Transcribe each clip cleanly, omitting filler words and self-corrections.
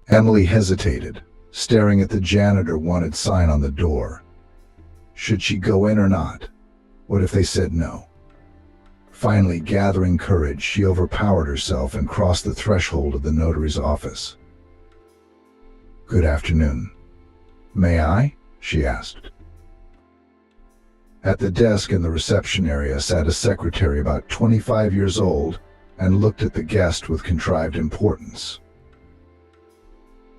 Emily hesitated, staring at the janitor wanted sign on the door. Should she go in or not? What if they said no? Finally, gathering courage, she overpowered herself and crossed the threshold of the notary's office. "Good afternoon. May I?" she asked. At the desk in the reception area sat a secretary about 25 years old and looked at the guest with contrived importance.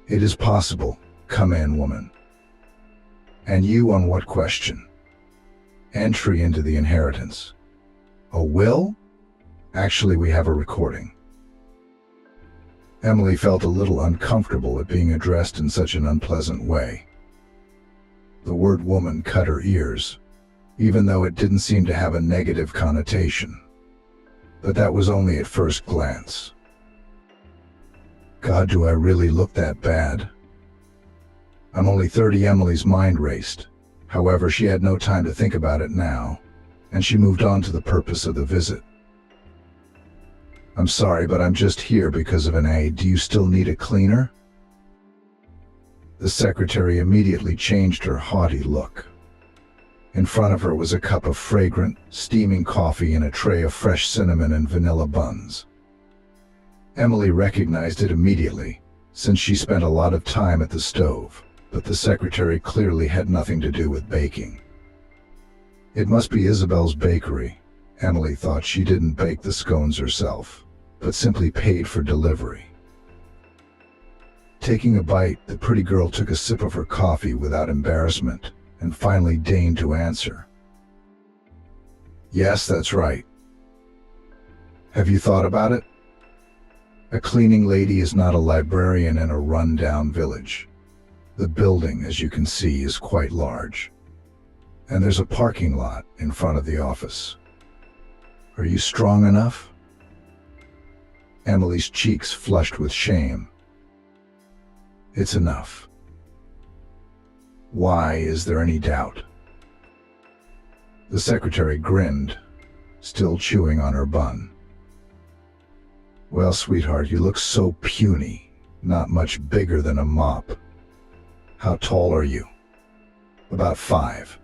"It is possible. Come in, woman." "And you on what question?" "Entry into the inheritance." "A will?" "Actually, we have a recording." Emily felt a little uncomfortable at being addressed in such an unpleasant way. The word woman cut her ears, even though it didn't seem to have a negative connotation. But that was only at first glance. God, do I really look that bad? I'm only 30. Emily's mind raced. However, she had no time to think about it now, and she moved on to the purpose of the visit. "I'm sorry, but I'm just here because of an aide. Do you still need a cleaner?" The secretary immediately changed her haughty look. In front of her was a cup of fragrant, steaming coffee and a tray of fresh cinnamon and vanilla buns. Emily recognized it immediately, since she spent a lot of time at the stove, but the secretary clearly had nothing to do with baking. It must be Isabel's bakery. Emily thought she didn't bake the scones herself, but simply paid for delivery. Taking a bite, the pretty girl took a sip of her coffee without embarrassment, and finally deigned to answer. "Yes, that's right. Have you thought about it? A cleaning lady is not a librarian in a run-down village. The building, as you can see, is quite large. And there's a parking lot in front of the office. Are you strong enough?" Emily's cheeks flushed with shame. "It's enough." "Why? Is there any doubt?" The secretary grinned, still chewing on her bun. "Well, sweetheart, you look so puny, not much bigger than a mop. How tall are you?" "About 5.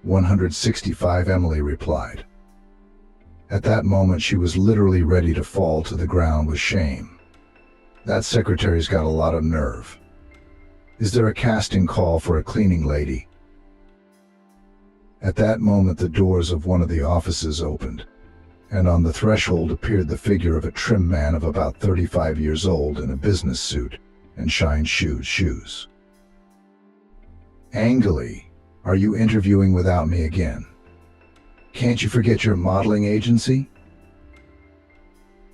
165, Emily replied. At that moment, she was literally ready to fall to the ground with shame. That secretary's got a lot of nerve. "Is there a casting call for a cleaning lady?" At that moment, the doors of one of the offices opened, and on the threshold appeared the figure of a trim man of about 35 years old in a business suit and shined shoes. "Angley, are you interviewing without me again? Can't you forget your modeling agency?"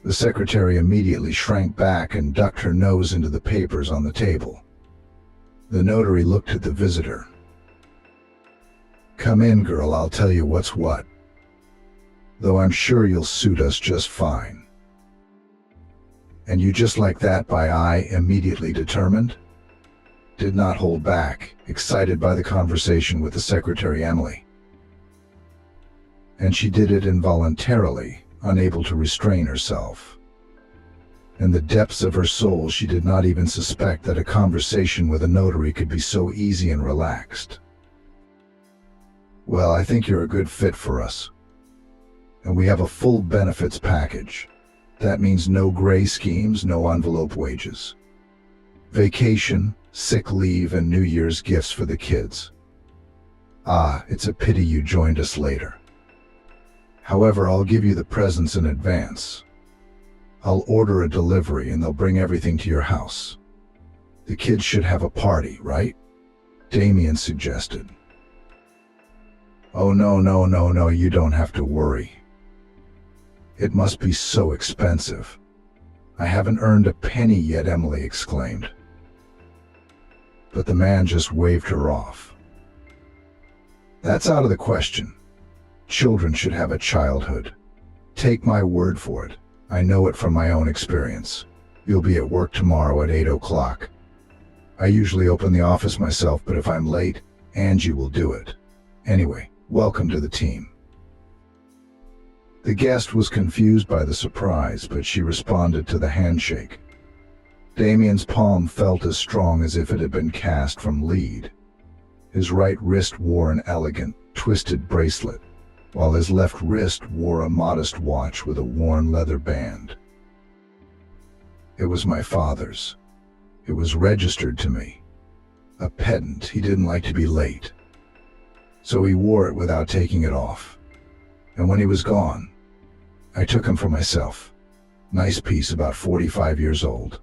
The secretary immediately shrank back and ducked her nose into the papers on the table. The notary looked at the visitor. "Come in, girl, I'll tell you what's what. Though I'm sure you'll suit us just fine." "And you just like that?" by I, immediately determined. Did not hold back, excited by the conversation with the secretary Emily. And she did it involuntarily, unable to restrain herself. In the depths of her soul, she did not even suspect that a conversation with a notary could be so easy and relaxed. "Well, I think you're a good fit for us. And we have a full benefits package. That means no gray schemes, no envelope wages. Vacation, sick leave, and New Year's gifts for the kids. Ah, it's a pity you joined us later. However, I'll give you the presents in advance. I'll order a delivery and they'll bring everything to your house. The kids should have a party, right?" Damien suggested. "Oh, no, you don't have to worry. It must be so expensive. I haven't earned a penny yet," Emily exclaimed. But the man just waved her off. "That's out of the question. Children should have a childhood. Take my word for it. I know it from my own experience. You'll be at work tomorrow at 8 o'clock. I usually open the office myself, but if I'm late, Angie will do it. Anyway, welcome to the team." The guest was confused by the surprise, but she responded to the handshake. Damien's palm felt as strong as if it had been cast from lead. His right wrist wore an elegant, twisted bracelet, while his left wrist wore a modest watch with a worn leather band. It was my father's. It was registered to me. A pedant, he didn't like to be late. So he wore it without taking it off. And when he was gone, I took him for myself. Nice piece, about 45 years old.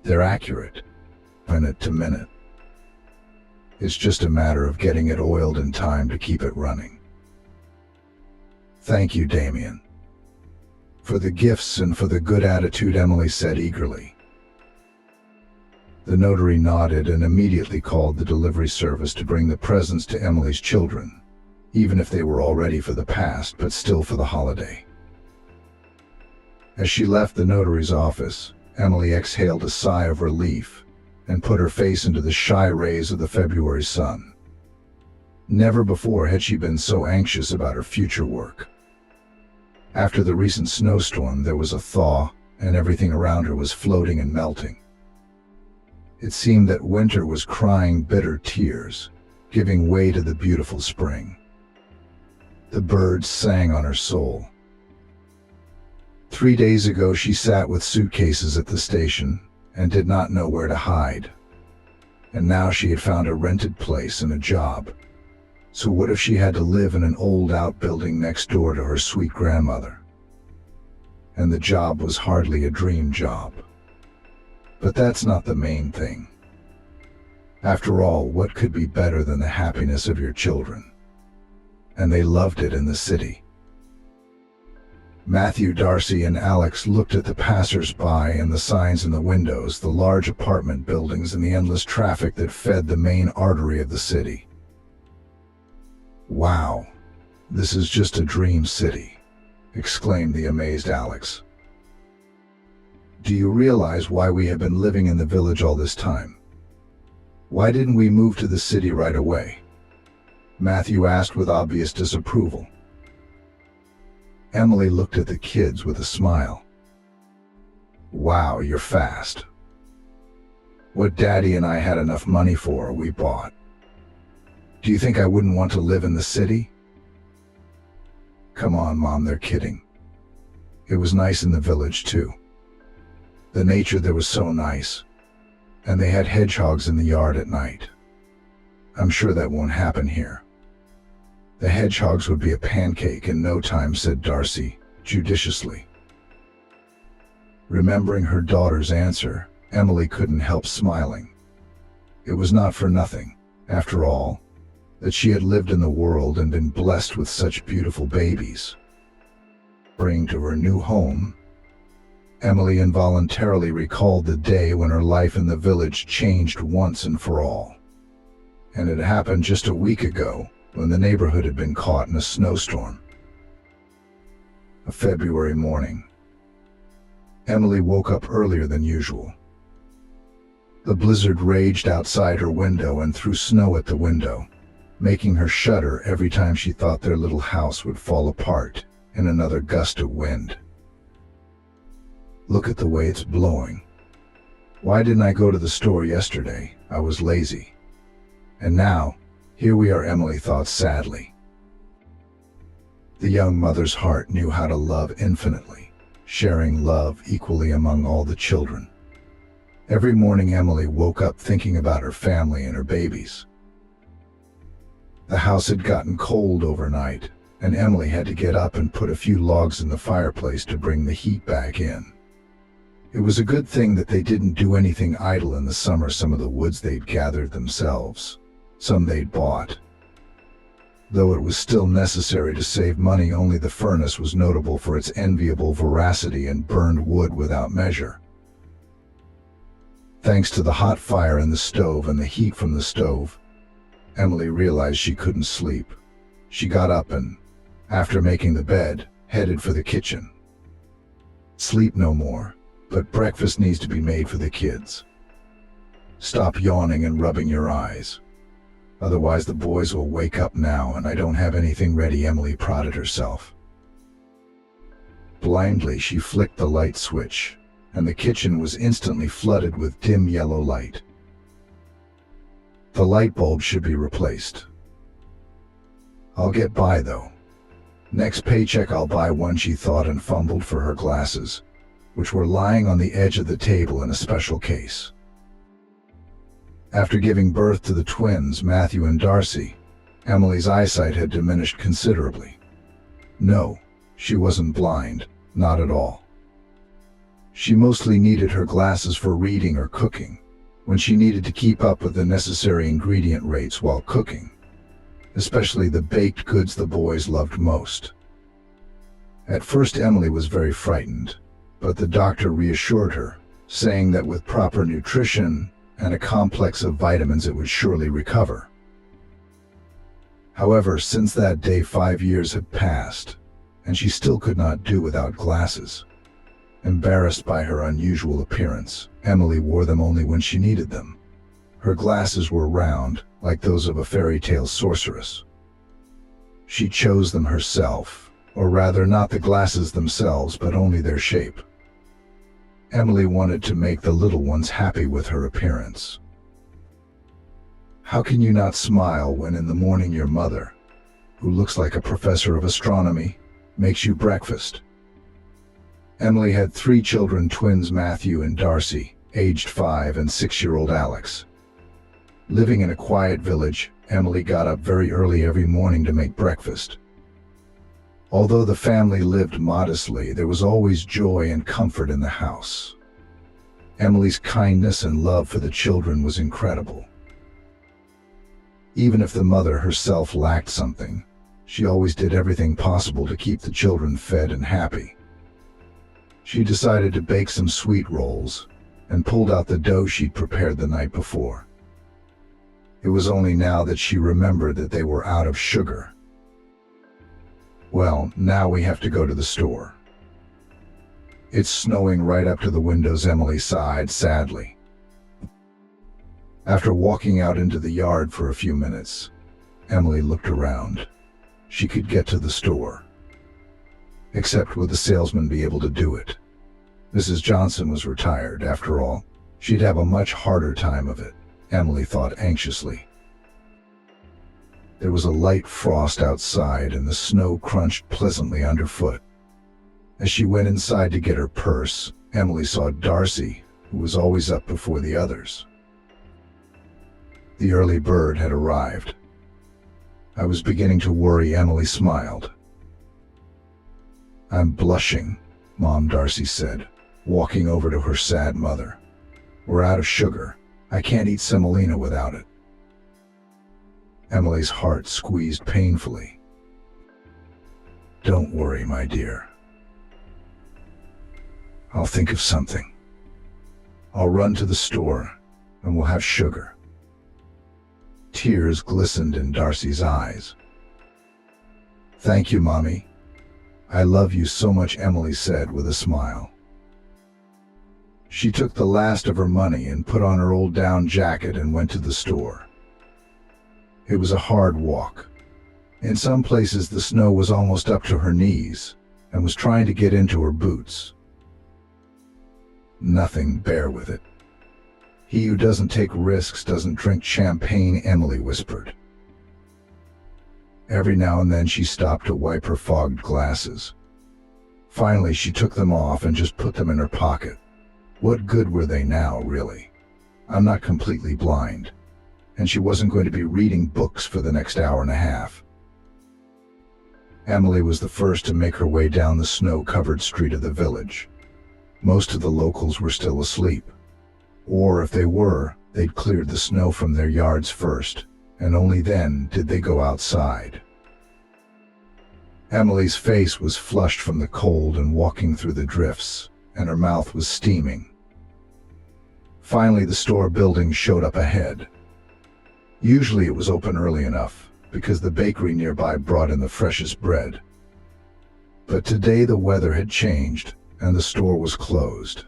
They're accurate, minute to minute. It's just a matter of getting it oiled in time to keep it running. Thank you, Damien. For the gifts and for the good attitude, Emily said eagerly. The notary nodded and immediately called the delivery service to bring the presents to Emily's children, even if they were already for the past, but still for the holiday. As she left the notary's office, Emily exhaled a sigh of relief and put her face into the shy rays of the February sun. Never before had she been so anxious about her future work. After the recent snowstorm, there was a thaw, and everything around her was floating and melting. It seemed that winter was crying bitter tears, giving way to the beautiful spring. The birds sang on her soul. 3 days ago, she sat with suitcases at the station and did not know where to hide. And now she had found a rented place and a job. So what if she had to live in an old outbuilding next door to her sweet grandmother? And the job was hardly a dream job. But that's not the main thing. After all, what could be better than the happiness of your children? And they loved it in the city. Matthew, Darcy, and Alex looked at the passers-by and the signs in the windows, the large apartment buildings, and the endless traffic that fed the main artery of the city. "Wow, this is just a dream city," exclaimed the amazed Alex. "Do you realize why we have been living in the village all this time? Why didn't we move to the city right away?" Matthew asked with obvious disapproval. Emily looked at the kids with a smile. "Wow, you're fast. What Daddy and I had enough money for, we bought. Do you think I wouldn't want to live in the city?" "Come on, Mom, they're kidding. It was nice in the village, too. The nature there was so nice. And they had hedgehogs in the yard at night. I'm sure that won't happen here." "The hedgehogs would be a pancake in no time," said Darcy, judiciously. Remembering her daughter's answer, Emily couldn't help smiling. It was not for nothing, after all, that she had lived in the world and been blessed with such beautiful babies. Bringing to her new home, Emily involuntarily recalled the day when her life in the village changed once and for all. And it happened just a week ago, when the neighborhood had been caught in a snowstorm. A February morning. Emily woke up earlier than usual. The blizzard raged outside her window and threw snow at the window, making her shudder every time she thought their little house would fall apart in another gust of wind. "Look at the way it's blowing. Why didn't I go to the store yesterday? I was lazy. And now, here we are," Emily thought sadly. The young mother's heart knew how to love infinitely, sharing love equally among all the children. Every morning Emily woke up thinking about her family and her babies. The house had gotten cold overnight, and Emily had to get up and put a few logs in the fireplace to bring the heat back in. It was a good thing that they didn't do anything idle in the summer. Some of the woods they'd gathered themselves. Some they'd bought. Though it was still necessary to save money, only the furnace was notable for its enviable voracity and burned wood without measure. Thanks to the hot fire in the stove and the heat from the stove, Emily realized she couldn't sleep. She got up and, after making the bed, headed for the kitchen. Sleep no more, but breakfast needs to be made for the kids. Stop yawning and rubbing your eyes. Otherwise the boys will wake up now and I don't have anything ready, Emily prodded herself. Blindly she flicked the light switch and the kitchen was instantly flooded with dim yellow light. The light bulb should be replaced. I'll get by though. Next paycheck I'll buy one, she thought, and fumbled for her glasses, which were lying on the edge of the table in a special case. After giving birth to the twins, Matthew and Darcy, Emily's eyesight had diminished considerably. No, she wasn't blind, not at all. She mostly needed her glasses for reading or cooking, when she needed to keep up with the necessary ingredient rates while cooking, especially the baked goods the boys loved most. At first Emily was very frightened, but the doctor reassured her, saying that with proper nutrition and a complex of vitamins it would surely recover. However, since that day 5 years had passed, and she still could not do without glasses. Embarrassed by her unusual appearance, Emily wore them only when she needed them. Her glasses were round, like those of a fairy tale sorceress. She chose them herself, or rather not the glasses themselves, but only their shape. Emily wanted to make the little ones happy with her appearance. How can you not smile when in the morning your mother, who looks like a professor of astronomy, makes you breakfast? Emily had 3 children, twins Matthew and Darcy, aged 5, and 6-year-old Alex. Living in a quiet village, Emily got up very early every morning to make breakfast. Although the family lived modestly, there was always joy and comfort in the house. Emily's kindness and love for the children was incredible. Even if the mother herself lacked something, she always did everything possible to keep the children fed and happy. She decided to bake some sweet rolls and pulled out the dough she'd prepared the night before. It was only now that she remembered that they were out of sugar. Well, now we have to go to the store. It's snowing right up to the windows, Emily sighed sadly. After walking out into the yard for a few minutes, Emily looked around. She could get to the store. Except would the salesman be able to do it? Mrs. Johnson was retired, after all. She'd have a much harder time of it, Emily thought anxiously. There was a light frost outside and the snow crunched pleasantly underfoot. As she went inside to get her purse, Emily saw Darcy, who was always up before the others. The early bird had arrived. I was beginning to worry, Emily smiled. I'm blushing, Mom, Darcy said, walking over to her sad mother. We're out of sugar. I can't eat semolina without it. Emily's heart squeezed painfully. Don't worry, my dear. I'll think of something. I'll run to the store and we'll have sugar. Tears glistened in Darcy's eyes. Thank you, Mommy. I love you so much, Emily said with a smile. She took the last of her money and put on her old down jacket and went to the store. It was a hard walk. In some places the snow was almost up to her knees and was trying to get into her boots. Nothing, bear with it. He who doesn't take risks doesn't drink champagne, Emily whispered. Every now and then she stopped to wipe her fogged glasses. Finally she took them off and just put them in her pocket. What good were they now, really? I'm not completely blind, and she wasn't going to be reading books for the next hour and a half. Emily was the first to make her way down the snow-covered street of the village. Most of the locals were still asleep. Or if they were, they'd cleared the snow from their yards first, and only then did they go outside. Emily's face was flushed from the cold and walking through the drifts, and her mouth was steaming. Finally, the store building showed up ahead. Usually it was open early enough, because the bakery nearby brought in the freshest bread. But today the weather had changed, and the store was closed.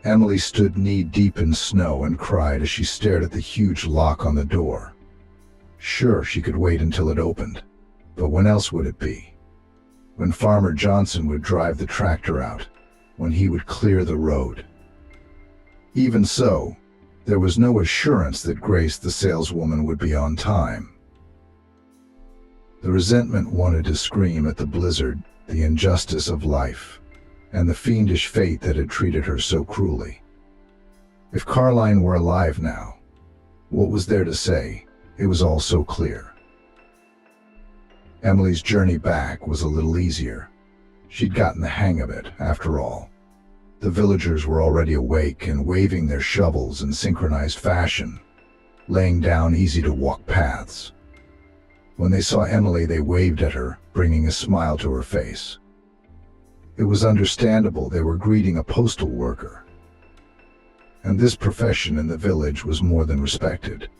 Emily stood knee-deep in snow and cried as she stared at the huge lock on the door. Sure, she could wait until it opened, but when else would it be? When Farmer Johnson would drive the tractor out, when he would clear the road. Even so, there was no assurance that Grace the saleswoman would be on time. The resentment wanted to scream at the blizzard, the injustice of life, and the fiendish fate that had treated her so cruelly. If Caroline were alive now, what was there to say? It was all so clear. Emily's journey back was a little easier. She'd gotten the hang of it, after all. The villagers were already awake and waving their shovels in synchronized fashion, laying down easy-to-walk paths. When they saw Emily, they waved at her, bringing a smile to her face. It was understandable they were greeting a postal worker, and this profession in the village was more than respected.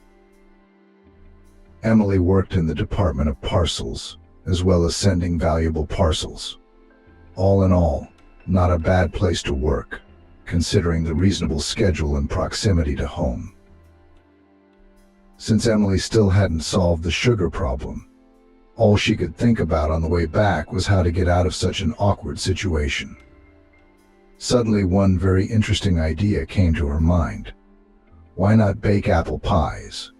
Emily worked in the department of parcels, as well as sending valuable parcels. All in all, not a bad place to work, considering the reasonable schedule and proximity to home. Since Emily still hadn't solved the sugar problem, all she could think about on the way back was how to get out of such an awkward situation. Suddenly, one very interesting idea came to her mind. Why not bake apple pies?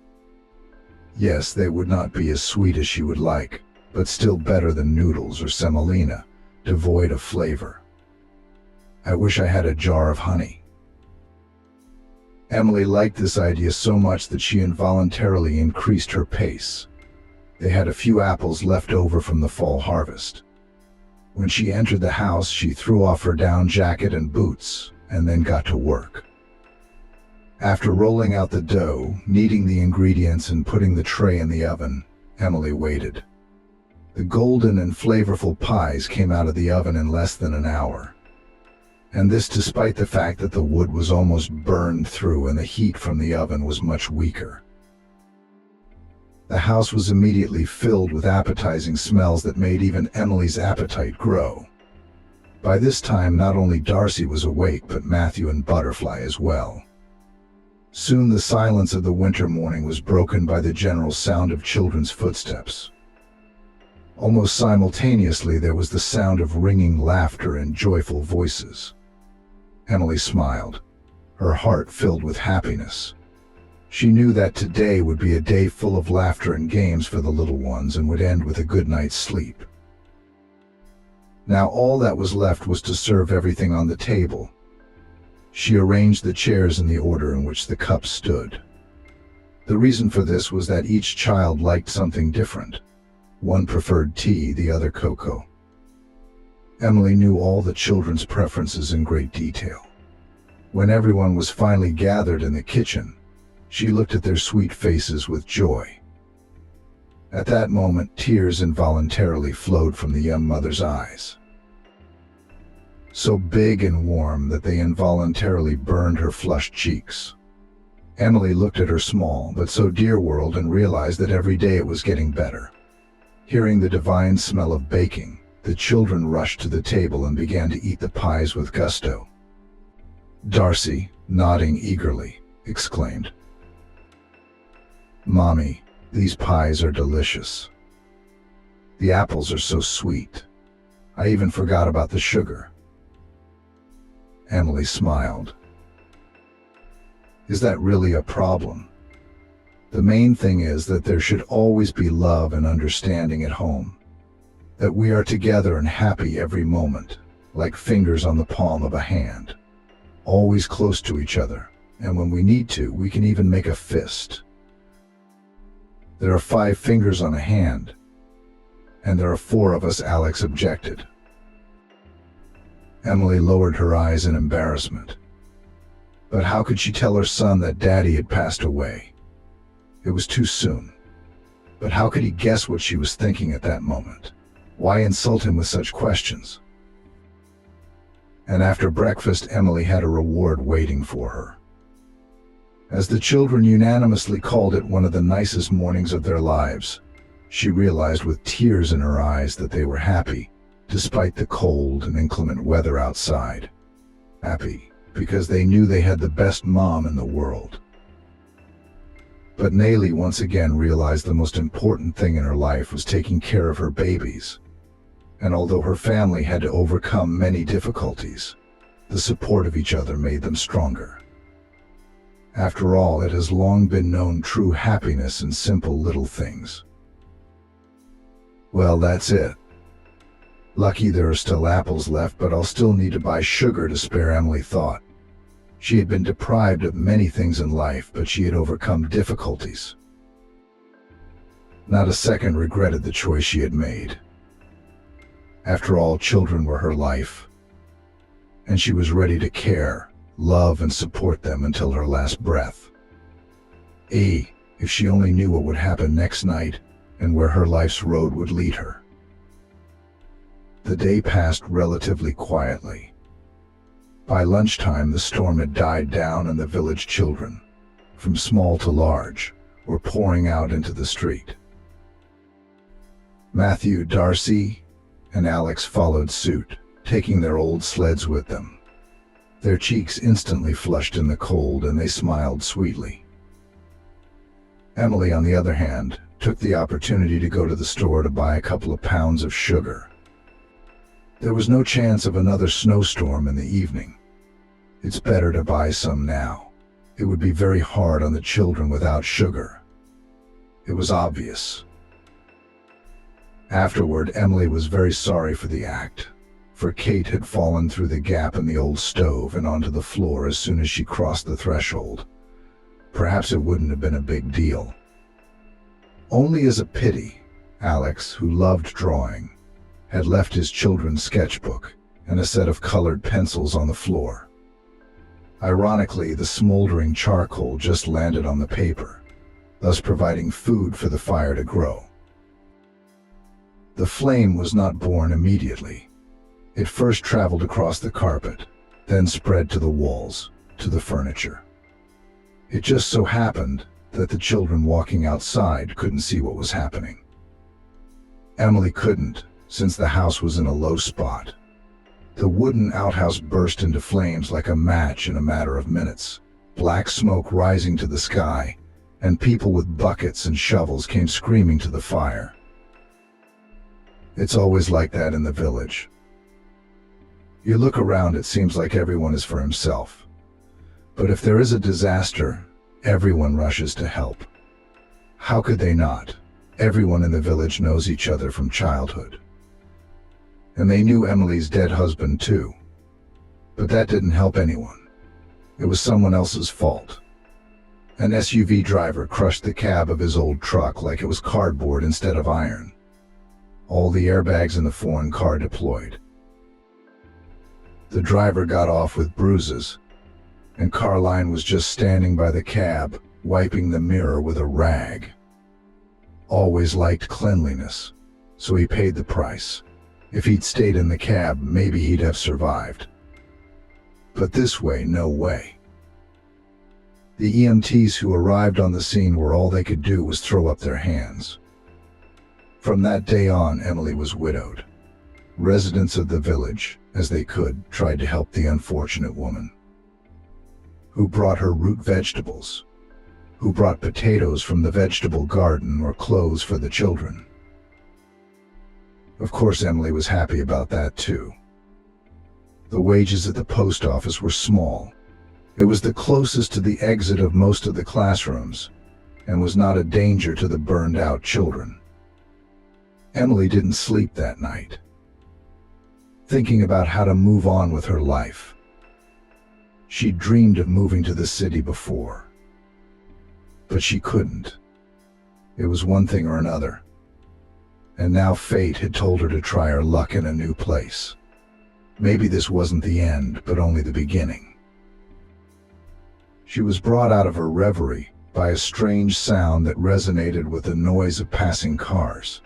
Yes, they would not be as sweet as she would like, but still better than noodles or semolina, devoid of flavor. I wish I had a jar of honey. Emily liked this idea so much that she involuntarily increased her pace. They had a few apples left over from the fall harvest. When she entered the house, she threw off her down jacket and boots, and then got to work. After rolling out the dough, kneading the ingredients, and putting the tray in the oven, Emily waited. The golden and flavorful pies came out of the oven in less than an hour. And this despite the fact that the wood was almost burned through and the heat from the oven was much weaker. The house was immediately filled with appetizing smells that made even Emily's appetite grow. By this time, not only Darcy was awake, but Matthew and Butterfly as well. Soon the silence of the winter morning was broken by the general sound of children's footsteps. Almost simultaneously, there was the sound of ringing laughter and joyful voices. Emily smiled, her heart filled with happiness. She knew that today would be a day full of laughter and games for the little ones and would end with a good night's sleep. Now all that was left was to serve everything on the table. She arranged the chairs in the order in which the cups stood. The reason for this was that each child liked something different. One preferred tea, the other cocoa. Emily knew all the children's preferences in great detail. When everyone was finally gathered in the kitchen, she looked at their sweet faces with joy. At that moment, tears involuntarily flowed from the young mother's eyes, so big and warm that they involuntarily burned her flushed cheeks. Emily looked at her small but so dear world and realized that every day it was getting better. Hearing the divine smell of baking, the children rushed to the table and began to eat the pies with gusto. Darcy, nodding eagerly, exclaimed, "Mommy, these pies are delicious. The apples are so sweet. I even forgot about the sugar." Emily smiled. "Is that really a problem? The main thing is that there should always be love and understanding at home. That we are together and happy every moment, like fingers on the palm of a hand. Always close to each other, and when we need to, we can even make a fist. There are 5 fingers on a hand, and there are 4 of us," Alex objected. Emily lowered her eyes in embarrassment. But how could she tell her son that Daddy had passed away? It was too soon. But how could he guess what she was thinking at that moment? Why insult him with such questions? And after breakfast, Emily had a reward waiting for her. As the children unanimously called it one of the nicest mornings of their lives, she realized with tears in her eyes that they were happy, despite the cold and inclement weather outside. Happy because they knew they had the best mom in the world. But Nayli once again realized the most important thing in her life was taking care of her babies. And although her family had to overcome many difficulties, The support of each other made them stronger. After all, it has long been known true happiness in simple little things. Well, that's it. Lucky there are still apples left, but I'll still need to buy sugar to spare, Emily thought. She had been deprived of many things in life, but she had overcome difficulties. Not a second regretted the choice she had made. After all, children were her life, and she was ready to care, love, and support them until her last breath. If she only knew what would happen next night and where her life's road would lead her. The day passed relatively quietly. By lunchtime, the storm had died down and the village children, from small to large, were pouring out into the street. Matthew, Darcy, and Alex followed suit, taking their old sleds with them. Their cheeks instantly flushed in the cold, and they smiled sweetly. Emily, on the other hand, took the opportunity to go to the store to buy a couple of pounds of sugar. There was no chance of another snowstorm in the evening. It's better to buy some now. It would be very hard on the children without sugar. It was obvious. Afterward, Emily was very sorry for the act, for Kate had fallen through the gap in the old stove and onto the floor as soon as she crossed the threshold. Perhaps it wouldn't have been a big deal. Only as a pity, Alex, who loved drawing, had left his children's sketchbook and a set of colored pencils on the floor. Ironically, the smoldering charcoal just landed on the paper, thus providing food for the fire to grow. The flame was not born immediately. It first traveled across the carpet, then spread to the walls, to the furniture. It just so happened that the children walking outside couldn't see what was happening. Emily couldn't, since the house was in a low spot. The wooden outhouse burst into flames like a match in a matter of minutes, black smoke rising to the sky, and people with buckets and shovels came screaming to the fire. It's always like that in the village. You look around, it seems like everyone is for himself. But if there is a disaster, everyone rushes to help. How could they not? Everyone in the village knows each other from childhood. And they knew Emily's dead husband too. But that didn't help anyone. It was someone else's fault. An SUV driver crushed the cab of his old truck like it was cardboard instead of iron. All the airbags in the foreign car deployed. The driver got off with bruises, and Caroline was just standing by the cab, wiping the mirror with a rag. Always liked cleanliness, so he paid the price. If he'd stayed in the cab, maybe he'd have survived. But this way, no way. The EMTs who arrived on the scene where all they could do was throw up their hands. From that day on, Emily was widowed. Residents of the village, as they could, tried to help the unfortunate woman, who brought her root vegetables, who brought potatoes from the vegetable garden or clothes for the children. Of course, Emily was happy about that too. The wages at the post office were small. It was the closest to the exit of most of the classrooms, and was not a danger to the burned-out children. Emily didn't sleep that night, thinking about how to move on with her life. She'd dreamed of moving to the city before, but she couldn't. It was one thing or another. And now fate had told her to try her luck in a new place. Maybe this wasn't the end, but only the beginning. She was brought out of her reverie by a strange sound that resonated with the noise of passing cars.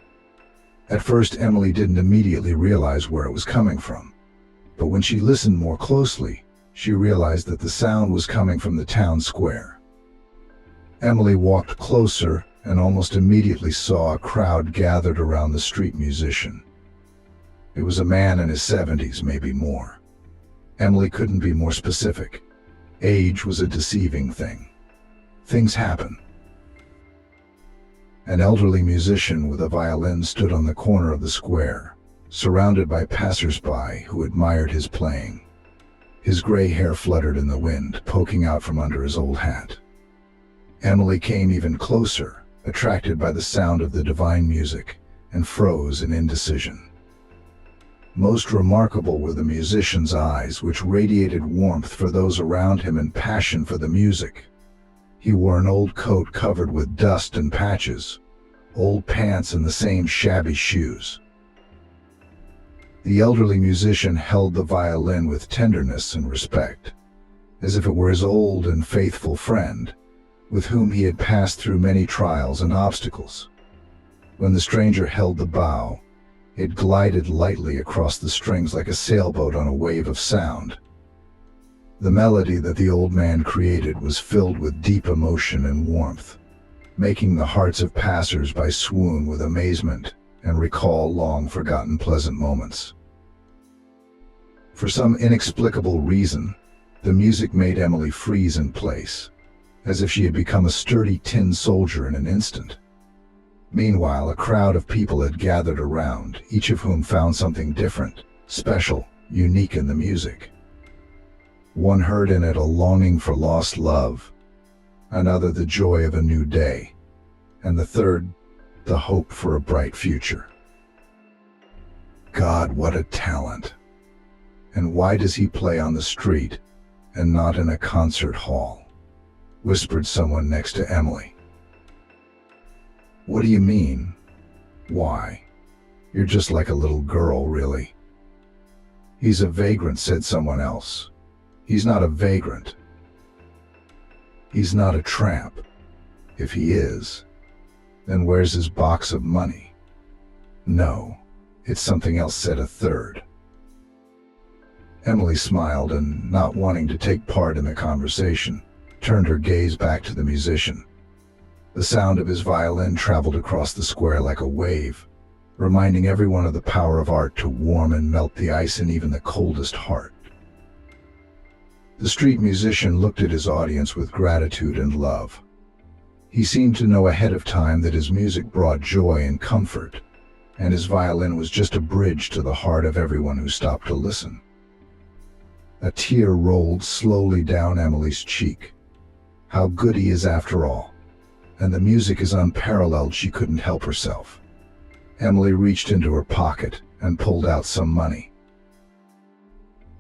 At first, Emily didn't immediately realize where it was coming from, but when she listened more closely, she realized that the sound was coming from the town square. Emily walked closer and almost immediately saw a crowd gathered around the street musician. It was a man in his 70s, maybe more. Emily couldn't be more specific. Age was a deceiving thing. Things happen. An elderly musician with a violin stood on the corner of the square, surrounded by passers-by who admired his playing. His gray hair fluttered in the wind, poking out from under his old hat. Emily came even closer, attracted by the sound of the divine music, and froze in indecision. Most remarkable were the musician's eyes, which radiated warmth for those around him and passion for the music. He wore an old coat covered with dust and patches, old pants and the same shabby shoes. The elderly musician held the violin with tenderness and respect, as if it were his old and faithful friend, with whom he had passed through many trials and obstacles. When the stranger held the bow, it glided lightly across the strings like a sailboat on a wave of sound. The melody that the old man created was filled with deep emotion and warmth, making the hearts of passers-by swoon with amazement and recall long-forgotten pleasant moments. For some inexplicable reason, the music made Emily freeze in place, as if she had become a sturdy tin soldier in an instant. Meanwhile, a crowd of people had gathered around, each of whom found something different, special, unique in the music. One heard in it a longing for lost love, another the joy of a new day, and the third, the hope for a bright future. God, what a talent! And why does he play on the street and not in a concert hall? Whispered someone next to Emily. What do you mean? Why? You're just like a little girl, really. He's a vagrant, said someone else. He's not a vagrant. He's not a tramp. If he is, then where's his box of money? No, it's something else, said a third. Emily smiled and, not wanting to take part in the conversation, turned her gaze back to the musician. The sound of his violin traveled across the square like a wave, reminding everyone of the power of art to warm and melt the ice in even the coldest heart. The street musician looked at his audience with gratitude and love. He seemed to know ahead of time that his music brought joy and comfort, and his violin was just a bridge to the heart of everyone who stopped to listen. A tear rolled slowly down Emily's cheek. How good he is after all. And the music is unparalleled, she couldn't help herself. Emily reached into her pocket and pulled out some money.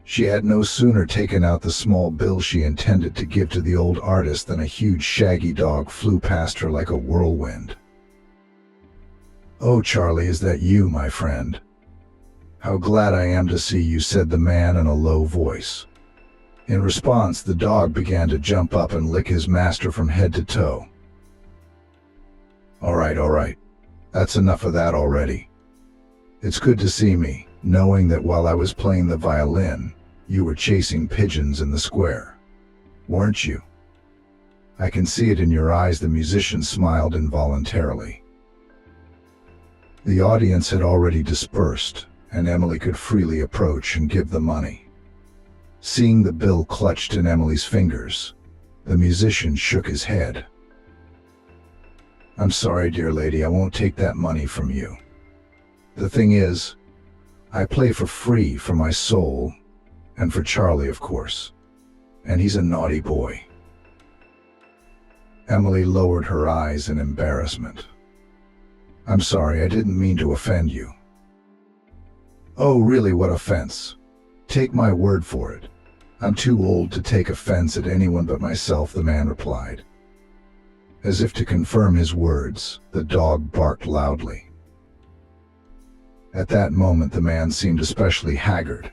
She had no sooner taken out the small bill she intended to give to the old artist than a huge shaggy dog flew past her like a whirlwind. "Oh, Charlie, is that you, my friend? How glad I am to see you," said the man in a low voice. In response, the dog began to jump up and lick his master from head to toe. All right. That's enough of that already. It's good to see me, knowing that while I was playing the violin, you were chasing pigeons in the square. Weren't you? I can see it in your eyes." The musician smiled involuntarily. The audience had already dispersed, and Emily could freely approach and give the money. Seeing the bill clutched in Emily's fingers, the musician shook his head. "I'm sorry, dear lady, I won't take that money from you. The thing is, I play for free for my soul, and for Charlie, of course, and he's a naughty boy." Emily lowered her eyes in embarrassment. "I'm sorry, I didn't mean to offend you." "Oh, really, what offense? Take my word for it. I'm too old to take offense at anyone but myself," the man replied. As if to confirm his words, the dog barked loudly. At that moment, the man seemed especially haggard.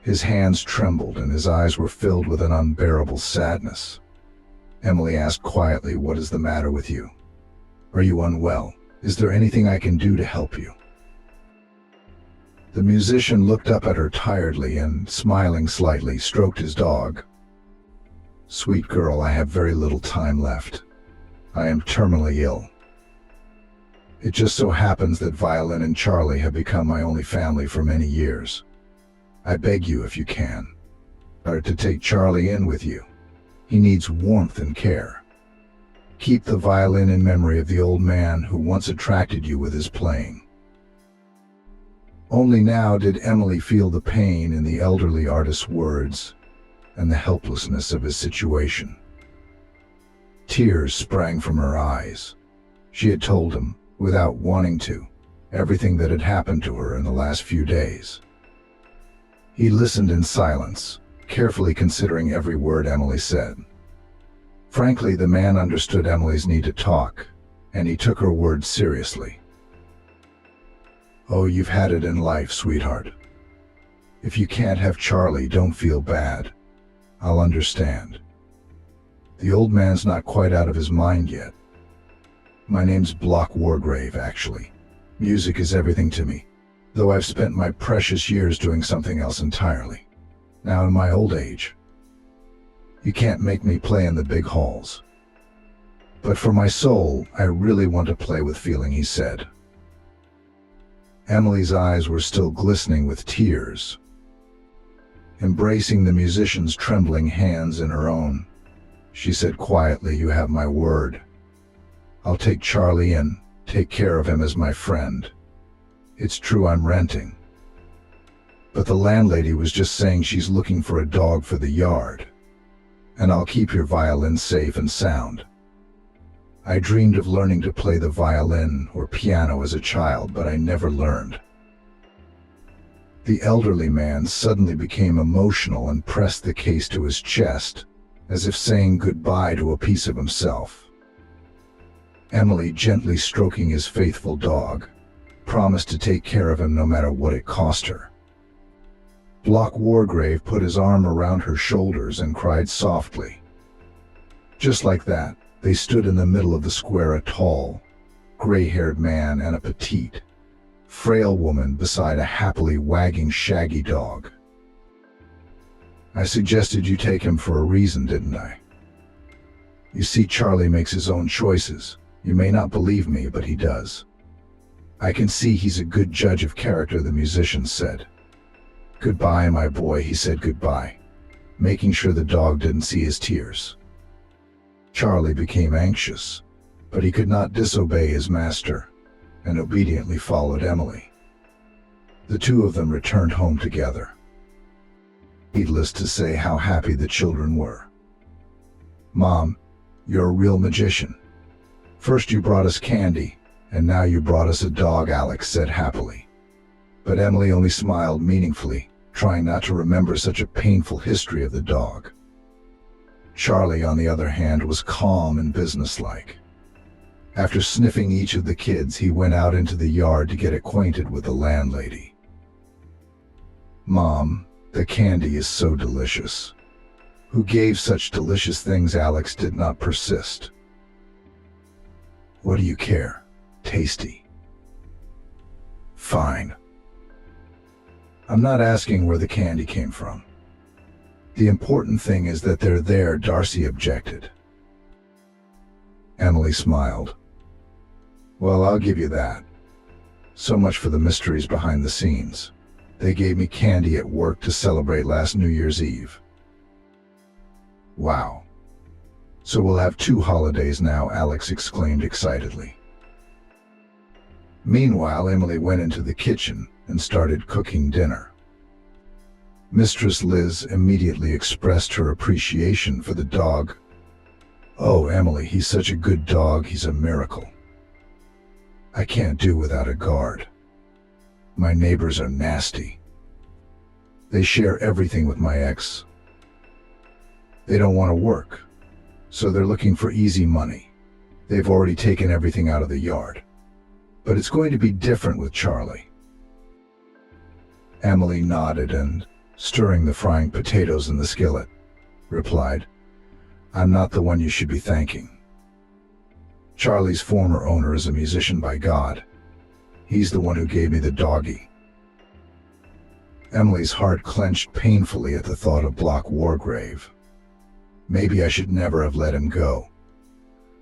His hands trembled and his eyes were filled with an unbearable sadness. Emily asked quietly, "What is the matter with you? Are you unwell? Is there anything I can do to help you?" The musician looked up at her tiredly and, smiling slightly, stroked his dog. "Sweet girl, I have very little time left. I am terminally ill. It just so happens that Violin and Charlie have become my only family for many years. I beg you, if you can, to take Charlie in with you. He needs warmth and care. Keep the violin in memory of the old man who once attracted you with his playing." Only now did Emily feel the pain in the elderly artist's words and the helplessness of his situation. Tears sprang from her eyes. She had told him, without wanting to, everything that had happened to her in the last few days. He listened in silence, carefully considering every word Emily said. Frankly, the man understood Emily's need to talk, and he took her words seriously. "Oh, you've had it in life, sweetheart. If you can't have Charlie, don't feel bad. I'll understand. The old man's not quite out of his mind yet. My name's Block Wargrave, actually. Music is everything to me, though I've spent my precious years doing something else entirely. Now in my old age, you can't make me play in the big halls. But for my soul, I really want to play with feeling," he said. Emily's eyes were still glistening with tears. Embracing the musician's trembling hands in her own, she said quietly, "You have my word. I'll take Charlie and take care of him as my friend. It's true I'm renting, but the landlady was just saying she's looking for a dog for the yard, and I'll keep your violin safe and sound. I dreamed of learning to play the violin or piano as a child, but I never learned." The elderly man suddenly became emotional and pressed the case to his chest, as if saying goodbye to a piece of himself. Emily, gently stroking his faithful dog, promised to take care of him no matter what it cost her. Block Wargrave put his arm around her shoulders and cried softly. Just like that, they stood in the middle of the square, a tall, gray-haired man and a petite, frail woman beside a happily wagging shaggy dog. "I suggested you take him for a reason, didn't I? You see, Charlie makes his own choices. You may not believe me, but he does. I can see he's a good judge of character," the musician said. "Goodbye, my boy," he said goodbye, making sure the dog didn't see his tears. Charlie became anxious, but he could not disobey his master, and obediently followed Emily. The two of them returned home together. Needless to say how happy the children were. "Mom, you're a real magician. First you brought us candy, and now you brought us a dog," Alex said happily. But Emily only smiled meaningfully, trying not to remember such a painful history of the dog. Charlie, on the other hand, was calm and businesslike. After sniffing each of the kids, he went out into the yard to get acquainted with the landlady. "Mom, the candy is so delicious." "Who gave such delicious things?" Alex did not persist. "What do you care? Tasty." "Fine. I'm not asking where the candy came from. The important thing is that they're there," Darcy objected. Emily smiled. "Well, I'll give you that. So much for the mysteries behind the scenes. They gave me candy at work to celebrate last New Year's Eve." "Wow. So we'll have 2 holidays now," Alex exclaimed excitedly. Meanwhile, Emily went into the kitchen and started cooking dinner. Mistress Liz immediately expressed her appreciation for the dog. "Oh, Emily, he's such a good dog, he's a miracle. I can't do without a guard. My neighbors are nasty. They share everything with my ex. They don't want to work, so they're looking for easy money. They've already taken everything out of the yard. But it's going to be different with Charlie." Emily nodded and, stirring the frying potatoes in the skillet, replied, "I'm not the one you should be thanking. Charlie's former owner is a musician, by God. He's the one who gave me the doggy." Emily's heart clenched painfully at the thought of Block Wargrave. Maybe I should never have let him go.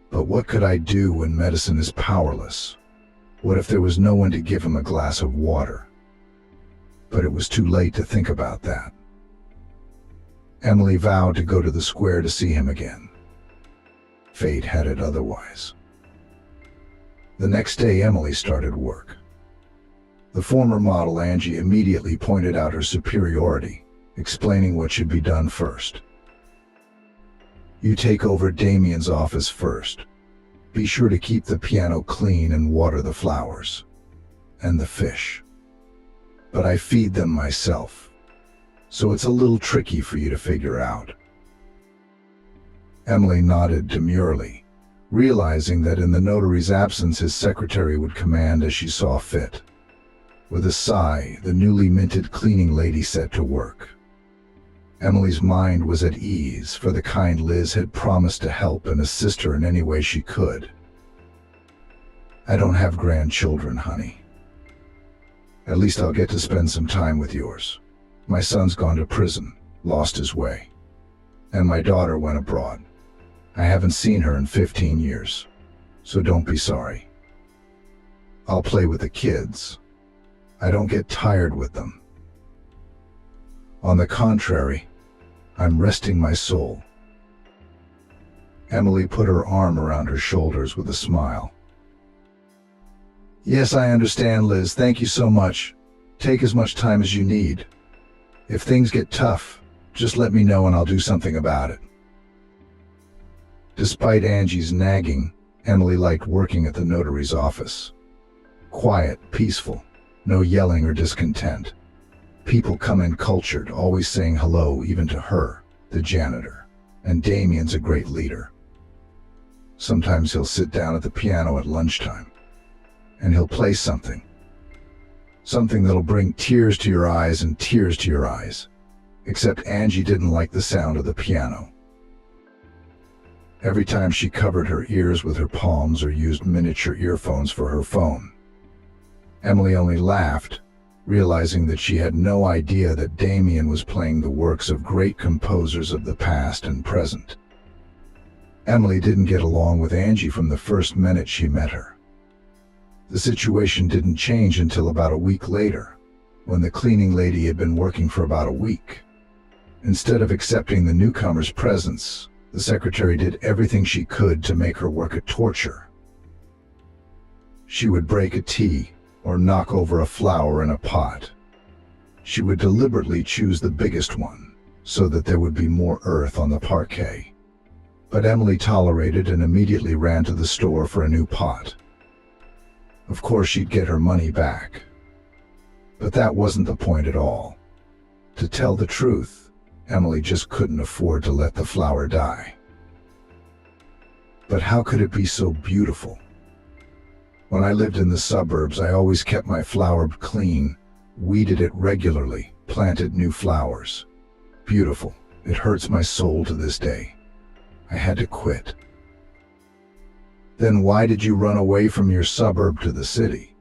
But what could I do when medicine is powerless? What if there was no one to give him a glass of water? But it was too late to think about that. Emily vowed to go to the square to see him again. Fate had it otherwise. The next day, Emily started work. The former model Angie immediately pointed out her superiority, explaining what should be done first. You take over Damien's office first. Be sure to keep the piano clean and water the flowers. And the fish. But I feed them myself, so it's a little tricky for you to figure out. Emily nodded demurely, realizing that in the notary's absence his secretary would command as she saw fit. With a sigh, the newly minted cleaning lady set to work. Emily's mind was at ease, for the kind Liz had promised to help and assist her in any way she could. I don't have grandchildren, honey. At least I'll get to spend some time with yours. My son's gone to prison, lost his way. And my daughter went abroad. I haven't seen her in 15 years, so don't be sorry. I'll play with the kids. I don't get tired with them. On the contrary, I'm resting my soul. Emily put her arm around her shoulders with a smile. Yes, I understand, Liz. Thank you so much. Take as much time as you need. If things get tough, just let me know and I'll do something about it. Despite Angie's nagging, Emily liked working at the notary's office. Quiet, peaceful, no yelling or discontent. People come in cultured, always saying hello even to her, the janitor, and Damien's a great leader. Sometimes he'll sit down at the piano at lunchtime, and he'll play something that'll bring tears to your eyes and tears to your eyes, except Angie didn't like the sound of the piano. Every time she covered her ears with her palms or used miniature earphones for her phone, Emily only laughed, realizing that she had no idea that Damien was playing the works of great composers of the past and present. Emily didn't get along with Angie from the first minute she met her. The situation didn't change until about a week later, when the cleaning lady had been working for about a week. Instead of accepting the newcomer's presence, the secretary did everything she could to make her work a torture. She would break a tea or knock over a flower in a pot. She would deliberately choose the biggest one so that there would be more earth on the parquet. But Emily tolerated and immediately ran to the store for a new pot. Of course, she'd get her money back. But that wasn't the point at all. To tell the truth, Emily just couldn't afford to let the flower die. But how could it be so beautiful? When I lived in the suburbs, I always kept my flower clean, weeded it regularly, planted new flowers. Beautiful. It hurts my soul to this day. I had to quit. Then why did you run away from your suburb to the city?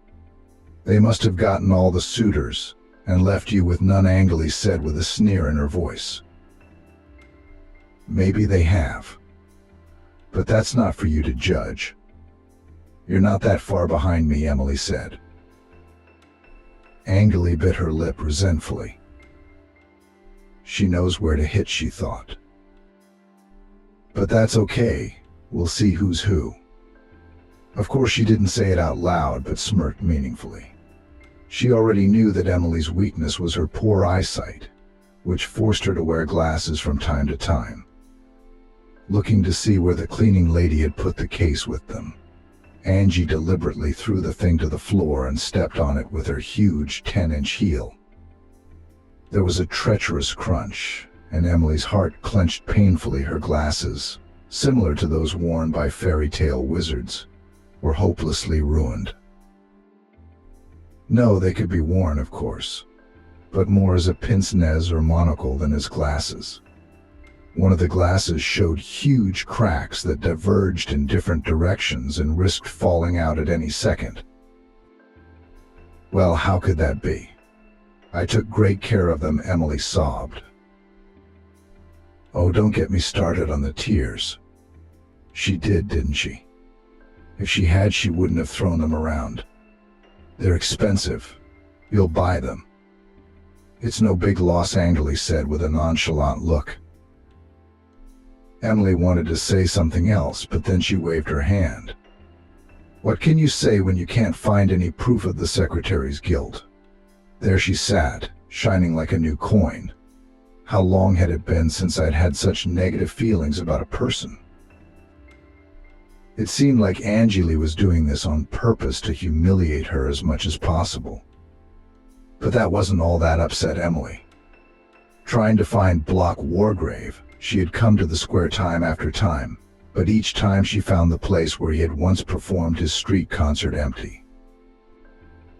They must have gotten all the suitors and left you with none, Angley said with a sneer in her voice. Maybe they have. But that's not for you to judge. You're not that far behind me, Emily said. Angley bit her lip resentfully. She knows where to hit, she thought. But that's okay. We'll see who's who. Of course, she didn't say it out loud, but smirked meaningfully. She already knew that Emily's weakness was her poor eyesight, which forced her to wear glasses from time to time. Looking to see where the cleaning lady had put the case with them, Angie deliberately threw the thing to the floor and stepped on it with her huge 10-inch heel. There was a treacherous crunch, and Emily's heart clenched painfully. Her glasses, similar to those worn by fairy tale wizards, were hopelessly ruined. No, they could be worn, of course, but more as a pince-nez or monocle than as glasses. One of the glasses showed huge cracks that diverged in different directions and risked falling out at any second. Well, how could that be? I took great care of them, Emily sobbed. Oh, don't get me started on the tears. She did, didn't she? If she had, she wouldn't have thrown them around. They're expensive. You'll buy them. It's no big loss, Angley said with a nonchalant look. Emily wanted to say something else, but then she waved her hand. What can you say when you can't find any proof of the secretary's guilt? There she sat, shining like a new coin. How long had it been since I'd had such negative feelings about a person? It seemed like Angeli was doing this on purpose to humiliate her as much as possible. But that wasn't all that upset Emily. Trying to find Block Wargrave, she had come to the square time after time, but each time she found the place where he had once performed his street concert empty.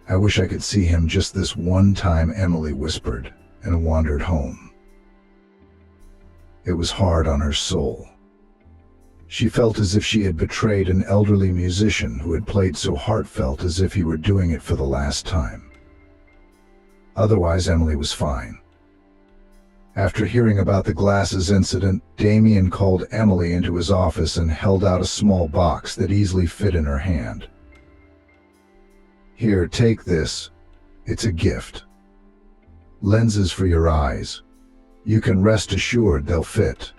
I wish I could see him just this one time, Emily whispered, and wandered home. It was hard on her soul. She felt as if she had betrayed an elderly musician who had played so heartfelt as if he were doing it for the last time. Otherwise, Emily was fine. After hearing about the glasses incident, Damien called Emily into his office and held out a small box that easily fit in her hand. Here, take this. It's a gift. Lenses for your eyes. You can rest assured they'll fit.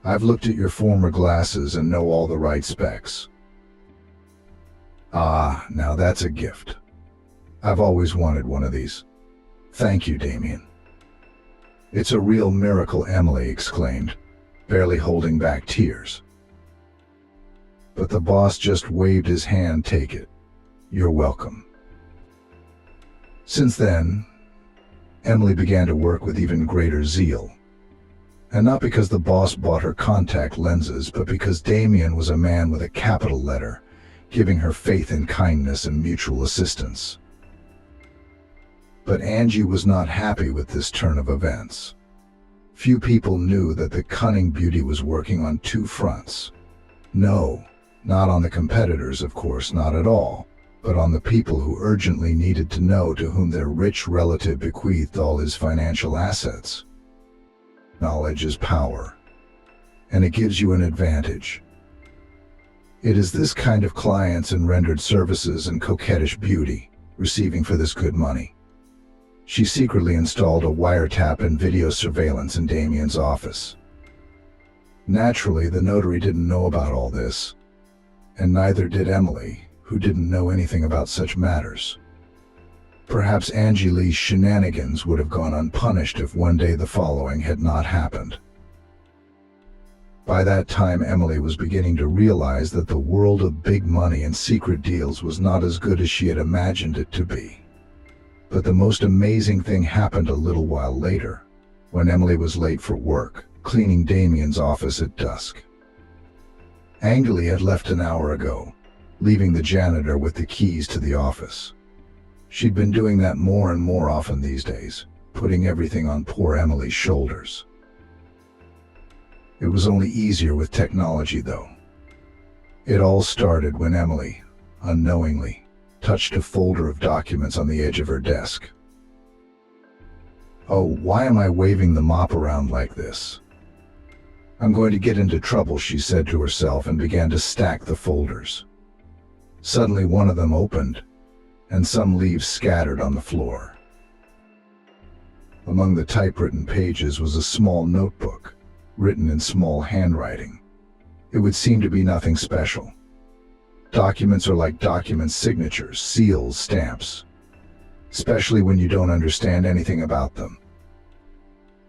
I've looked at your former glasses and know all the right specs. Ah, now that's a gift. I've always wanted one of these. Thank you, Damien. It's a real miracle, Emily exclaimed, barely holding back tears. But the boss just waved his hand. Take it. You're welcome. Since then, Emily began to work with even greater zeal. And not because the boss bought her contact lenses, but because Damien was a man with a capital letter, giving her faith in kindness and mutual assistance. But Angie was not happy with this turn of events. Few people knew that the cunning beauty was working on two fronts. No, not on the competitors, of course, not at all, but on the people who urgently needed to know to whom their rich relative bequeathed all his financial assets. Knowledge is power, and it gives you an advantage. It is this kind of clients and rendered services and coquettish beauty, receiving for this good money. She secretly installed a wiretap and video surveillance in Damien's office. Naturally, the notary didn't know about all this, and neither did Emily, who didn't know anything about such matters. Perhaps Angeli's shenanigans would have gone unpunished if one day the following had not happened. By that time, Emily was beginning to realize that the world of big money and secret deals was not as good as she had imagined it to be. But the most amazing thing happened a little while later, when Emily was late for work, cleaning Damien's office at dusk. Angeli had left an hour ago, leaving the janitor with the keys to the office. She'd been doing that more and more often these days, putting everything on poor Emily's shoulders. It was only easier with technology, though. It all started when Emily, unknowingly, touched a folder of documents on the edge of her desk. Oh, why am I waving the mop around like this? I'm going to get into trouble, she said to herself, and began to stack the folders. Suddenly one of them opened, and some leaves scattered on the floor. Among the typewritten pages was a small notebook, written in small handwriting. It would seem to be nothing special. Documents are like documents, signatures, seals, stamps, especially when you don't understand anything about them.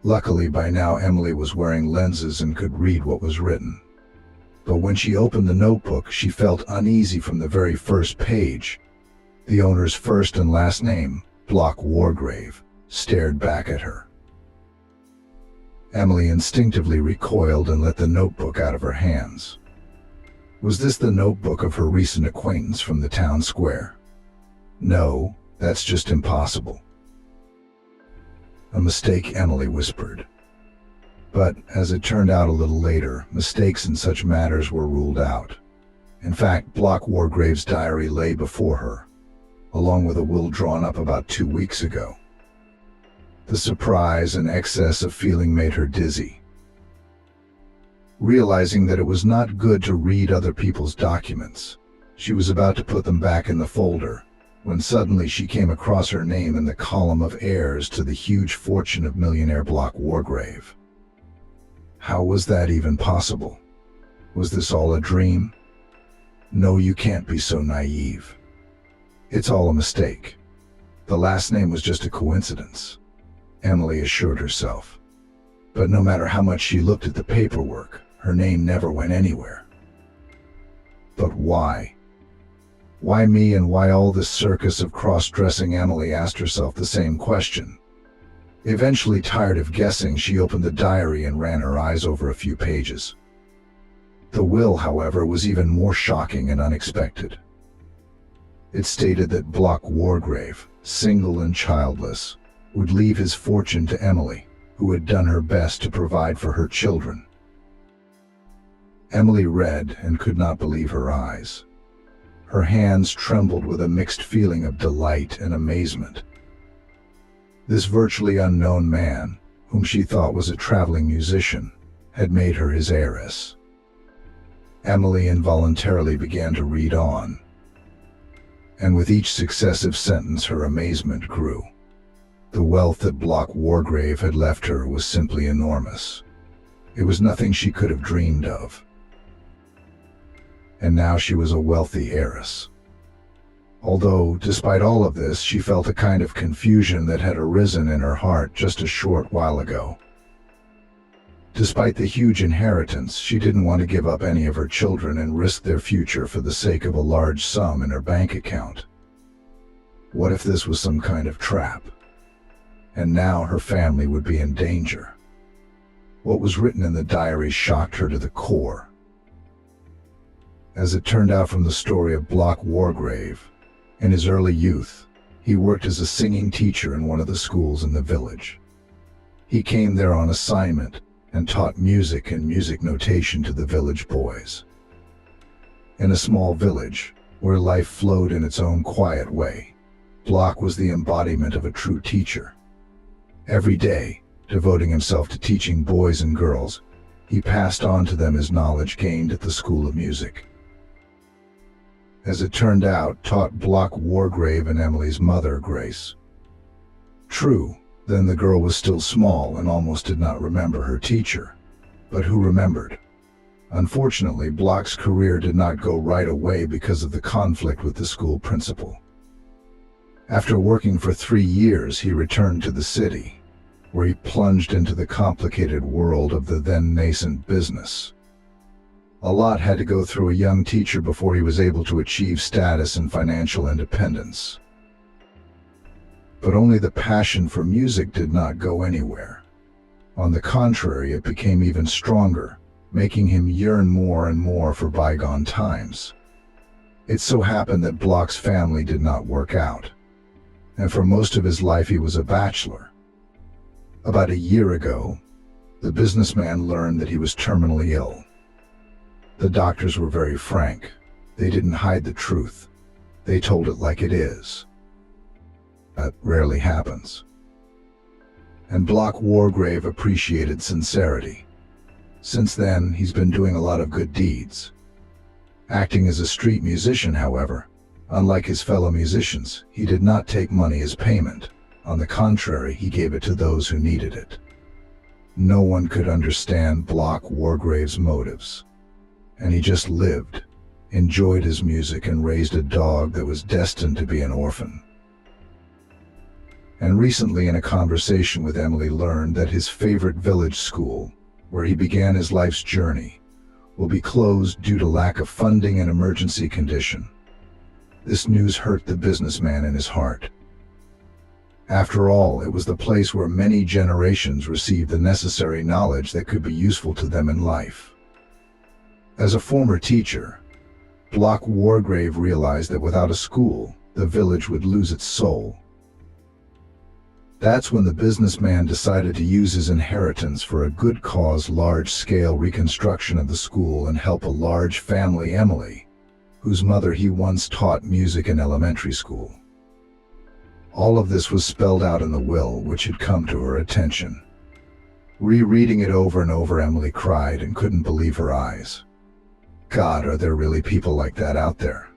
Luckily, by now Emily was wearing lenses and could read what was written. But when she opened the notebook, she felt uneasy from the very first page. The owner's first and last name, Block Wargrave, stared back at her. Emily instinctively recoiled and let the notebook out of her hands. Was this the notebook of her recent acquaintance from the town square? No, that's just impossible. A mistake, Emily whispered. But, as it turned out a little later, mistakes in such matters were ruled out. In fact, Block Wargrave's diary lay before her, along with a will drawn up about 2 weeks ago. The surprise and excess of feeling made her dizzy. Realizing that it was not good to read other people's documents, she was about to put them back in the folder, when suddenly she came across her name in the column of heirs to the huge fortune of millionaire Block Wargrave. How was that even possible? Was this all a dream? "No, you can't be so naive. It's all a mistake. The last name was just a coincidence," Emily assured herself. But no matter how much she looked at the paperwork, her name never went anywhere. But why? Why me, and why all this circus of cross-dressing? Emily asked herself the same question. Eventually, tired of guessing, she opened the diary and ran her eyes over a few pages. The will, however, was even more shocking and unexpected. It stated that Block Wargrave, single and childless, would leave his fortune to Emily, who had done her best to provide for her children. Emily read and could not believe her eyes. Her hands trembled with a mixed feeling of delight and amazement. This virtually unknown man, whom she thought was a traveling musician, had made her his heiress. Emily involuntarily began to read on, and with each successive sentence her amazement grew. The wealth that Block Wargrave had left her was simply enormous. It was nothing she could have dreamed of. And now she was a wealthy heiress. Although, despite all of this, she felt a kind of confusion that had arisen in her heart just a short while ago. Despite the huge inheritance, she didn't want to give up any of her children and risk their future for the sake of a large sum in her bank account. What if this was some kind of trap? And now her family would be in danger. What was written in the diary shocked her to the core. As it turned out from the story of Block Wargrave, in his early youth, he worked as a singing teacher in one of the schools in the village. He came there on assignment and taught music and music notation to the village boys. In a small village, where life flowed in its own quiet way, Block was the embodiment of a true teacher. Every day, devoting himself to teaching boys and girls, he passed on to them his knowledge gained at the School of Music. As it turned out, taught Block Wargrave and Emily's mother, Grace. True, then the girl was still small and almost did not remember her teacher. But who remembered? Unfortunately, Block's career did not go right away because of the conflict with the school principal. After working for 3 years, he returned to the city, where he plunged into the complicated world of the then nascent business. A lot had to go through a young teacher before he was able to achieve status and financial independence. But only the passion for music did not go anywhere. On the contrary, it became even stronger, making him yearn more and more for bygone times. It so happened that Block's family did not work out, and for most of his life he was a bachelor. About a year ago, the businessman learned that he was terminally ill. The doctors were very frank. They didn't hide the truth. They told it like it is. That rarely happens. And Block Wargrave appreciated sincerity. Since then, he's been doing a lot of good deeds. Acting as a street musician, however, unlike his fellow musicians, he did not take money as payment. On the contrary, he gave it to those who needed it. No one could understand Block Wargrave's motives. And he just lived, enjoyed his music, and raised a dog that was destined to be an orphan. And recently, in a conversation with Emily, learned that his favorite village school, where he began his life's journey, will be closed due to lack of funding and emergency condition. This news hurt the businessman in his heart. After all, it was the place where many generations received the necessary knowledge that could be useful to them in life. As a former teacher, Block Wargrave realized that without a school, the village would lose its soul. That's when the businessman decided to use his inheritance for a good cause, large-scale reconstruction of the school, and help a large family, Emily, whose mother he once taught music in elementary school. All of this was spelled out in the will, which had come to her attention. Rereading it over and over, Emily cried and couldn't believe her eyes. God, are there really people like that out there?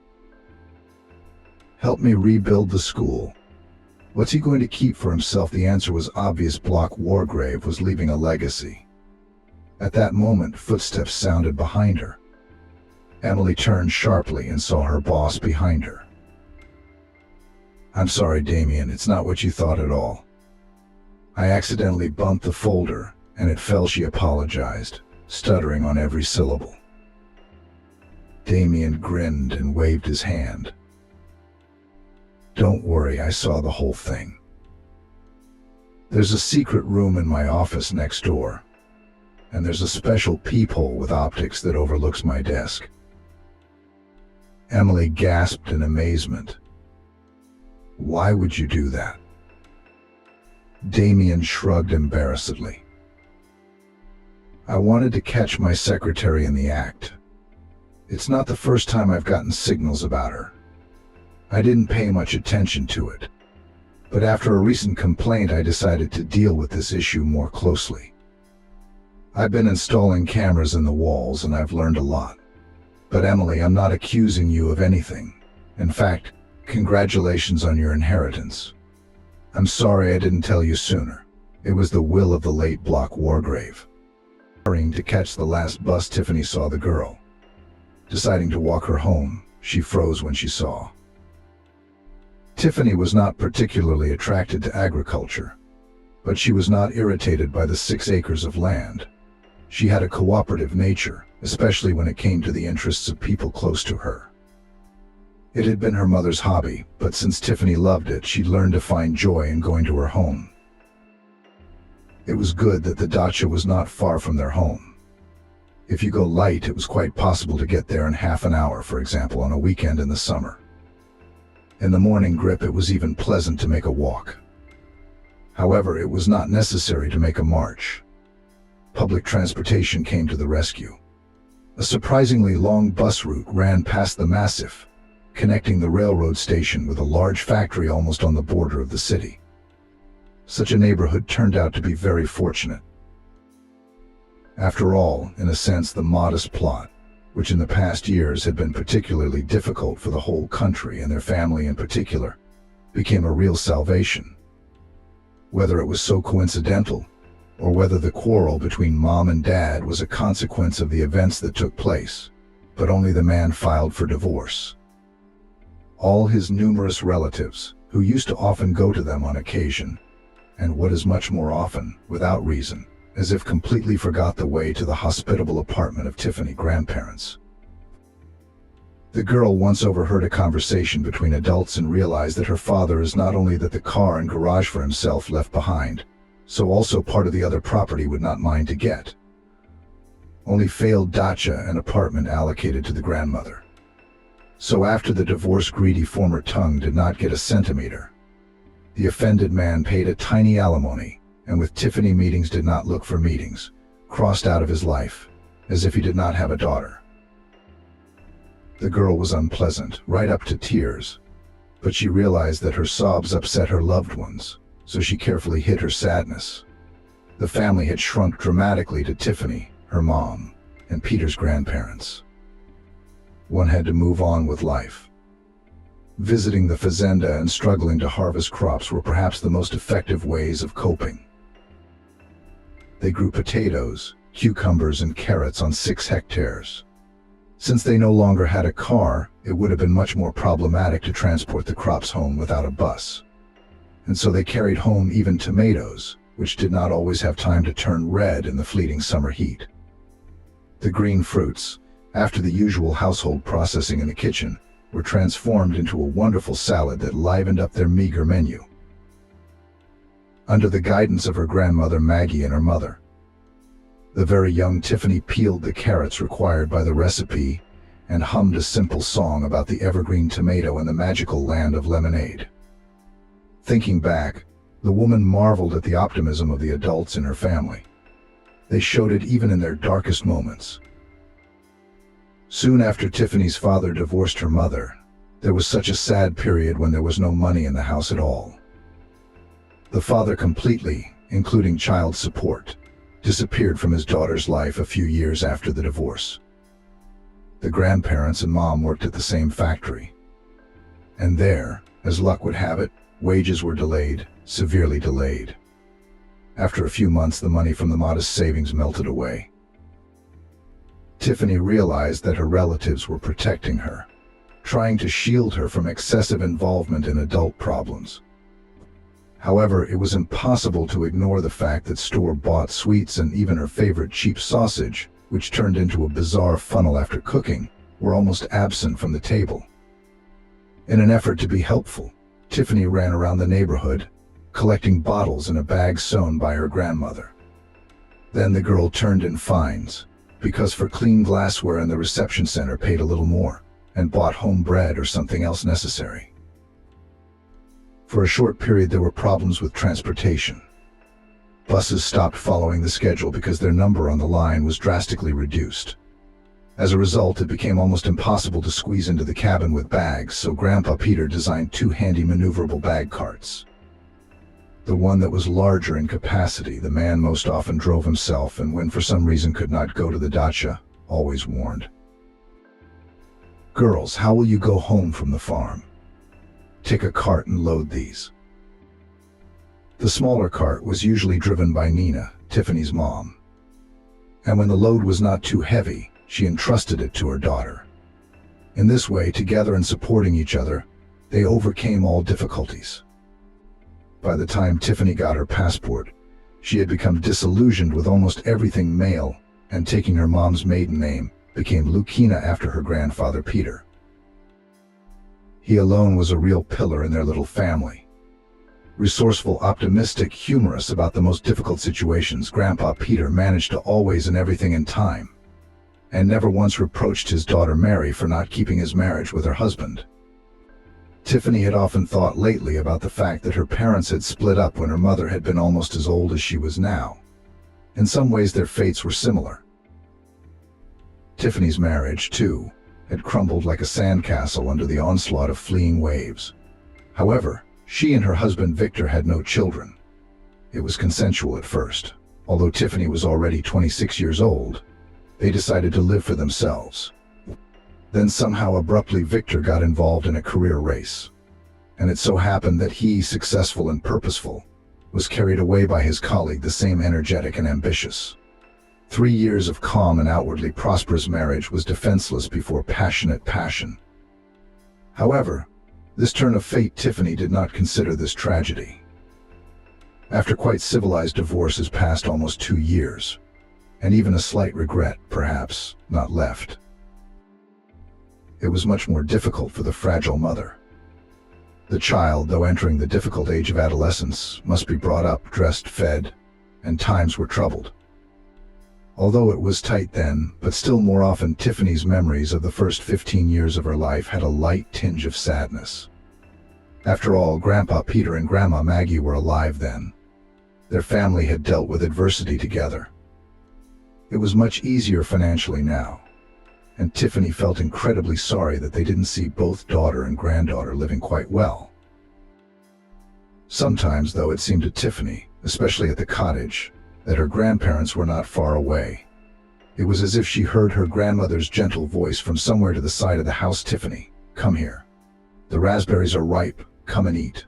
Help me rebuild the school. What's he going to keep for himself? The answer was obvious. Block Wargrave was leaving a legacy. At that moment, footsteps sounded behind her. Emily turned sharply and saw her boss behind her. "I'm sorry, Damien, it's not what you thought at all. I accidentally bumped the folder, and it fell," she apologized, stuttering on every syllable. Damien grinned and waved his hand. "Don't worry, I saw the whole thing. There's a secret room in my office next door, and there's a special peephole with optics that overlooks my desk." Emily gasped in amazement. "Why would you do that?" Damien shrugged embarrassedly. "I wanted to catch my secretary in the act. It's not the first time I've gotten signals about her. I didn't pay much attention to it, but after a recent complaint I decided to deal with this issue more closely. I've been installing cameras in the walls and I've learned a lot. But Emily, I'm not accusing you of anything. In fact, congratulations on your inheritance. I'm sorry I didn't tell you sooner. It was the will of the late Block Wargrave." Hurrying to catch the last bus, Tiffany saw the girl. Deciding to walk her home, she froze when she saw. Tiffany was not particularly attracted to agriculture, but she was not irritated by the 6 acres of land. She had a cooperative nature, especially when it came to the interests of people close to her. It had been her mother's hobby, but since Tiffany loved it, she'd learned to find joy in going to her home. It was good that the dacha was not far from their home. If you go light, it was quite possible to get there in half an hour, for example, on a weekend in the summer. In the morning grip, it was even pleasant to make a walk. However, it was not necessary to make a march. Public transportation came to the rescue. A surprisingly long bus route ran past the massif, connecting the railroad station with a large factory almost on the border of the city. Such a neighborhood turned out to be very fortunate. After all, in a sense, the modest plot, which in the past years had been particularly difficult for the whole country and their family in particular, became a real salvation. Whether it was so coincidental, or whether the quarrel between Mom and Dad was a consequence of the events that took place, but only the man filed for divorce. All his numerous relatives, who used to often go to them on occasion, and what is much more often, without reason, as if completely forgot the way to the hospitable apartment of Tiffany grandparents. The girl once overheard a conversation between adults and realized that her father is not only that the car and garage for himself left behind, so also part of the other property would not mind to get. Only failed dacha and apartment allocated to the grandmother. So after the divorce, greedy former tongue did not get a centimeter. The offended man paid a tiny alimony, and with Tiffany meetings did not look for meetings, crossed out of his life, as if he did not have a daughter. The girl was unpleasant, right up to tears, but she realized that her sobs upset her loved ones, so she carefully hid her sadness. The family had shrunk dramatically to Tiffany, her mom, and Peter's grandparents. One had to move on with life. Visiting the fazenda and struggling to harvest crops were perhaps the most effective ways of coping. They grew potatoes, cucumbers, and carrots on 6 hectares. Since they no longer had a car, it would have been much more problematic to transport the crops home without a bus. And so they carried home even tomatoes, which did not always have time to turn red in the fleeting summer heat. The green fruits, after the usual household processing in the kitchen, were transformed into a wonderful salad that livened up their meager menu. Under the guidance of her grandmother Maggie and her mother, the very young Tiffany peeled the carrots required by the recipe and hummed a simple song about the evergreen tomato and the magical land of lemonade. Thinking back, the woman marveled at the optimism of the adults in her family. They showed it even in their darkest moments. Soon after Tiffany's father divorced her mother, there was such a sad period when there was no money in the house at all. The father completely, including child support, disappeared from his daughter's life a few years after the divorce. The grandparents and mom worked at the same factory. And there, as luck would have it, wages were delayed, severely delayed. After a few months, the money from the modest savings melted away. Tiffany realized that her relatives were protecting her, trying to shield her from excessive involvement in adult problems. However, it was impossible to ignore the fact that store-bought sweets and even her favorite cheap sausage, which turned into a bizarre funnel after cooking, were almost absent from the table. In an effort to be helpful, Tiffany ran around the neighborhood, collecting bottles in a bag sewn by her grandmother. Then the girl turned in fines, because for clean glassware in the reception center paid a little more, and bought home bread or something else necessary. For a short period there were problems with transportation. Buses stopped following the schedule because their number on the line was drastically reduced. As a result, it became almost impossible to squeeze into the cabin with bags, so Grandpa Peter designed two handy maneuverable bag carts. The one that was larger in capacity, the man most often drove himself, and when for some reason could not go to the dacha, always warned. "Girls, how will you go home from the farm? Take a cart and load these." The smaller cart was usually driven by Nina, Tiffany's mom. And when the load was not too heavy, she entrusted it to her daughter. In this way, together and supporting each other, they overcame all difficulties. By the time Tiffany got her passport, she had become disillusioned with almost everything male, and taking her mom's maiden name, became Lucina after her grandfather Peter. He alone was a real pillar in their little family. Resourceful, optimistic, humorous about the most difficult situations, Grandpa Peter managed to always and everything in time, and never once reproached his daughter Mary for not keeping his marriage with her husband. Tiffany had often thought lately about the fact that her parents had split up when her mother had been almost as old as she was now. In some ways their fates were similar. Tiffany's marriage, too, had crumbled like a sandcastle under the onslaught of fleeing waves. However, she and her husband Victor had no children. It was consensual at first. Although Tiffany was already 26 years old, they decided to live for themselves. Then somehow abruptly Victor got involved in a career race, and it so happened that he, successful and purposeful, was carried away by his colleague, the same energetic and ambitious. 3 years of calm and outwardly prosperous marriage was defenseless before passionate passion. However, this turn of fate, Tiffany did not consider this tragedy. After quite civilized divorces passed almost 2 years, and even a slight regret, perhaps, not left. It was much more difficult for the fragile mother. The child, though entering the difficult age of adolescence, must be brought up, dressed, fed, and times were troubled. Although it was tight then, but still more often Tiffany's memories of the first 15 years of her life had a light tinge of sadness. After all, Grandpa Peter and Grandma Maggie were alive then. Their family had dealt with adversity together. It was much easier financially now, and Tiffany felt incredibly sorry that they didn't see both daughter and granddaughter living quite well. Sometimes, though, it seemed to Tiffany, especially at the cottage, that her grandparents were not far away. It was as if she heard her grandmother's gentle voice from somewhere to the side of the house. "Tiffany, come here. The raspberries are ripe, come and eat."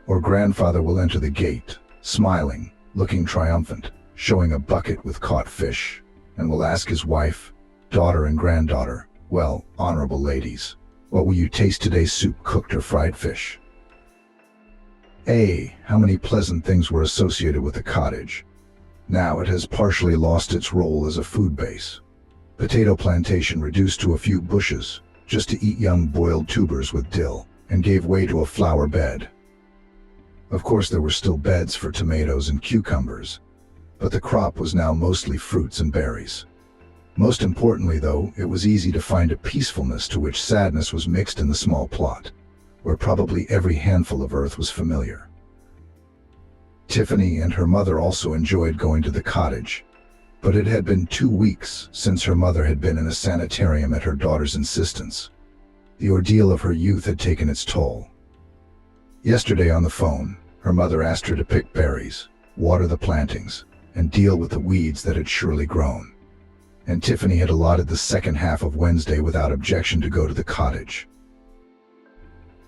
Or grandfather will enter the gate, smiling, looking triumphant, showing a bucket with caught fish, and will ask his wife, daughter and granddaughter, "Well, honorable ladies, what will you taste today's soup, cooked or fried fish?" How many pleasant things were associated with the cottage. Now it has partially lost its role as a food base. Potato plantation reduced to a few bushes, just to eat young boiled tubers with dill, and gave way to a flower bed. Of course there were still beds for tomatoes and cucumbers, but the crop was now mostly fruits and berries. Most importantly, though, it was easy to find a peacefulness to which sadness was mixed in the small plot, where probably every handful of earth was familiar. Tiffany and her mother also enjoyed going to the cottage, but it had been 2 weeks since her mother had been in a sanitarium at her daughter's insistence. The ordeal of her youth had taken its toll. Yesterday on the phone, her mother asked her to pick berries, water the plantings, and deal with the weeds that had surely grown. And Tiffany had allotted the second half of Wednesday without objection to go to the cottage.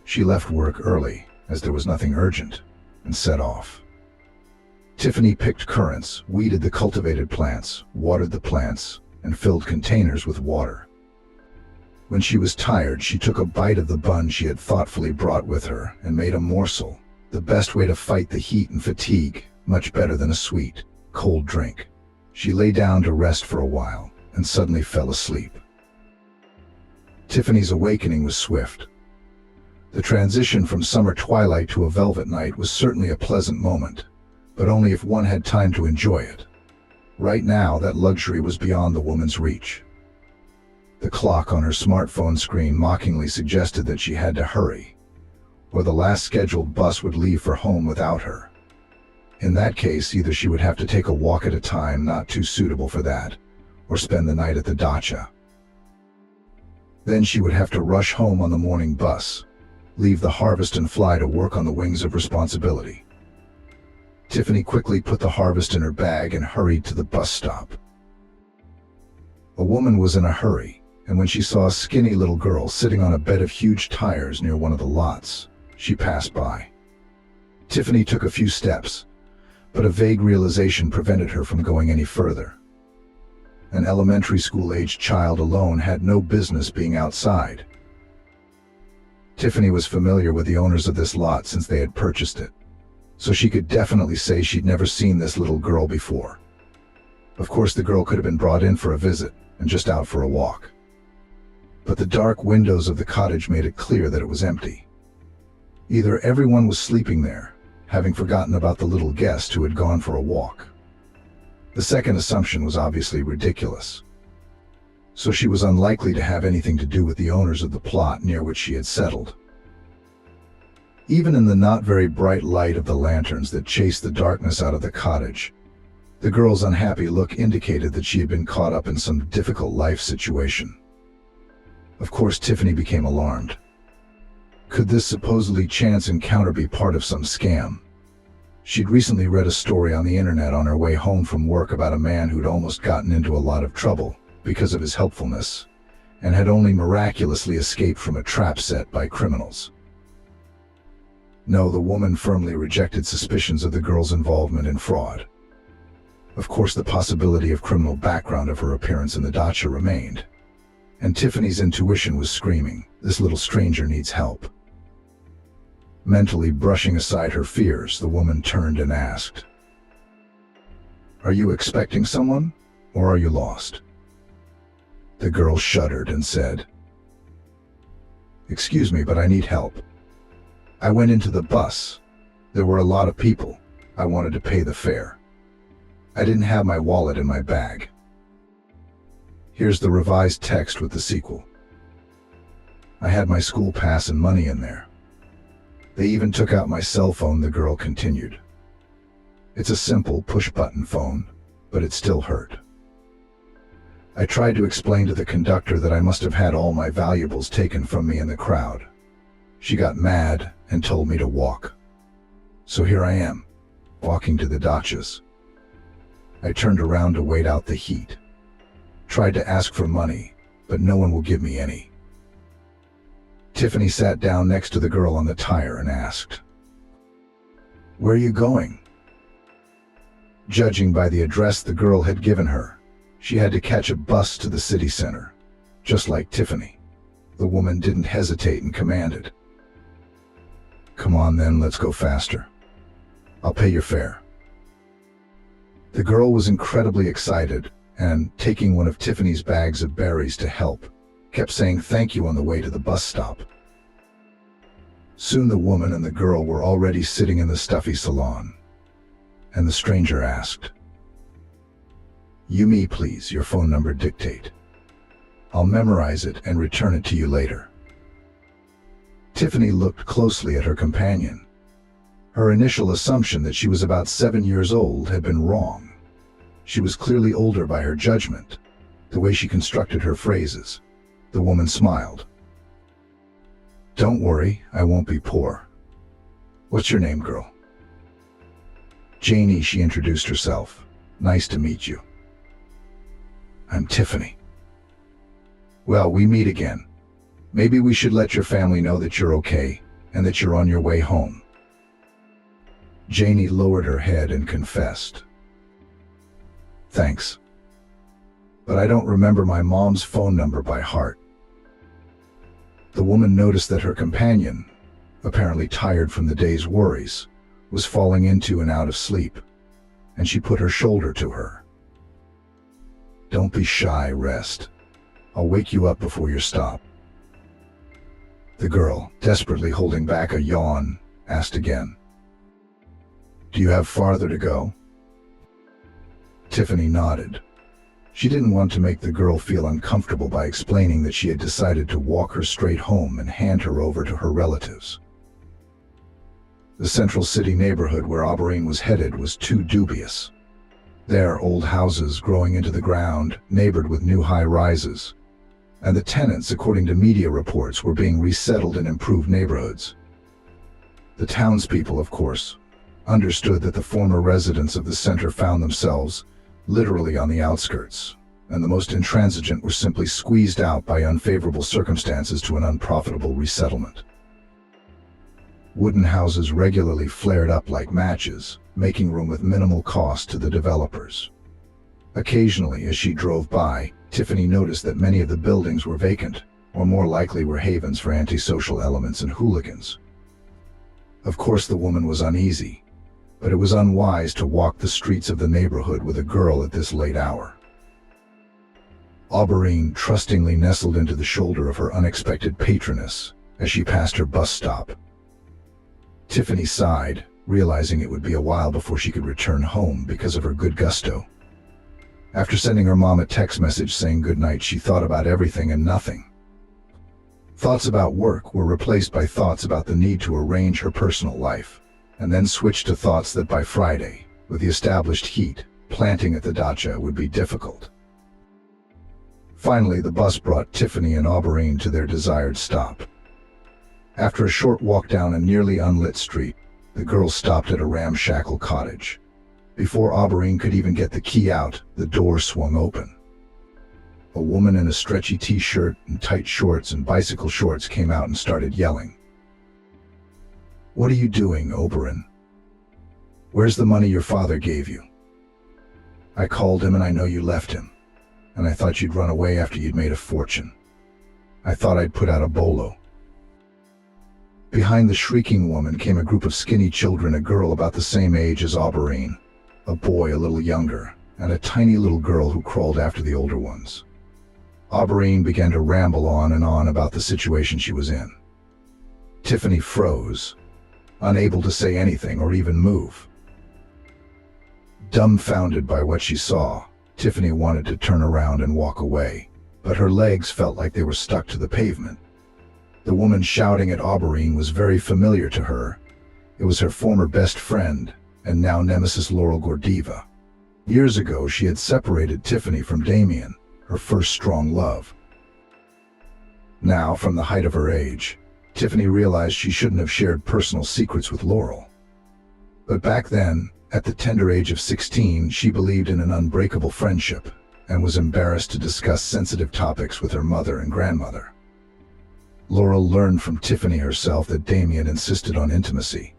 She left work early, as there was nothing urgent, and set off. Tiffany picked currants, weeded the cultivated plants, watered the plants, and filled containers with water. When she was tired, she took a bite of the bun she had thoughtfully brought with her and made a morsel, the best way to fight the heat and fatigue, much better than a sweet, cold drink. She lay down to rest for a while and suddenly fell asleep. Tiffany's awakening was swift. The transition from summer twilight to a velvet night was certainly a pleasant moment, but only if one had time to enjoy it. Right now, that luxury was beyond the woman's reach. The clock on her smartphone screen mockingly suggested that she had to hurry, or the last scheduled bus would leave for home without her. In that case, either she would have to take a walk at a time not too suitable for that, or spend the night at the dacha. Then she would have to rush home on the morning bus, leave the harvest and fly to work on the wings of responsibility. Tiffany quickly put the harvest in her bag and hurried to the bus stop. A woman was in a hurry, and when she saw a skinny little girl sitting on a bed of huge tires near one of the lots, she passed by. Tiffany took a few steps, but a vague realization prevented her from going any further. An elementary school-aged child alone had no business being outside. Tiffany was familiar with the owners of this lot since they had purchased it, so she could definitely say she'd never seen this little girl before. Of course, the girl could have been brought in for a visit and just out for a walk. But the dark windows of the cottage made it clear that it was empty. Either everyone was sleeping there, having forgotten about the little guest who had gone for a walk. The second assumption was obviously ridiculous, so she was unlikely to have anything to do with the owners of the plot near which she had settled. Even in the not very bright light of the lanterns that chased the darkness out of the cottage, the girl's unhappy look indicated that she had been caught up in some difficult life situation. Of course, Tiffany became alarmed. Could this supposedly chance encounter be part of some scam? She'd recently read a story on the internet on her way home from work about a man who'd almost gotten into a lot of trouble because of his helpfulness, and had only miraculously escaped from a trap set by criminals. No, the woman firmly rejected suspicions of the girl's involvement in fraud. Of course, the possibility of criminal background of her appearance in the dacha remained, and Tiffany's intuition was screaming, "This little stranger needs help." Mentally brushing aside her fears, the woman turned and asked, "Are you expecting someone, or are you lost?" The girl shuddered and said, "Excuse me, but I need help. I went into the bus. There were a lot of people. I wanted to pay the fare. I didn't have my wallet in my bag." Here's the revised text with the sequel. "I had my school pass and money in there. They even took out my cell phone," the girl continued. "It's a simple push-button phone, but it still hurt. I tried to explain to the conductor that I must have had all my valuables taken from me in the crowd. She got mad and told me to walk. So here I am, walking to the dachas. I turned around to wait out the heat. Tried to ask for money, but no one will give me any." Tiffany sat down next to the girl on the tire and asked, "Where are you going?" Judging by the address the girl had given her, she had to catch a bus to the city center, just like Tiffany. The woman didn't hesitate and commanded, "Come on then, let's go faster. I'll pay your fare." The girl was incredibly excited and, taking one of Tiffany's bags of berries to help, kept saying thank you on the way to the bus stop. Soon the woman and the girl were already sitting in the stuffy salon, and the stranger asked, "You me please, your phone number dictate. I'll memorize it and return it to you later." Tiffany looked closely at her companion. Her initial assumption that she was about 7 years old had been wrong. She was clearly older by her judgment, the way she constructed her phrases. The woman smiled. "Don't worry, I won't be poor. What's your name, girl?" "Janie," she introduced herself. "Nice to meet you." "I'm Tiffany." "Well, we meet again. Maybe we should let your family know that you're okay and that you're on your way home." Janie lowered her head and confessed, "Thanks. but I don't remember my mom's phone number by heart. The woman noticed that her companion, apparently tired from the day's worries, was falling into and out of sleep, and she put her shoulder to her. "Don't be shy, rest. I'll wake you up before you stop." The girl, desperately holding back a yawn, asked again, "Do you have farther to go?" Tiffany nodded. She didn't want to make the girl feel uncomfortable by explaining that she had decided to walk her straight home and hand her over to her relatives. The central city neighborhood where Auberine was headed was too dubious. There, old houses growing into the ground, neighbored with new high-rises, and the tenants, according to media reports, were being resettled in improved neighborhoods. The townspeople, of course, understood that the former residents of the center found themselves literally on the outskirts, and the most intransigent were simply squeezed out by unfavorable circumstances to an unprofitable resettlement. Wooden houses regularly flared up like matches, making room with minimal cost to the developers. Occasionally, as she drove by, Tiffany noticed that many of the buildings were vacant, or more likely were havens for antisocial elements and hooligans. Of course, the woman was uneasy, but it was unwise to walk the streets of the neighborhood with a girl at this late hour. Auberine trustingly nestled into the shoulder of her unexpected patroness as she passed her bus stop. Tiffany sighed, realizing it would be a while before she could return home because of her good gusto. After sending her mom a text message saying goodnight, she thought about everything and nothing. Thoughts about work were replaced by thoughts about the need to arrange her personal life, and then switched to thoughts that by Friday, with the established heat, planting at the dacha would be difficult. Finally, the bus brought Tiffany and Auberine to their desired stop. After a short walk down a nearly unlit street, the girls stopped at a ramshackle cottage. Before Auberine could even get the key out, the door swung open. A woman in a stretchy t-shirt and tight shorts and bicycle shorts came out and started yelling. "What are you doing, Auberine? Where's the money your father gave you? I called him and I know you left him, and I thought you'd run away after you'd made a fortune. I thought I'd put out a bolo." Behind the shrieking woman came a group of skinny children, a girl about the same age as Auberine, a boy a little younger, and a tiny little girl who crawled after the older ones. Auberine began to ramble on and on about the situation she was in. Tiffany froze, unable to say anything or even move. Dumbfounded by what she saw, Tiffany wanted to turn around and walk away, but her legs felt like they were stuck to the pavement. The woman shouting at Auberine was very familiar to her. It was her former best friend, and now nemesis Laurel Gordieva. Years ago, she had separated Tiffany from Damien, her first strong love. Now, from the height of her age, Tiffany realized she shouldn't have shared personal secrets with Laurel. But back then, at the tender age of 16, she believed in an unbreakable friendship and was embarrassed to discuss sensitive topics with her mother and grandmother. Laurel learned from Tiffany herself that Damien insisted on intimacy,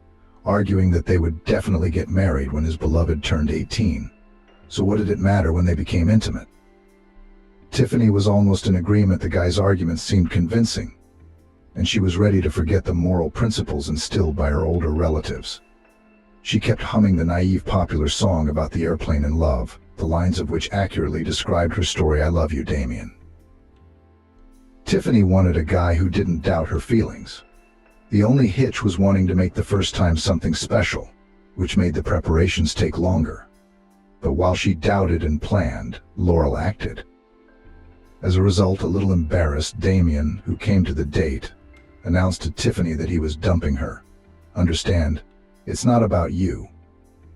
arguing that they would definitely get married when his beloved turned 18. So what did it matter when they became intimate? Tiffany was almost in agreement. The guy's arguments seemed convincing, and she was ready to forget the moral principles instilled by her older relatives. She kept humming the naive popular song about the airplane in love, the lines of which accurately described her story, "I love you, Damien." Tiffany wanted a guy who didn't doubt her feelings. The only hitch was wanting to make the first time something special, which made the preparations take longer. But while she doubted and planned, Laurel acted. As a result, a little embarrassed, Damien, who came to the date, announced to Tiffany that he was dumping her. "Understand, it's not about you.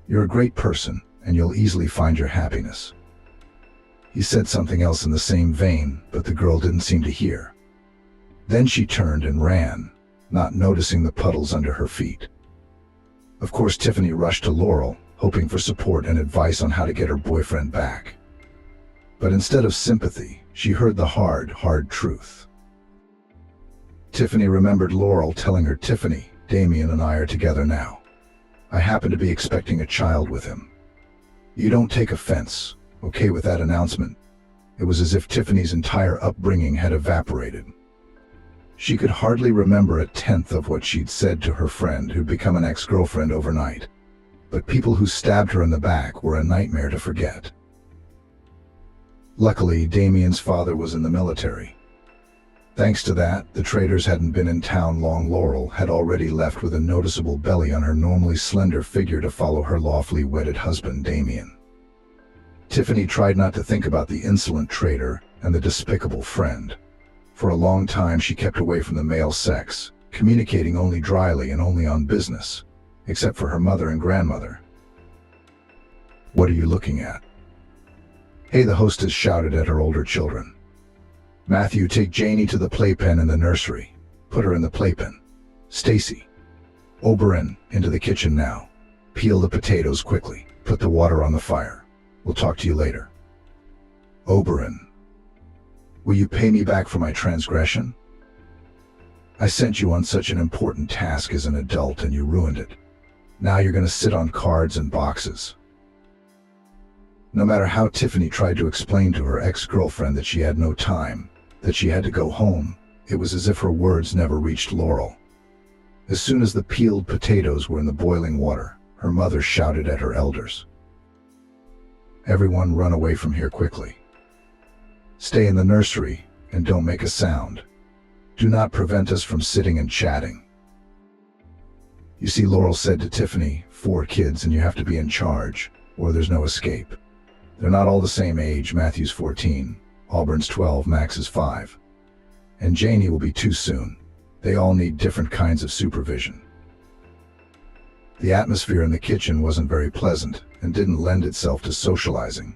You're a great person, and you'll easily find your happiness." He said something else in the same vein, but the girl didn't seem to hear. Then she turned and ran, not noticing the puddles under her feet. Of course, Tiffany rushed to Laurel, hoping for support and advice on how to get her boyfriend back. But instead of sympathy, she heard the hard truth. Tiffany remembered Laurel telling her, "Tiffany, Damien and I are together now. I happen to be expecting a child with him. You don't take offense, okay, with that announcement?" It was as if Tiffany's entire upbringing had evaporated. She could hardly remember a tenth of what she'd said to her friend who'd become an ex-girlfriend overnight. But people who stabbed her in the back were a nightmare to forget. Luckily, Damien's father was in the military. Thanks to that, the traders hadn't been in town long. Laurel had already left with a noticeable belly on her normally slender figure to follow her lawfully wedded husband, Damien. Tiffany tried not to think about the insolent trader and the despicable friend. For a long time she kept away from the male sex, communicating only dryly and only on business, except for her mother and grandmother. "What are you looking at?" "Hey," the hostess shouted at her older children. "Matthew, take Janie to the playpen in the nursery. Put her in the playpen. Stacy, Oberon, into the kitchen now. Peel the potatoes quickly. Put the water on the fire. We'll talk to you later." "Oberon, will you pay me back for my transgression? I sent you on such an important task as an adult and you ruined it. Now you're going to sit on cards and boxes." No matter how Tiffany tried to explain to her ex-girlfriend that she had no time, that she had to go home, it was as if her words never reached Laurel. As soon as the peeled potatoes were in the boiling water, her mother shouted at her elders, "Everyone run away from here quickly. Stay in the nursery and don't make a sound. Do not prevent us from sitting and chatting." "You see," Laurel said to Tiffany, 4 kids and you have to be in charge, or there's no escape. They're not all the same age. Matthew's 14, Auburn's 12, Max is 5. And Janie will be 2 soon. They all need different kinds of supervision. The atmosphere in the kitchen wasn't very pleasant and didn't lend itself to socializing.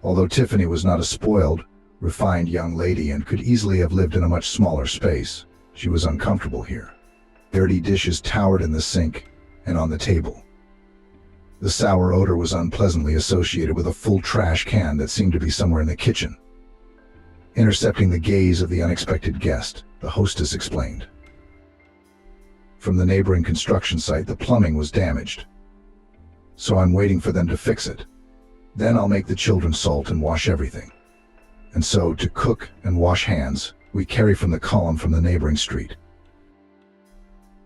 Although Tiffany was not a spoiled, refined young lady and could easily have lived in a much smaller space, she was uncomfortable here. Dirty dishes towered in the sink and on the table. The sour odor was unpleasantly associated with a full trash can that seemed to be somewhere in the kitchen. Intercepting the gaze of the unexpected guest, the hostess explained. "From the neighboring construction site, the plumbing was damaged. So I'm waiting for them to fix it. Then I'll make the children salt and wash everything. And so, to cook and wash hands, we carry from the column from the neighboring street."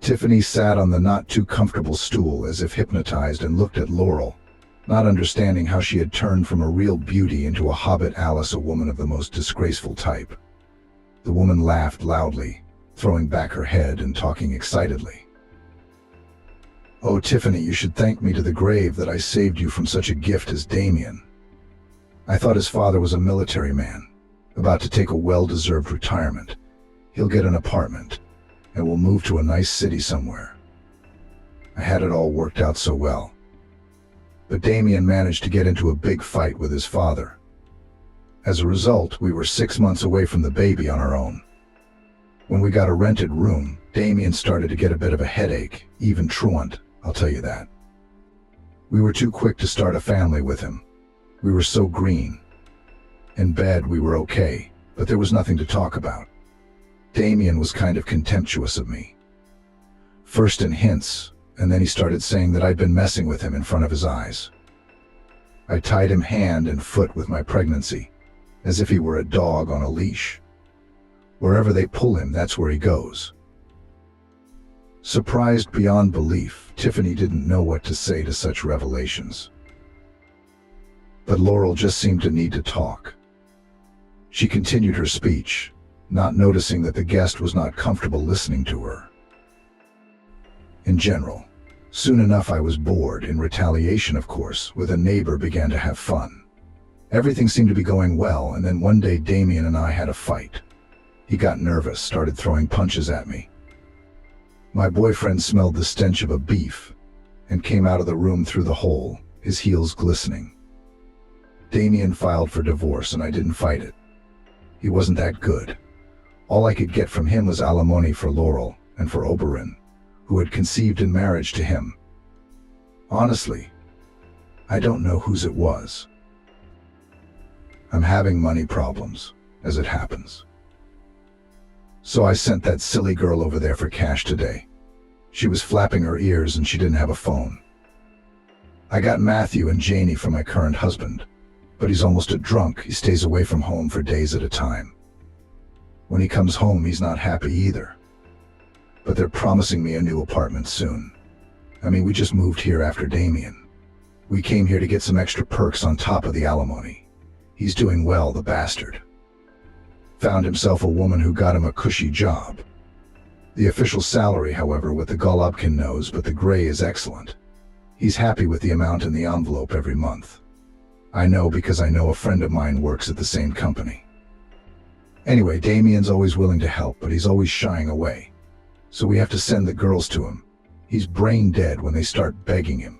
Tiffany sat on the not-too-comfortable stool as if hypnotized and looked at Laurel, not understanding how she had turned from a real beauty into a hobbit Alice, a woman of the most disgraceful type. The woman laughed loudly, throwing back her head and talking excitedly. "Oh, Tiffany, you should thank me to the grave that I saved you from such a gift as Damien. I thought his father was a military man, about to take a well-deserved retirement. He'll get an apartment, and we'll move to a nice city somewhere. I had it all worked out so well. But Damien managed to get into a big fight with his father. As a result, we were 6 months away from the baby on our own. When we got a rented room, Damien started to get a bit of a headache, even truant, I'll tell you that. We were too quick to start a family with him. We were so green. In bed we were okay, but there was nothing to talk about. Damien was kind of contemptuous of me. First in hints, and then he started saying that I'd been messing with him in front of his eyes. I tied him hand and foot with my pregnancy, as if he were a dog on a leash. Wherever they pull him, that's where he goes. Surprised beyond belief, Tiffany didn't know what to say to such revelations. But Laurel just seemed to need to talk. She continued her speech, not noticing that the guest was not comfortable listening to her. In general, soon enough I was bored. In retaliation, of course, with a neighbor began to have fun. Everything seemed to be going well, and then one day Damien and I had a fight. He got nervous, started throwing punches at me. My boyfriend smelled the stench of a beef and came out of the room through the hole, his heels glistening. Damien filed for divorce and I didn't fight it. He wasn't that good. All I could get from him was alimony for Laurel and for Oberon, who had conceived in marriage to him. Honestly, I don't know whose it was. I'm having money problems, as it happens. So I sent that silly girl over there for cash today. She was flapping her ears and she didn't have a phone. I got Matthew and Janie from my current husband. But he's almost a drunk. He stays away from home for days at a time. When he comes home, he's not happy either. But they're promising me a new apartment soon. I mean, we just moved here after Damien. We came here to get some extra perks on top of the alimony. He's doing well, the bastard. Found himself a woman who got him a cushy job. The official salary, however, with the Golubkin nose, but the gray is excellent. He's happy with the amount in the envelope every month. I know because I know a friend of mine works at the same company. Anyway, Damien's always willing to help, but he's always shying away. So we have to send the girls to him. He's brain dead when they start begging him.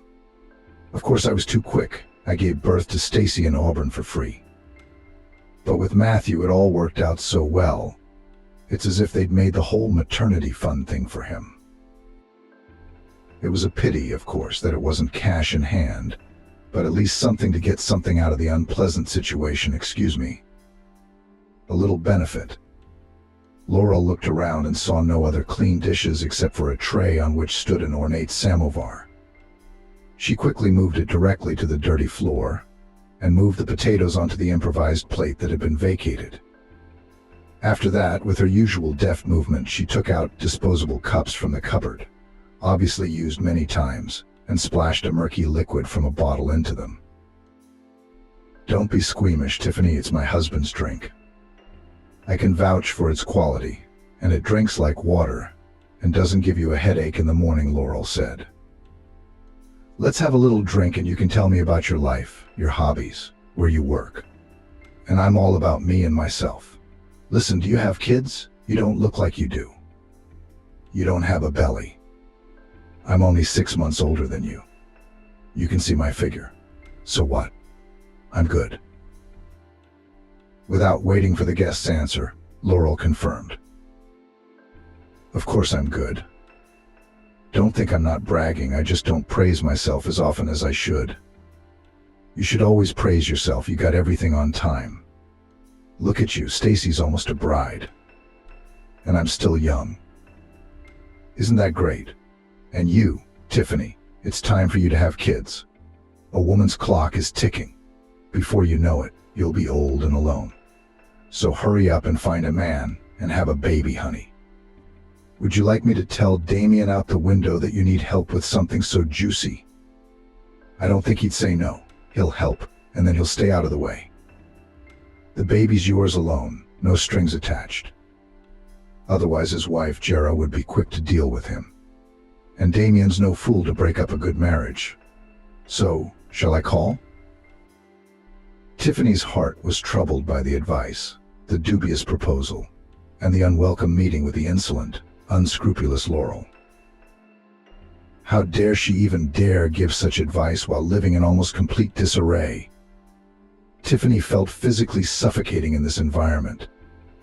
Of course, I was too quick. I gave birth to Stacy in Auburn for free. But with Matthew, it all worked out so well. It's as if they'd made the whole maternity fund thing for him. It was a pity, of course, that it wasn't cash in hand, but at least something to get something out of the unpleasant situation, excuse me. A little benefit. Laurel looked around and saw no other clean dishes except for a tray on which stood an ornate samovar. She quickly moved it directly to the dirty floor and moved the potatoes onto the improvised plate that had been vacated. After that, with her usual deft movement, she took out disposable cups from the cupboard, obviously used many times, and splashed a murky liquid from a bottle into them. Don't be squeamish, Tiffany, it's my husband's drink. I can vouch for its quality, and it drinks like water and doesn't give you a headache in the morning, Laurel said. Let's have a little drink and you can tell me about your life, your hobbies, where you work. And I'm all about me and myself. Listen, do you have kids? You don't look like you do. You don't have a belly. I'm only 6 months older than you. You can see my figure. So what? I'm good. Without waiting for the guest's answer, Laurel confirmed. Of course I'm good. Don't think I'm not bragging, I just don't praise myself as often as I should. You should always praise yourself, you got everything on time. Look at you, Stacy's almost a bride. And I'm still young. Isn't that great? And you, Tiffany, it's time for you to have kids. A woman's clock is ticking. Before you know it, you'll be old and alone. So hurry up and find a man and have a baby, honey. Would you like me to tell Damien out the window that you need help with something so juicy? I don't think he'd say no. He'll help, and then he'll stay out of the way. The baby's yours alone, no strings attached. Otherwise his wife, Jera, would be quick to deal with him. And Damien's no fool to break up a good marriage. So, shall I call? Tiffany's heart was troubled by the advice, the dubious proposal, and the unwelcome meeting with the insolent, unscrupulous Laurel. How dare she even dare give such advice while living in almost complete disarray? Tiffany felt physically suffocating in this environment,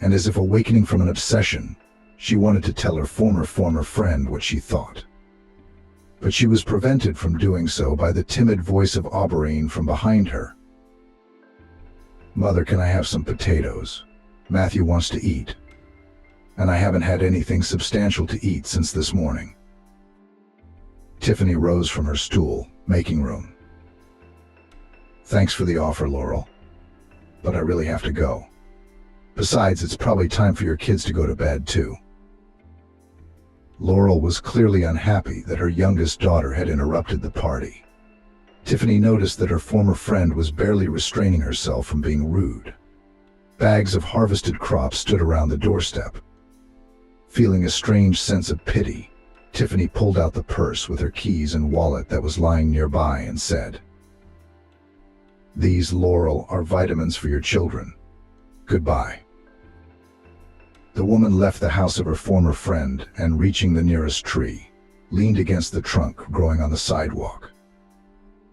and as if awakening from an obsession, she wanted to tell her former friend what she thought. But she was prevented from doing so by the timid voice of Auberine from behind her. Mother, can I have some potatoes? Matthew wants to eat. And I haven't had anything substantial to eat since this morning. Tiffany rose from her stool, making room. Thanks for the offer, Laurel. But I really have to go. Besides, it's probably time for your kids to go to bed, too. Laurel was clearly unhappy that her youngest daughter had interrupted the party. Tiffany noticed that her former friend was barely restraining herself from being rude. Bags of harvested crops stood around the doorstep. Feeling a strange sense of pity, Tiffany pulled out the purse with her keys and wallet that was lying nearby and said, "These, Laurel, are vitamins for your children. Goodbye." The woman left the house of her former friend and, reaching the nearest tree, leaned against the trunk growing on the sidewalk.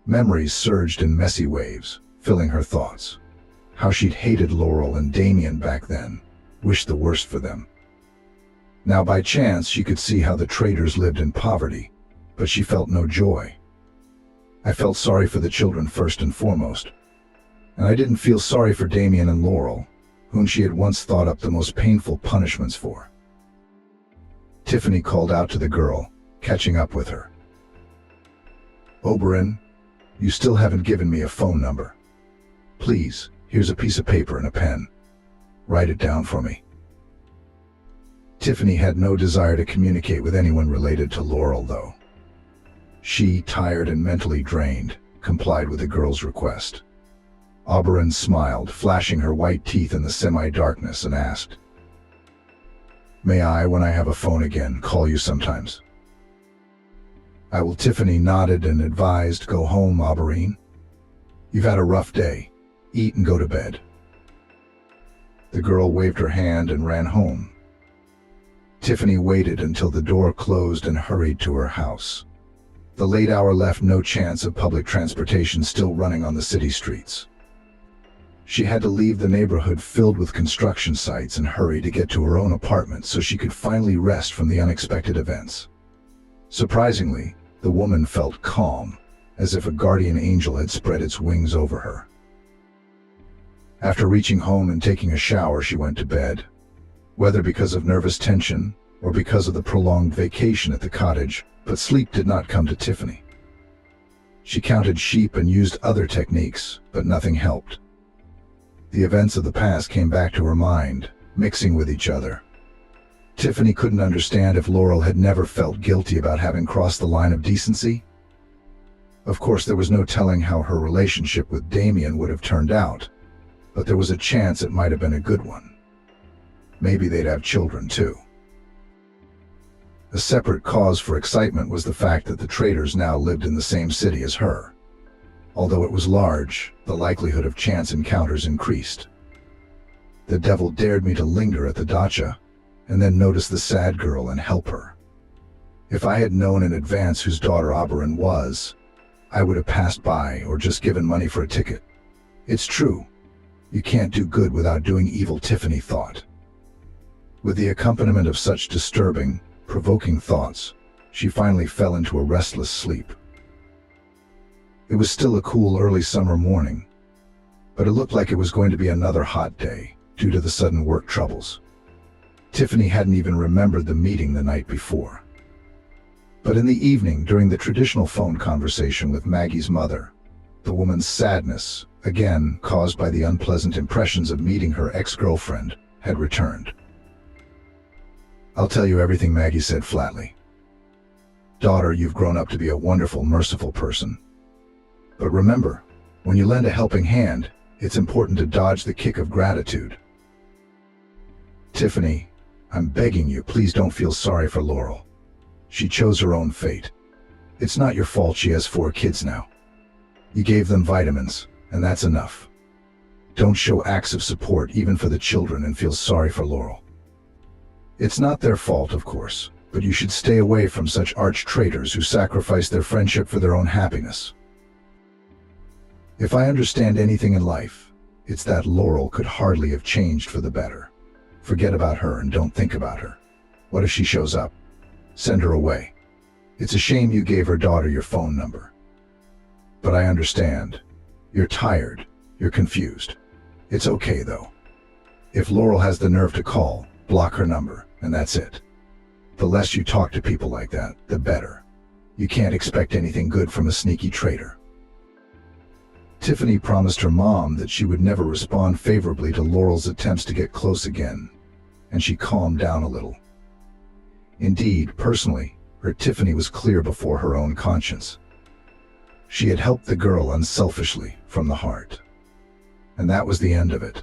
Memories surged in messy waves, filling her thoughts. How she'd hated Laurel and Damien back then, wished the worst for them. Now by chance she could see how the traders lived in poverty, but she felt no joy. I felt sorry for the children first and foremost, and I didn't feel sorry for Damien and Laurel, whom she had once thought up the most painful punishments for. Tiffany called out to the girl, catching up with her. "Oberyn, you still haven't given me a phone number. Please, here's a piece of paper and a pen. Write it down for me." Tiffany had no desire to communicate with anyone related to Laurel, though. She, tired and mentally drained, complied with the girl's request. Oberon smiled, flashing her white teeth in the semi-darkness, and asked, "May I, when I have a phone again, call you sometimes?" "I will." Tiffany nodded and advised, "Go home, Oberon. You've had a rough day. Eat and go to bed." The girl waved her hand and ran home. Tiffany waited until the door closed and hurried to her house. The late hour left no chance of public transportation still running on the city streets. She had to leave the neighborhood filled with construction sites and hurry to get to her own apartment so she could finally rest from the unexpected events. Surprisingly, the woman felt calm, as if a guardian angel had spread its wings over her. After reaching home and taking a shower, she went to bed. Whether because of nervous tension or because of the prolonged vacation at the cottage, but sleep did not come to Tiffany. She counted sheep and used other techniques, but nothing helped. The events of the past came back to her mind, mixing with each other. Tiffany couldn't understand if Laurel had never felt guilty about having crossed the line of decency. Of course, there was no telling how her relationship with Damien would have turned out, but there was a chance it might have been a good one. Maybe they'd have children too. A separate cause for excitement was the fact that the traders now lived in the same city as her. Although it was large, the likelihood of chance encounters increased. The devil dared me to linger at the dacha, and then notice the sad girl and help her. If I had known in advance whose daughter Oberon was, I would have passed by or just given money for a ticket. It's true, you can't do good without doing evil, Tiffany thought. With the accompaniment of such disturbing, provoking thoughts, she finally fell into a restless sleep. It was still a cool early summer morning, but it looked like it was going to be another hot day due to the sudden work troubles. Tiffany hadn't even remembered the meeting the night before. But in the evening, during the traditional phone conversation with Maggie's mother, the woman's sadness, again caused by the unpleasant impressions of meeting her ex-girlfriend, had returned. "I'll tell you everything," Maggie said flatly. "Daughter, you've grown up to be a wonderful, merciful person. But remember, when you lend a helping hand, it's important to dodge the kick of gratitude. Tiffany, I'm begging you, please don't feel sorry for Laurel. She chose her own fate. It's not your fault she has 4 kids now. You gave them vitamins, and that's enough. Don't show acts of support even for the children and feel sorry for Laurel. It's not their fault, of course, but you should stay away from such arch traitors who sacrifice their friendship for their own happiness. If I understand anything in life, it's that Laurel could hardly have changed for the better. Forget about her and don't think about her. What if she shows up? Send her away. It's a shame you gave her daughter your phone number. But I understand. You're tired. You're confused. It's okay, though. If Laurel has the nerve to call, block her number, and that's it. The less you talk to people like that, the better. You can't expect anything good from a sneaky traitor." Tiffany promised her mom that she would never respond favorably to Laurel's attempts to get close again, and she calmed down a little. Indeed, personally, her Tiffany was clear before her own conscience. She had helped the girl unselfishly, from the heart. And that was the end of it.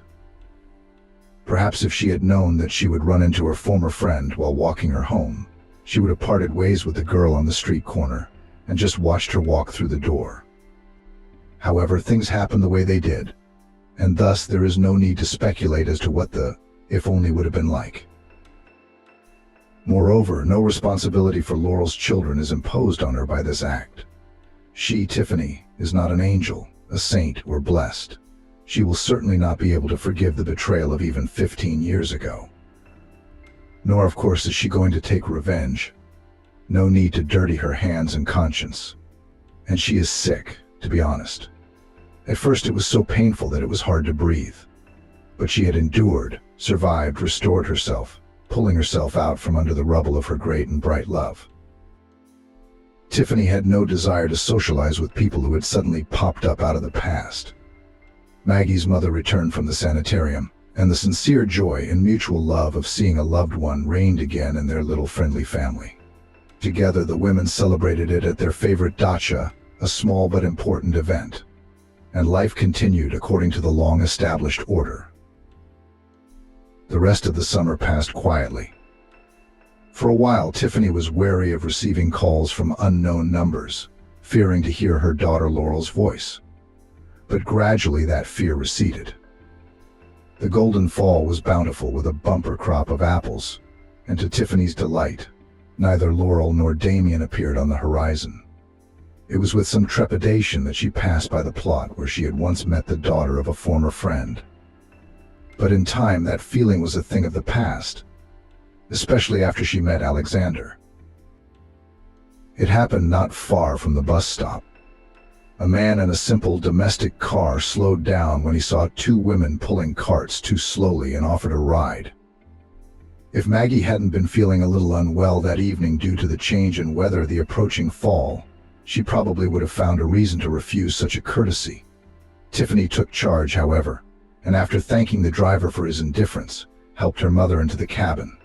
Perhaps if she had known that she would run into her former friend while walking her home, she would have parted ways with the girl on the street corner and just watched her walk through the door. However, things happened the way they did, and thus there is no need to speculate as to what the if only would have been like. Moreover, no responsibility for Laurel's children is imposed on her by this act. She, Tiffany, is not an angel, a saint, or blessed. She will certainly not be able to forgive the betrayal of even 15 years ago. Nor, of course, is she going to take revenge. No need to dirty her hands and conscience. And she is sick, to be honest. At first it was so painful that it was hard to breathe. But she had endured, survived, restored herself, pulling herself out from under the rubble of her great and bright love. Tiffany had no desire to socialize with people who had suddenly popped up out of the past. Maggie's mother returned from the sanitarium, and the sincere joy and mutual love of seeing a loved one reigned again in their little friendly family. Together, the women celebrated it at their favorite dacha, a small but important event. And life continued according to the long-established order. The rest of the summer passed quietly. For a while, Tiffany was wary of receiving calls from unknown numbers, fearing to hear her daughter Laurel's voice. But gradually that fear receded. The golden fall was bountiful with a bumper crop of apples, and to Tiffany's delight, neither Laurel nor Damien appeared on the horizon. It was with some trepidation that she passed by the plot where she had once met the daughter of a former friend. But in time, that feeling was a thing of the past, especially after she met Alexander. It happened not far from the bus stop. A man in a simple domestic car slowed down when he saw two women pulling carts too slowly and offered a ride. If Maggie hadn't been feeling a little unwell that evening due to the change in weather, the approaching fall, she probably would have found a reason to refuse such a courtesy. Tiffany took charge, however, and after thanking the driver for his indifference, helped her mother into the cabin.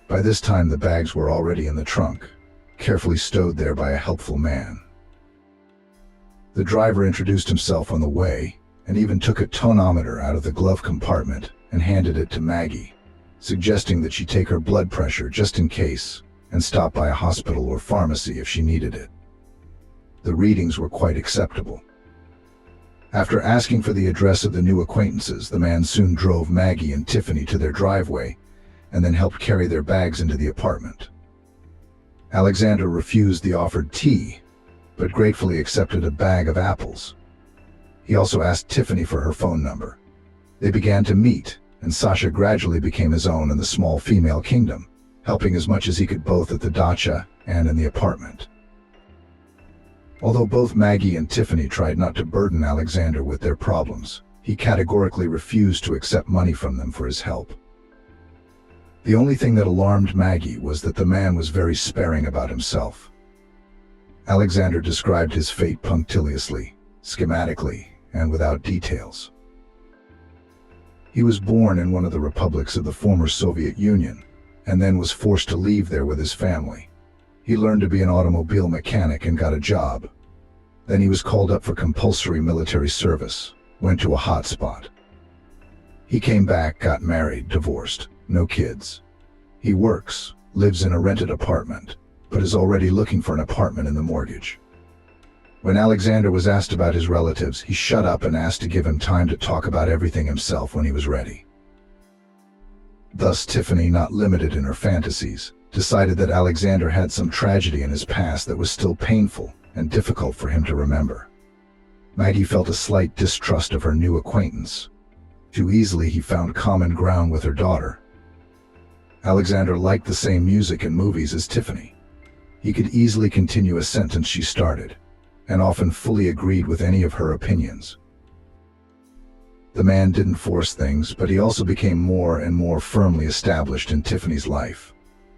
By this time, the bags were already in the trunk, carefully stowed there by a helpful man. The driver introduced himself on the way, and even took a tonometer out of the glove compartment and handed it to Maggie, suggesting that she take her blood pressure just in case, and stop by a hospital or pharmacy if she needed it. The readings were quite acceptable. After asking for the address of the new acquaintances, the man soon drove Maggie and Tiffany to their driveway, and then helped carry their bags into the apartment. Alexander refused the offered tea, but gratefully accepted a bag of apples. He also asked Tiffany for her phone number. They began to meet, and Sasha gradually became his own in the small female kingdom, helping as much as he could both at the dacha and in the apartment. Although both Maggie and Tiffany tried not to burden Alexander with their problems, he categorically refused to accept money from them for his help. The only thing that alarmed Maggie was that the man was very sparing about himself. Alexander described his fate punctiliously, schematically, and without details. He was born in one of the republics of the former Soviet Union, and then was forced to leave there with his family. He learned to be an automobile mechanic and got a job. Then he was called up for compulsory military service, went to a hot spot. He came back, got married, divorced, no kids. He works, lives in a rented apartment, but is already looking for an apartment in the mortgage. When Alexander was asked about his relatives, he shut up and asked to give him time to talk about everything himself when he was ready. Thus Tiffany, not limited in her fantasies, decided that Alexander had some tragedy in his past that was still painful and difficult for him to remember. Maggie felt a slight distrust of her new acquaintance. Too easily he found common ground with her daughter. Alexander liked the same music and movies as Tiffany. He could easily continue a sentence she started, and often fully agreed with any of her opinions. The man didn't force things, but he also became more and more firmly established in Tiffany's life.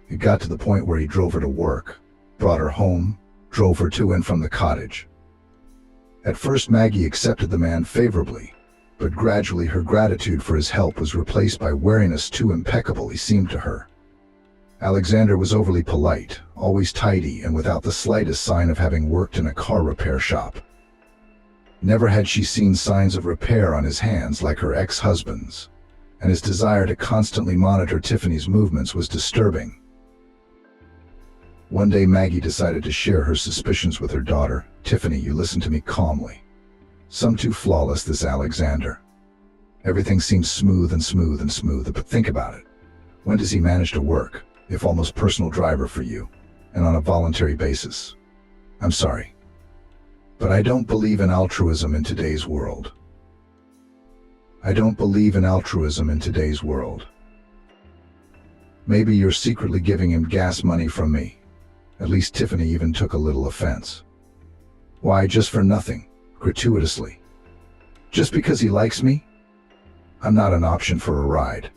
It got to the point where he drove her to work, brought her home, drove her to and from the cottage. At first, Maggie accepted the man favorably, but gradually her gratitude for his help was replaced by wariness. Too impeccable he seemed to her. Alexander was overly polite, always tidy, and without the slightest sign of having worked in a car repair shop. Never had she seen signs of repair on his hands like her ex-husband's, and his desire to constantly monitor Tiffany's movements was disturbing. One day Maggie decided to share her suspicions with her daughter. "Tiffany, you listen to me calmly. Some too flawless, this Alexander. Everything seems smooth and smooth and smooth, but think about it. When does he manage to work, if almost personal driver for you, and on a voluntary basis? I'm sorry, but I don't believe in altruism in today's world. I don't believe in altruism in today's world. Maybe you're secretly giving him gas money from me." At least Tiffany even took a little offense. "Why, just for nothing, gratuitously. Just because he likes me? I'm not an option for a ride."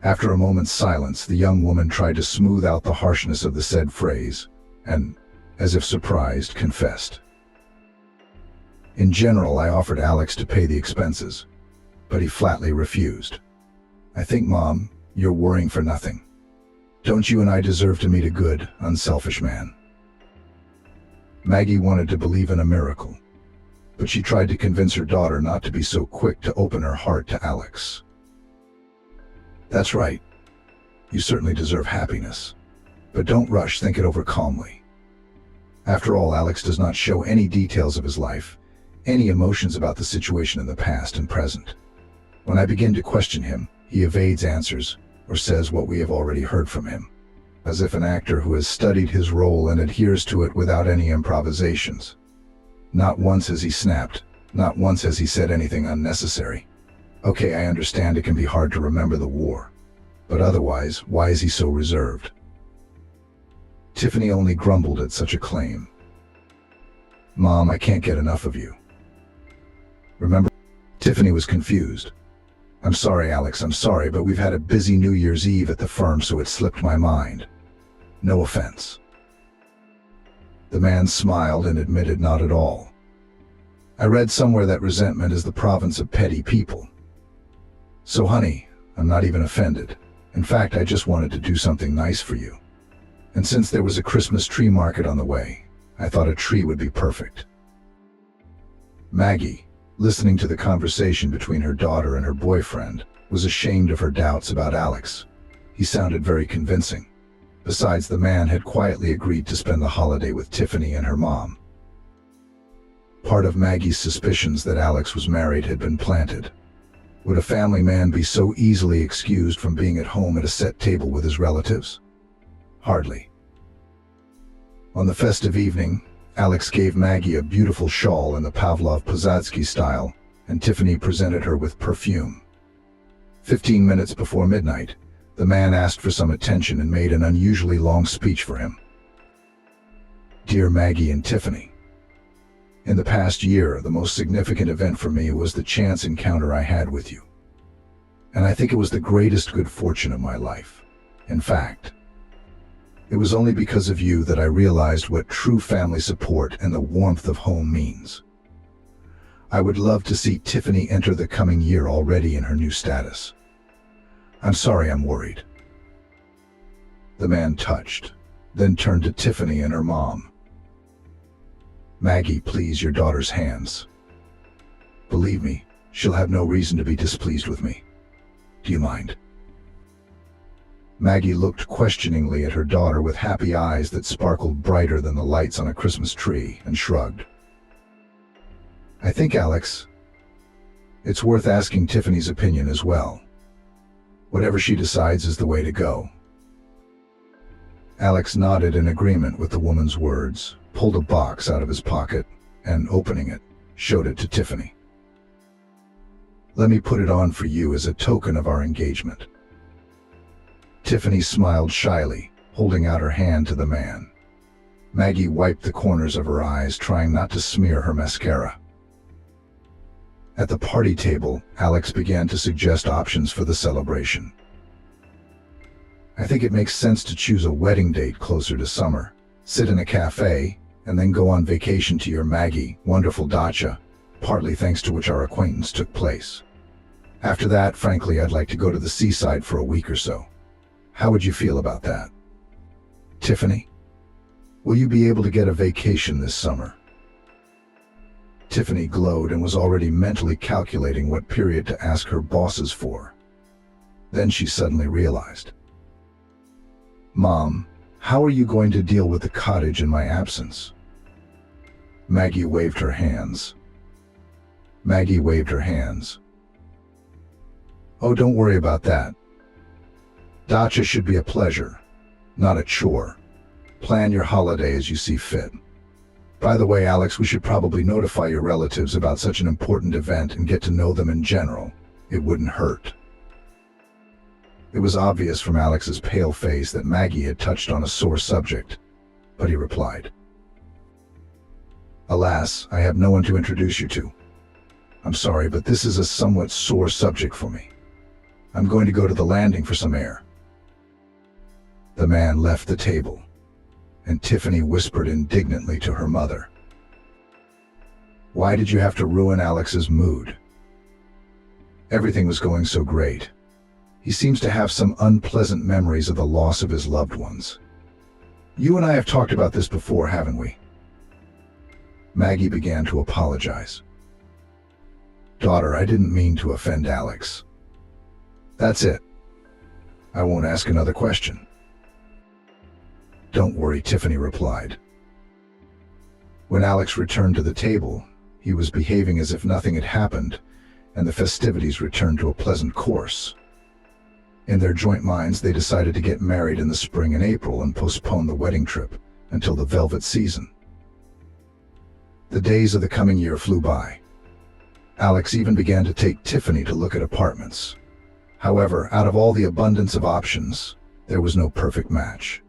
After a moment's silence, the young woman tried to smooth out the harshness of the said phrase, and, as if surprised, confessed. In general, I offered Alex to pay the expenses, but he flatly refused. I think, Mom, you're worrying for nothing. Don't you and I deserve to meet a good, unselfish man? Maggie wanted to believe in a miracle, but she tried to convince her daughter not to be so quick to open her heart to Alex. That's right. You certainly deserve happiness, but don't rush, think it over calmly. After all, Alex does not show any details of his life, any emotions about the situation in the past and present. When I begin to question him, he evades answers or says what we have already heard from him, as if an actor who has studied his role and adheres to it without any improvisations. Not once has he snapped, not once has he said anything unnecessary. Okay, I understand it can be hard to remember the war, but otherwise, why is he so reserved? Tiffany only grumbled at such a claim. Mom, I can't get enough of you. Remember? Tiffany was confused. I'm sorry, Alex, I'm sorry, but we've had a busy New Year's Eve at the firm, so it slipped my mind. No offense. The man smiled and admitted not at all. I read somewhere that resentment is the province of petty people. So honey, I'm not even offended. In fact, I just wanted to do something nice for you. And since there was a Christmas tree market on the way, I thought a tree would be perfect. Maggie, listening to the conversation between her daughter and her boyfriend, was ashamed of her doubts about Alex. He sounded very convincing. Besides, the man had quietly agreed to spend the holiday with Tiffany and her mom. Part of Maggie's suspicions that Alex was married had been planted. Would a family man be so easily excused from being at home at a set table with his relatives? Hardly. On the festive evening, Alex gave Maggie a beautiful shawl in the Pavlov-Posadzki style, and Tiffany presented her with perfume. 15 minutes before midnight, the man asked for some attention and made an unusually long speech for him. Dear Maggie and Tiffany, in the past year, the most significant event for me was the chance encounter I had with you. And I think it was the greatest good fortune of my life. In fact, it was only because of you that I realized what true family support and the warmth of home means. I would love to see Tiffany enter the coming year already in her new status. I'm sorry I'm worried. The man touched, then turned to Tiffany and her mom. Maggie, please, your daughter's hands. Believe me, she'll have no reason to be displeased with me. Do you mind? Maggie looked questioningly at her daughter with happy eyes that sparkled brighter than the lights on a Christmas tree and shrugged. I think, Alex, it's worth asking Tiffany's opinion as well. Whatever she decides is the way to go. Alex nodded in agreement with the woman's words, pulled a box out of his pocket, and opening it, showed it to Tiffany. Let me put it on for you as a token of our engagement. Tiffany smiled shyly, holding out her hand to the man. Maggie wiped the corners of her eyes, trying not to smear her mascara. At the party table, Alex began to suggest options for the celebration. I think it makes sense to choose a wedding date closer to summer, sit in a cafe, and then go on vacation to your Maggie, wonderful dacha, partly thanks to which our acquaintance took place. After that, frankly, I'd like to go to the seaside for a week or so. How would you feel about that? Tiffany, will you be able to get a vacation this summer? Tiffany glowed and was already mentally calculating what period to ask her bosses for. Then she suddenly realized. Mom, how are you going to deal with the cottage in my absence? Maggie waved her hands. Oh, don't worry about that. Dacha should be a pleasure, not a chore. Plan your holiday as you see fit. By the way, Alex, we should probably notify your relatives about such an important event and get to know them in general. It wouldn't hurt. It was obvious from Alex's pale face that Maggie had touched on a sore subject, but he replied, Alas, I have no one to introduce you to. I'm sorry, but this is a somewhat sore subject for me. I'm going to go to the landing for some air. The man left the table, and Tiffany whispered indignantly to her mother. Why did you have to ruin Alex's mood? Everything was going so great. He seems to have some unpleasant memories of the loss of his loved ones. You and I have talked about this before, haven't we? Maggie began to apologize. Daughter, I didn't mean to offend Alex. That's it. I won't ask another question. Don't worry, Tiffany replied. When Alex returned to the table, he was behaving as if nothing had happened, and the festivities returned to a pleasant course. In their joint minds, they decided to get married in the spring and April and postpone the wedding trip until the velvet season. The days of the coming year flew by. Alex even began to take Tiffany to look at apartments. However, out of all the abundance of options, there was no perfect match.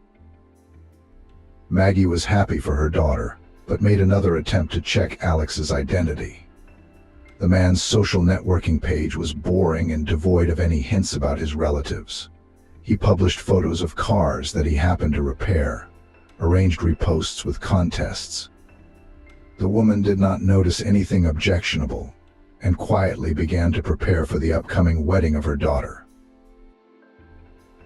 Maggie was happy for her daughter, but made another attempt to check Alex's identity. The man's social networking page was boring and devoid of any hints about his relatives. He published photos of cars that he happened to repair, arranged reposts with contests. The woman did not notice anything objectionable, and quietly began to prepare for the upcoming wedding of her daughter.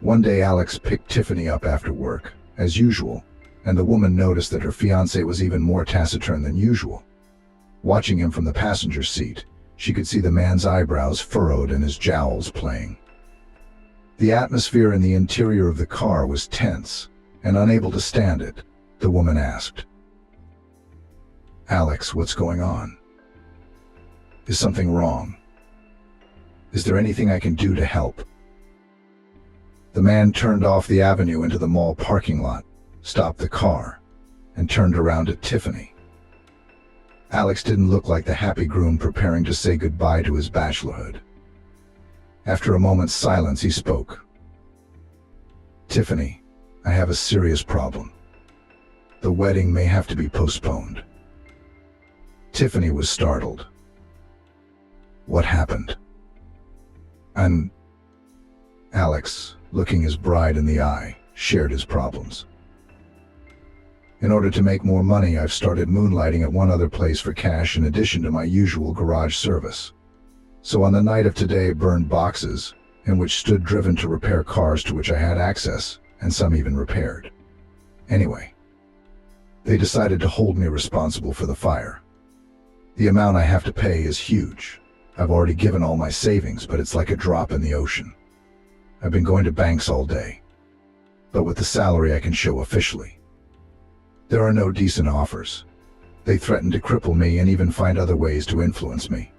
One day Alex picked Tiffany up after work, as usual, and the woman noticed that her fiancé was even more taciturn than usual. Watching him from the passenger seat, she could see the man's eyebrows furrowed and his jowls playing. The atmosphere in the interior of the car was tense, and unable to stand it, the woman asked, "Alex, what's going on? Is something wrong? Is there anything I can do to help?" The man turned off the avenue into the mall parking lot, stopped the car, and turned around at Tiffany. Alex didn't look like the happy groom preparing to say goodbye to his bachelorhood. After a moment's silence, he spoke. "Tiffany, I have a serious problem. The wedding may have to be postponed." Tiffany was startled. "What happened?" And Alex, looking his bride in the eye, shared his problems. "In order to make more money, I've started moonlighting at one other place for cash in addition to my usual garage service. So on the night of today, burned boxes, in which stood driven to repair cars to which I had access, and some even repaired. Anyway, they decided to hold me responsible for the fire. The amount I have to pay is huge. I've already given all my savings, but it's like a drop in the ocean. I've been going to banks all day, but with the salary I can show officially. There are no decent offers. They threaten to cripple me and even find other ways to influence me.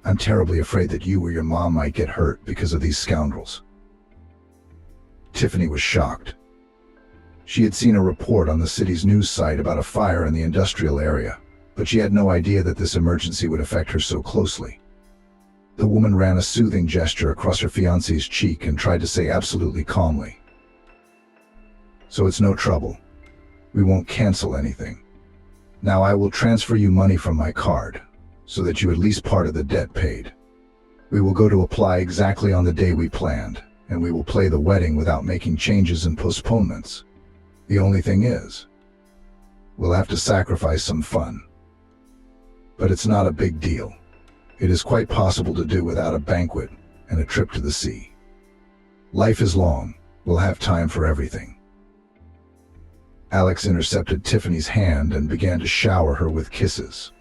I'm terribly afraid that you or your mom might get hurt because of these scoundrels." Tiffany was shocked. She had seen a report on the city's news site about a fire in the industrial area, but she had no idea that this emergency would affect her so closely. The woman ran a soothing gesture across her fiancé's cheek and tried to say absolutely calmly, "So it's no trouble. We won't cancel anything. Now I will transfer you money from my card, so that you at least part of the debt paid. We will go to apply exactly on the day we planned, and we will play the wedding without making changes and postponements. The only thing is, we'll have to sacrifice some fun. But it's not a big deal. It is quite possible to do without a banquet and a trip to the sea. Life is long. We'll have time for everything." Alex intercepted Tiffany's hand and began to shower her with kisses.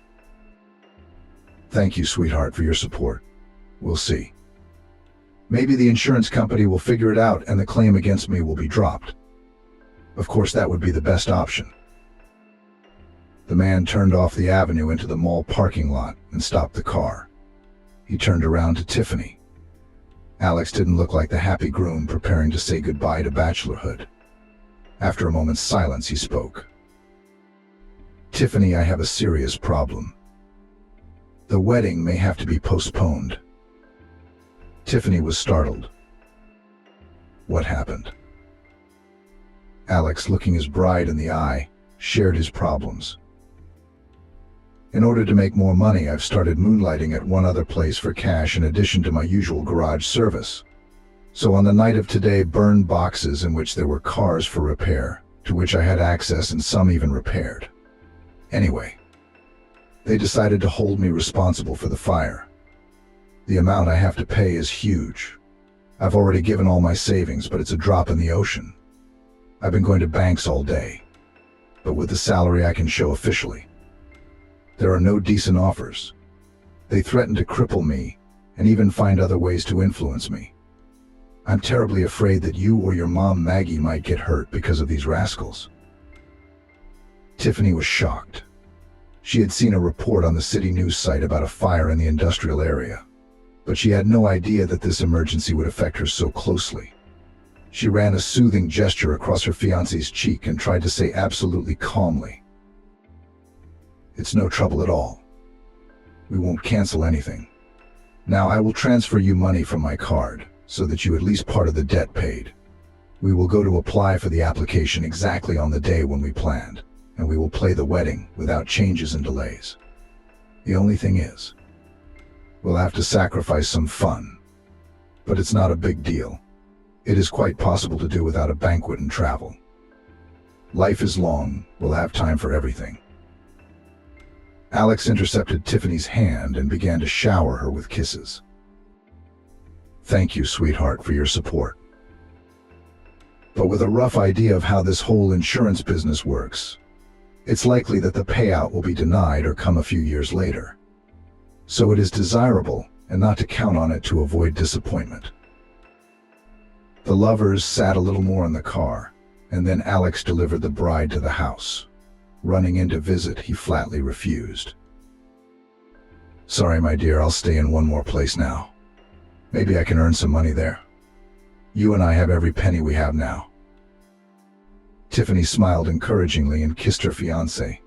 "Thank you, sweetheart, for your support. We'll see. Maybe the insurance company will figure it out and the claim against me will be dropped. Of course, that would be the best option." The man turned off the avenue into the mall parking lot and stopped the car. He turned around to Tiffany. Alex didn't look like the happy groom preparing to say goodbye to bachelorhood. After a moment's silence, he spoke. "Tiffany, I have a serious problem. The wedding may have to be postponed." Tiffany was startled. "What happened?" Alex, looking his bride in the eye, shared his problems. "In order to make more money, I've started moonlighting at one other place for cash in addition to my usual garage service. So on the night of today, burned boxes in which there were cars for repair, to which I had access and some even repaired. Anyway, They decided to hold me responsible for the fire. The amount I have to pay is huge. I've already given all my savings, but it's a drop in the ocean. I've been going to banks all day, but with the salary I can show officially, there are no decent offers. They threaten to cripple me and even find other ways to influence me. I'm terribly afraid that you or your mom, Maggie, might get hurt because of these rascals. Tiffany was shocked. She had seen a report on the city news site about a fire in the industrial area, but she had no idea that this emergency would affect her so closely. She ran a soothing gesture across her fiancé's cheek and tried to say absolutely calmly, "It's no trouble at all. We won't cancel anything. Now I will transfer you money from my card so that you at least part of the debt paid. We will go to apply for the application exactly on the day when we planned, and we will play the wedding without changes and delays. The only thing is, we'll have to sacrifice some fun, but it's not a big deal. It is quite possible to do without a banquet and travel. Life is long, we'll have time for everything." Alex intercepted Tiffany's hand and began to shower her with kisses. "Thank you, sweetheart, for your support. But with a rough idea of how this whole insurance business works, it's likely that the payout will be denied or come a few years later. So it is desirable and not to count on it to avoid disappointment." The lovers sat a little more in the car, and then Alex delivered the bride to the house. Running in to visit, he flatly refused. "Sorry, my dear, I'll stay in one more place now. Maybe I can earn some money there. You and I have every penny we have now." Tiffany smiled encouragingly and kissed her fiancé.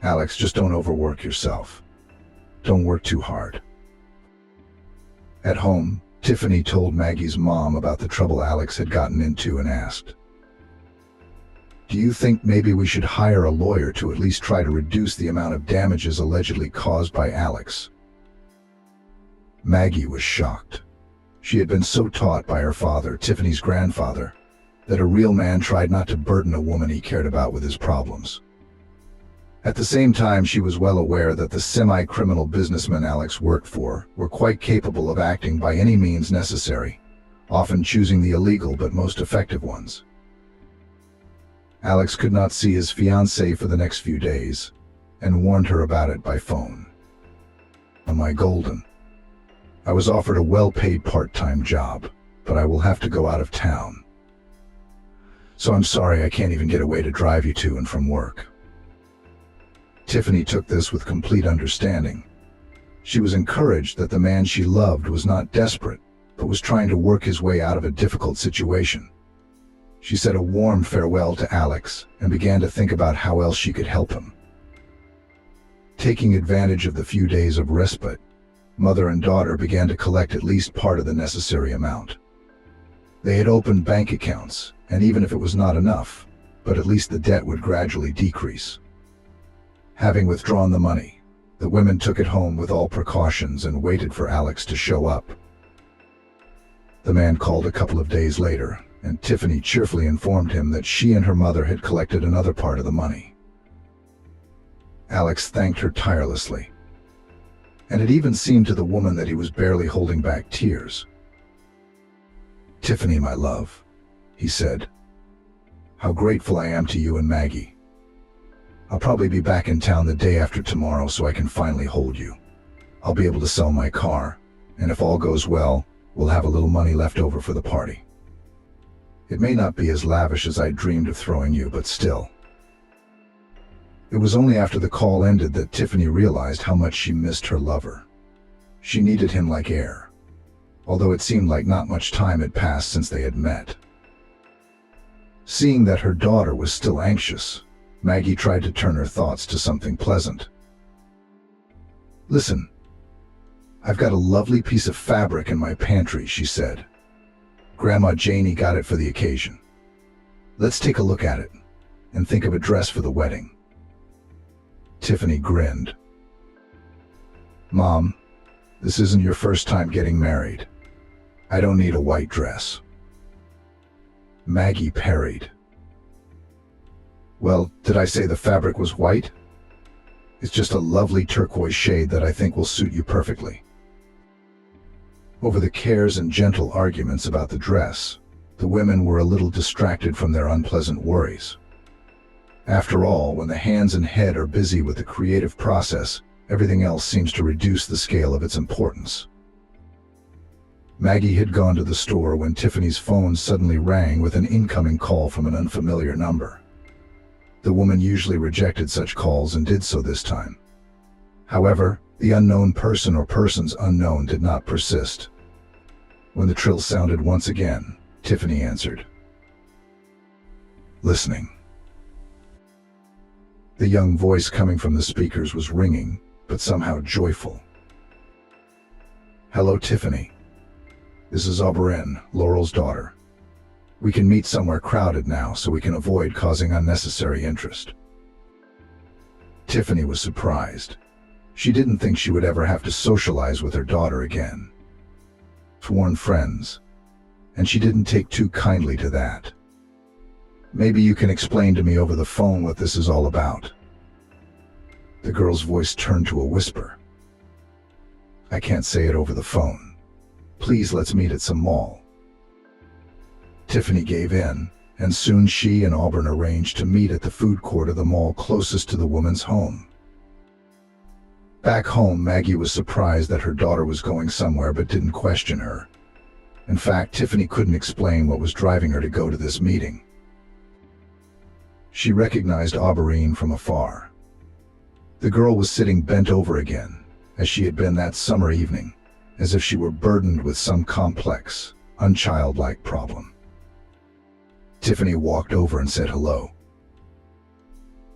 "Alex, just don't overwork yourself. Don't work too hard." At home, Tiffany told Maggie's mom about the trouble Alex had gotten into and asked, "Do you think maybe we should hire a lawyer to at least try to reduce the amount of damages allegedly caused by Alex?" Maggie was shocked. She had been so taught by her father, Tiffany's grandfather, that a real man tried not to burden a woman he cared about with his problems. At the same time, she was well aware that the semi-criminal businessmen Alex worked for were quite capable of acting by any means necessary, often choosing the illegal but most effective ones. Alex could not see his fiancée for the next few days, and warned her about it by phone. "My golden, I was offered a well-paid part-time job, but I will have to go out of town. So I'm sorry I can't even get away to drive you to and from work." Tiffany took this with complete understanding. She was encouraged that the man she loved was not desperate, but was trying to work his way out of a difficult situation. She said a warm farewell to Alex and began to think about how else she could help him. Taking advantage of the few days of respite, mother and daughter began to collect at least part of the necessary amount. They had opened bank accounts, and even if it was not enough, but at least the debt would gradually decrease. Having withdrawn the money, the women took it home with all precautions and waited for Alex to show up. The man called a couple of days later, and Tiffany cheerfully informed him that she and her mother had collected another part of the money. Alex thanked her tirelessly, and it even seemed to the woman that he was barely holding back tears. "Tiffany, my love," he said, "how grateful I am to you and Maggie. I'll probably be back in town the day after tomorrow so I can finally hold you. I'll be able to sell my car, and if all goes well, we'll have a little money left over for the party. It may not be as lavish as I dreamed of throwing you, but still." It was only after the call ended that Tiffany realized how much she missed her lover. She needed him like air, although it seemed like not much time had passed since they had met. Seeing that her daughter was still anxious, Maggie tried to turn her thoughts to something pleasant. "Listen, I've got a lovely piece of fabric in my pantry," she said. "Grandma Janie got it for the occasion. Let's take a look at it and think of a dress for the wedding." Tiffany grinned. "Mom, this isn't your first time getting married. I don't need a white dress." Maggie parried. "Well, did I say the fabric was white? It's just a lovely turquoise shade that I think will suit you perfectly." Over the cares and gentle arguments about the dress, the women were a little distracted from their unpleasant worries. After all, when the hands and head are busy with the creative process, everything else seems to reduce the scale of its importance. Maggie had gone to the store when Tiffany's phone suddenly rang with an incoming call from an unfamiliar number. The woman usually rejected such calls and did so this time. However, the unknown person or persons unknown did not persist. When the trill sounded once again, Tiffany answered. "Listening." The young voice coming from the speakers was ringing, but somehow joyful. "Hello, Tiffany. This is Auberine, Laurel's daughter. We can meet somewhere crowded now so we can avoid causing unnecessary interest." Tiffany was surprised. She didn't think she would ever have to socialize with her daughter again. Sworn friends, and she didn't take too kindly to that. "Maybe you can explain to me over the phone what this is all about." The girl's voice turned to a whisper. "I can't say it over the phone. Please, let's meet at some mall." Tiffany gave in, and soon she and Auburn arranged to meet at the food court of the mall closest to the woman's home. Back home, Maggie was surprised that her daughter was going somewhere but didn't question her. In fact, Tiffany couldn't explain what was driving her to go to this meeting. She recognized Auberine from afar. The girl was sitting bent over again, as she had been that summer evening, as if she were burdened with some complex, unchildlike problem. Tiffany walked over and said hello.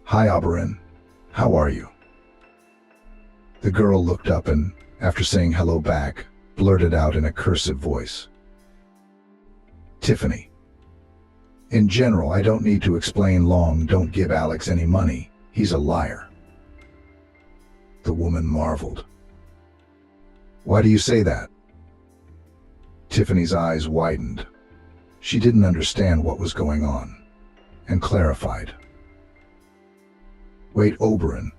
"Hi, Auberine. How are you?" The girl looked up and, after saying hello back, blurted out in a cursive voice. "Tiffany. In general, I don't need to explain long. Don't give Alex any money. He's a liar." The woman marveled. "Why do you say that?" Tiffany's eyes widened. She didn't understand what was going on, and clarified. "Wait, Auberine,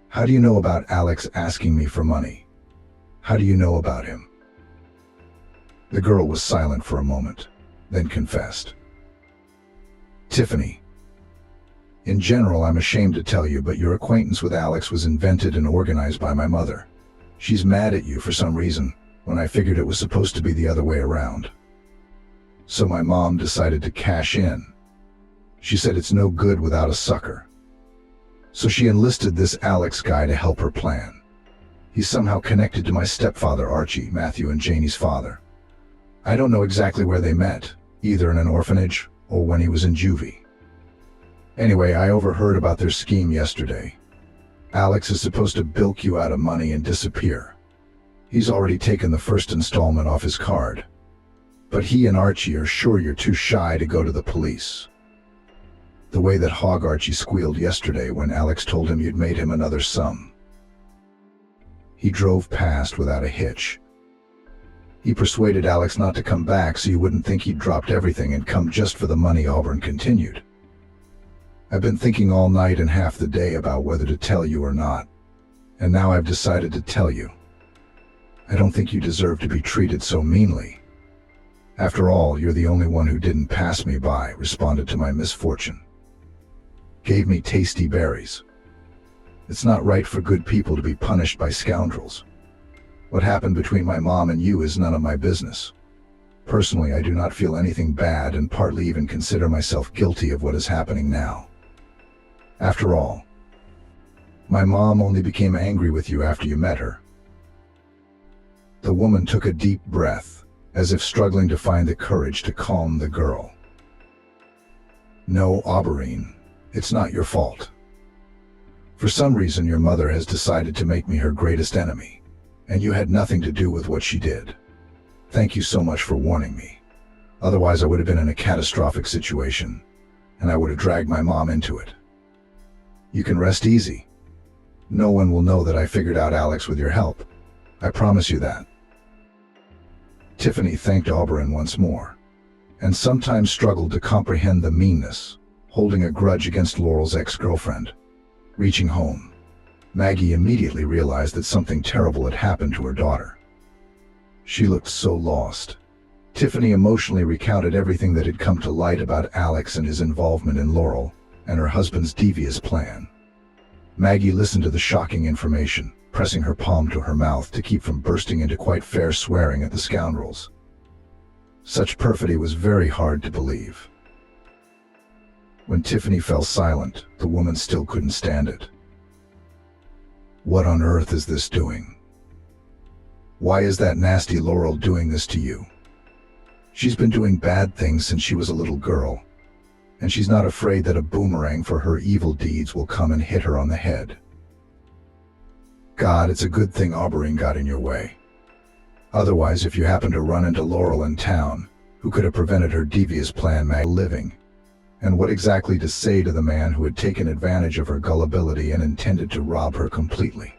how do you know about Alex asking me for money? How do you know about him?" The girl was silent for a moment, then confessed. "Tiffany, in general, I'm ashamed to tell you, but your acquaintance with Alex was invented and organized by my mother. She's mad at you for some reason, when I figured it was supposed to be the other way around. So my mom decided to cash in. She said it's no good without a sucker. So she enlisted this Alex guy to help her plan. He's somehow connected to my stepfather Archie, Matthew and Janie's father. I don't know exactly where they met, either in an orphanage or when he was in juvie. Anyway, I overheard about their scheme yesterday. Alex is supposed to bilk you out of money and disappear. He's already taken the first installment off his card. But he and Archie are sure you're too shy to go to the police. The way that Hog Archie squealed yesterday when Alex told him you'd made him another sum. He drove past without a hitch. He persuaded Alex not to come back so you wouldn't think he'd dropped everything and come just for the money. Auburn continued. I've been thinking all night and half the day about whether to tell you or not, and now I've decided to tell you. I don't think you deserve to be treated so meanly. After all, you're the only one who didn't pass me by, responded to my misfortune. Gave me tasty berries. It's not right for good people to be punished by scoundrels. What happened between my mom and you is none of my business. Personally, I do not feel anything bad and partly even consider myself guilty of what is happening now. After all, my mom only became angry with you after you met her." The woman took a deep breath, as if struggling to find the courage to calm the girl. "No, Auberine, it's not your fault. For some reason, your mother has decided to make me her greatest enemy, and you had nothing to do with what she did. Thank you so much for warning me. Otherwise, I would have been in a catastrophic situation, and I would have dragged my mom into it. You can rest easy. No one will know that I figured out Alex with your help. I promise you that." Tiffany thanked Auberine once more, and sometimes struggled to comprehend the meanness, holding a grudge against Laurel's ex-girlfriend. Reaching home, Maggie immediately realized that something terrible had happened to her daughter. She looked so lost. Tiffany emotionally recounted everything that had come to light about Alex and his involvement in Laurel and her husband's devious plan. Maggie listened to the shocking information, pressing her palm to her mouth to keep from bursting into quite fair swearing at the scoundrels. Such perfidy was very hard to believe. When Tiffany fell silent, the woman still couldn't stand it. What on earth is this doing? Why is that nasty Laurel doing this to you? She's been doing bad things since she was a little girl, and she's not afraid that a boomerang for her evil deeds will come and hit her on the head. God, it's a good thing Aubrey got in your way. Otherwise, if you happen to run into Laurel in town, who could have prevented her devious plan living? And what exactly to say to the man who had taken advantage of her gullibility and intended to rob her completely?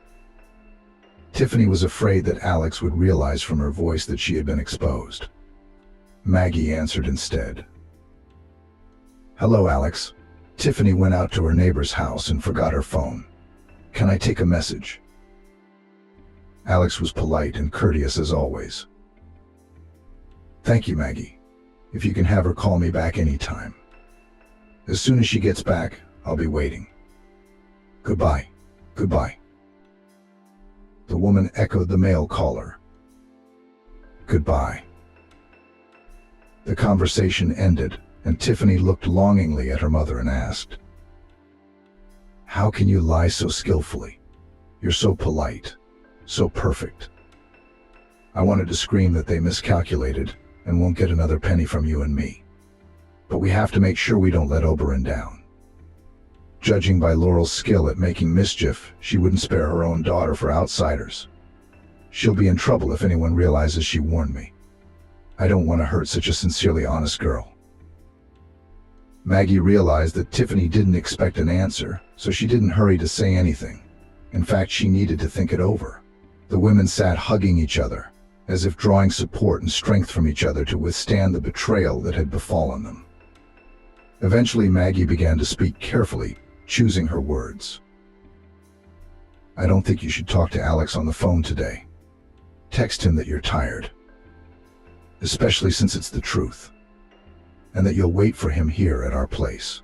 Tiffany was afraid that Alex would realize from her voice that she had been exposed. Maggie answered instead. Hello, Alex. Tiffany went out to her neighbor's house and forgot her phone. Can I take a message? Alex was polite and courteous as always. Thank you, Maggie. If you can have her call me back anytime. As soon as she gets back, I'll be waiting. Goodbye. Goodbye. The woman echoed the male caller. Goodbye. The conversation ended, and Tiffany looked longingly at her mother and asked, How can you lie so skillfully? You're so polite, so perfect. I wanted to scream that they miscalculated and won't get another penny from you and me. But we have to make sure we don't let Oberon down. Judging by Laurel's skill at making mischief, she wouldn't spare her own daughter for outsiders. She'll be in trouble if anyone realizes she warned me. I don't want to hurt such a sincerely honest girl. Maggie realized that Tiffany didn't expect an answer, so she didn't hurry to say anything. In fact, she needed to think it over. The women sat hugging each other, as if drawing support and strength from each other to withstand the betrayal that had befallen them. Eventually, Maggie began to speak carefully, choosing her words. I don't think you should talk to Alex on the phone today. Text him that you're tired. Especially since it's the truth. And that you'll wait for him here at our place.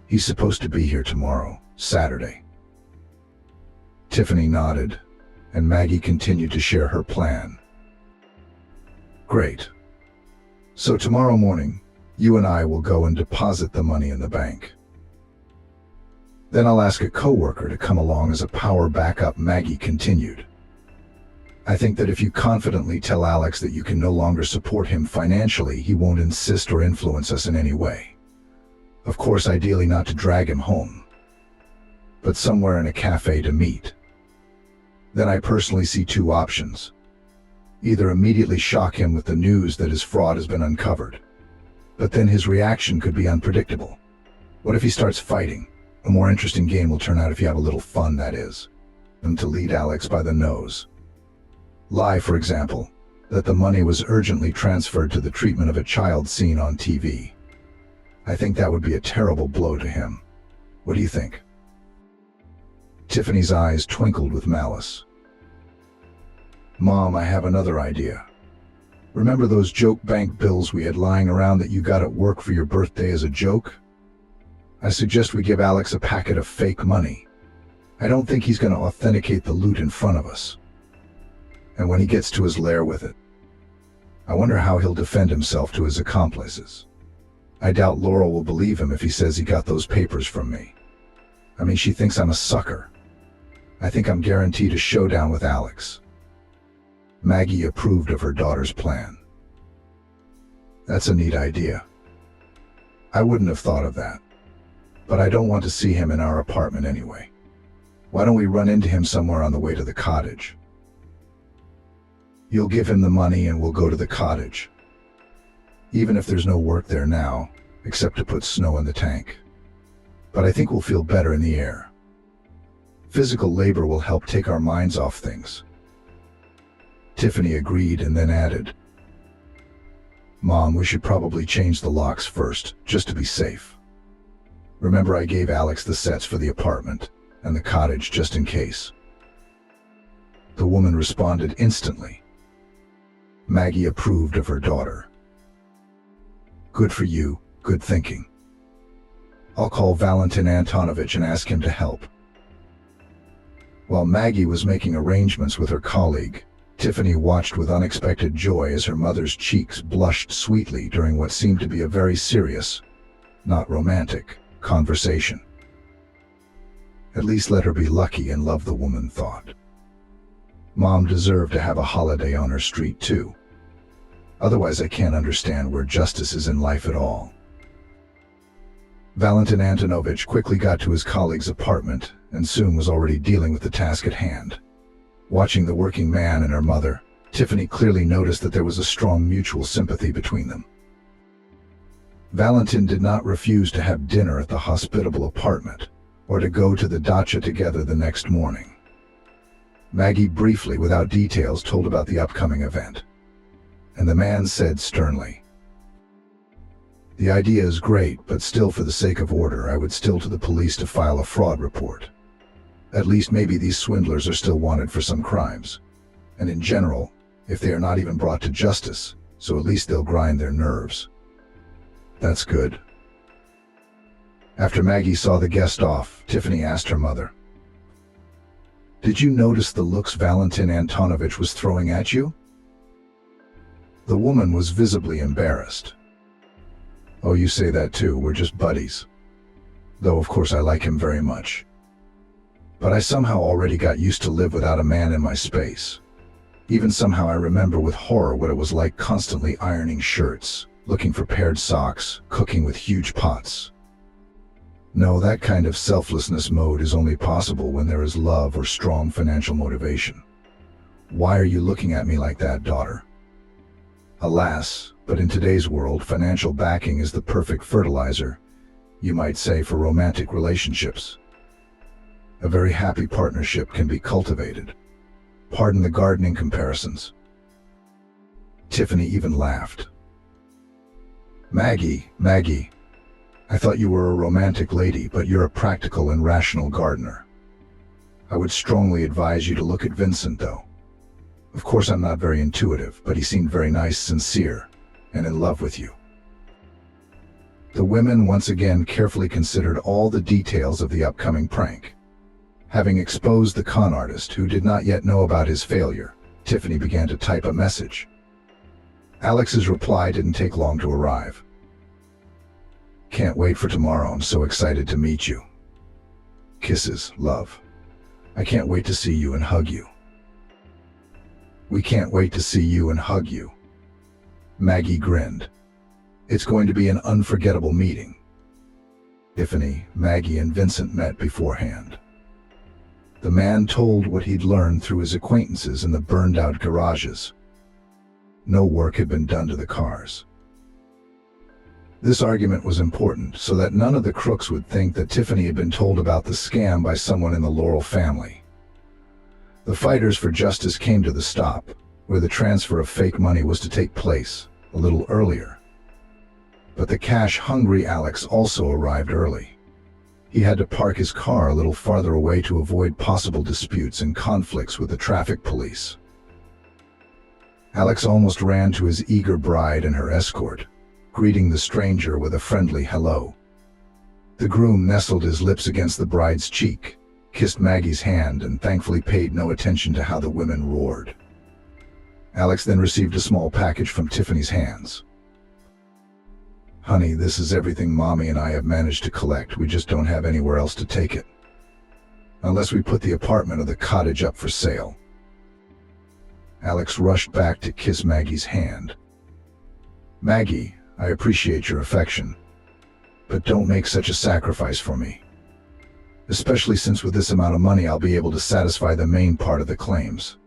He's supposed to be here tomorrow, Saturday. Tiffany nodded, and Maggie continued to share her plan. Great. So tomorrow morning, you and I will go and deposit the money in the bank. Then I'll ask a coworker to come along as a power backup, Maggie continued. I think that if you confidently tell Alex that you can no longer support him financially, he won't insist or influence us in any way. Of course, ideally not to drag him home, but somewhere in a cafe to meet. Then I personally see two options. Either immediately shock him with the news that his fraud has been uncovered, but then his reaction could be unpredictable. What if he starts fighting? A more interesting game will turn out if you have a little fun, that is, than to lead Alex by the nose. Lie, for example, that the money was urgently transferred to the treatment of a child seen on TV. I think that would be a terrible blow to him. What do you think? Tiffany's eyes twinkled with malice. Mom, I have another idea. Remember those joke bank bills we had lying around that you got at work for your birthday as a joke? I suggest we give Alex a packet of fake money. I don't think he's going to authenticate the loot in front of us. And when he gets to his lair with it, I wonder how he'll defend himself to his accomplices. I doubt Laurel will believe him if he says he got those papers from me. I mean, she thinks I'm a sucker. I think I'm guaranteed a showdown with Alex. Maggie approved of her daughter's plan. That's a neat idea. I wouldn't have thought of that. But I don't want to see him in our apartment anyway. Why don't we run into him somewhere on the way to the cottage? You'll give him the money and we'll go to the cottage. Even if there's no work there now, except to put snow in the tank. But I think we'll feel better in the air. Physical labor will help take our minds off things. Tiffany agreed and then added, Mom, we should probably change the locks first, just to be safe. Remember I gave Alex the sets for the apartment, and the cottage just in case." The woman responded instantly. Maggie approved of her daughter. "Good for you, good thinking. I'll call Valentin Antonovich and ask him to help." While Maggie was making arrangements with her colleague, Tiffany watched with unexpected joy as her mother's cheeks blushed sweetly during what seemed to be a very serious, not romantic, conversation. At least let her be lucky and love, the woman thought. Mom deserved to have a holiday on her street too. Otherwise I can't understand where justice is in life at all. Valentin Antonovich quickly got to his colleague's apartment and soon was already dealing with the task at hand. Watching the working man and her mother, Tiffany clearly noticed that there was a strong mutual sympathy between them. Valentin did not refuse to have dinner at the hospitable apartment or to go to the dacha together the next morning. Maggie briefly, without details, told about the upcoming event, and the man said sternly, "The idea is great, but still, for the sake of order, I would still to the police to file a fraud report. At least maybe these swindlers are still wanted for some crimes. And in general, if they are not even brought to justice, so at least they'll grind their nerves." "That's good." After Maggie saw the guest off, Tiffany asked her mother, "Did you notice the looks Valentin Antonovich was throwing at you?" The woman was visibly embarrassed. "Oh, you say that too, we're just buddies. Though of course I like him very much. But I somehow already got used to live without a man in my space. Even somehow I remember with horror what it was like constantly ironing shirts, looking for paired socks, cooking with huge pots. No, that kind of selflessness mode is only possible when there is love or strong financial motivation. Why are you looking at me like that, daughter?" Alas, but in today's world, financial backing is the perfect fertilizer, you might say, for romantic relationships. A very happy partnership can be cultivated. Pardon the gardening comparisons. Tiffany even laughed. Maggie, I thought you were a romantic lady, but you're a practical and rational gardener. I would strongly advise you to look at Vincent, though. Of course I'm not very intuitive, but he seemed very nice, sincere, and in love with you." The women once again carefully considered all the details of the upcoming prank. Having exposed the con artist, who did not yet know about his failure, Tiffany began to type a message. Alex's reply didn't take long to arrive. "Can't wait for tomorrow, I'm so excited to meet you. Kisses, love. I can't wait to see you and hug you. We can't wait to see you and hug you." Maggie grinned. "It's going to be an unforgettable meeting." Tiffany, Maggie, and Vincent met beforehand. The man told what he'd learned through his acquaintances in the burned-out garages. No work had been done to the cars. This argument was important so that none of the crooks would think that Tiffany had been told about the scam by someone in the Laurel family. The fighters for justice came to the stop, where the transfer of fake money was to take place, a little earlier. But the cash-hungry Alex also arrived early. He had to park his car a little farther away to avoid possible disputes and conflicts with the traffic police. Alex almost ran to his eager bride and her escort, greeting the stranger with a friendly hello. The groom nestled his lips against the bride's cheek, kissed Maggie's hand, and thankfully paid no attention to how the women roared. Alex then received a small package from Tiffany's hands. "Honey, this is everything Mommy and I have managed to collect. We just don't have anywhere else to take it. Unless we put the apartment or the cottage up for sale." Alex rushed back to kiss Maggie's hand. "Maggie, I appreciate your affection, but don't make such a sacrifice for me. Especially since with this amount of money I'll be able to satisfy the main part of the claims.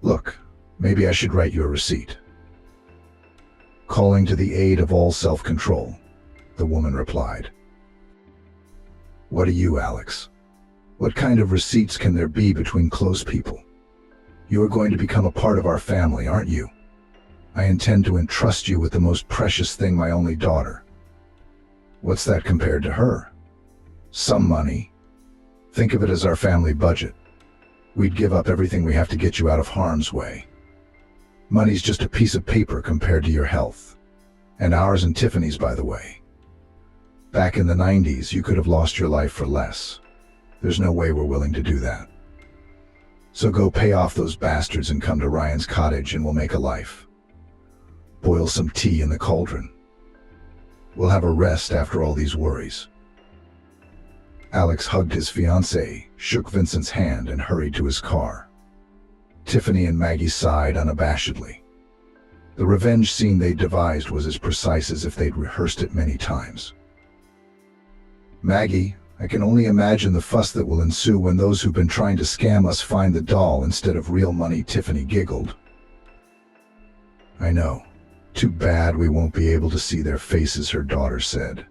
Look, maybe I should write you a receipt." "Calling to the aid of all self-control," the woman replied. "What are you, Alex? What kind of receipts can there be between close people? You are going to become a part of our family, aren't you? I intend to entrust you with the most precious thing, my only daughter. What's that compared to her? Some money. Think of it as our family budget. We'd give up everything we have to get you out of harm's way. Money's just a piece of paper compared to your health. And ours and Tiffany's, by the way. Back in the 90s, you could have lost your life for less. There's no way we're willing to do that. So go pay off those bastards and come to Ryan's cottage and we'll make a life. Boil some tea in the cauldron. We'll have a rest after all these worries. Alex hugged his fiancée, shook Vincent's hand, and hurried to his car. Tiffany and Maggie sighed unabashedly. The revenge scene they devised was as precise as if they'd rehearsed it many times. Maggie, I can only imagine the fuss that will ensue when those who've been trying to scam us find the doll instead of real money, Tiffany giggled. I know. Too bad we won't be able to see their faces, her daughter said.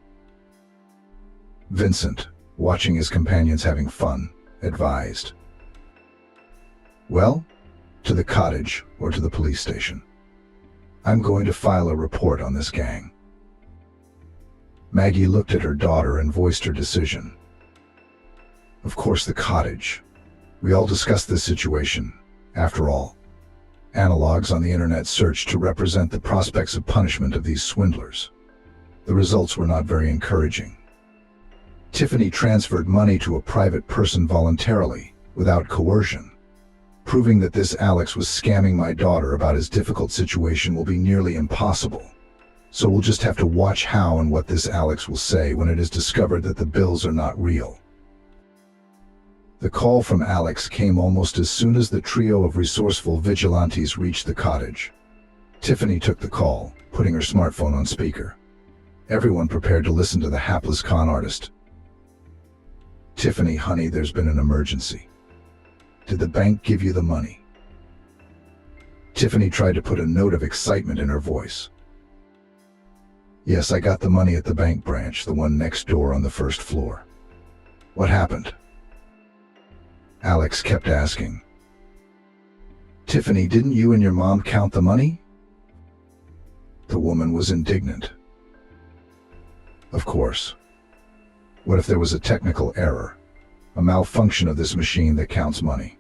Vincent, watching his companions having fun, advised. Well, to the cottage or to the police station. I'm going to file a report on this gang. Maggie looked at her daughter and voiced her decision. Of course, the cottage. We all discussed this situation. After all, analogs on the internet searched to represent the prospects of punishment of these swindlers. The results were not very encouraging. Tiffany transferred money to a private person voluntarily, without coercion. Proving that this Alex was scamming my daughter about his difficult situation will be nearly impossible. So we'll just have to watch how and what this Alex will say when it is discovered that the bills are not real. The call from Alex came almost as soon as the trio of resourceful vigilantes reached the cottage. Tiffany took the call, putting her smartphone on speaker. Everyone prepared to listen to the hapless con artist. Tiffany, honey, there's been an emergency. Did the bank give you the money? Tiffany tried to put a note of excitement in her voice. Yes, I got the money at the bank branch, the one next door on the first floor. What happened? Alex kept asking. Tiffany, didn't you and your mom count the money? The woman was indignant. Of course. What if there was a technical error, a malfunction of this machine that counts money?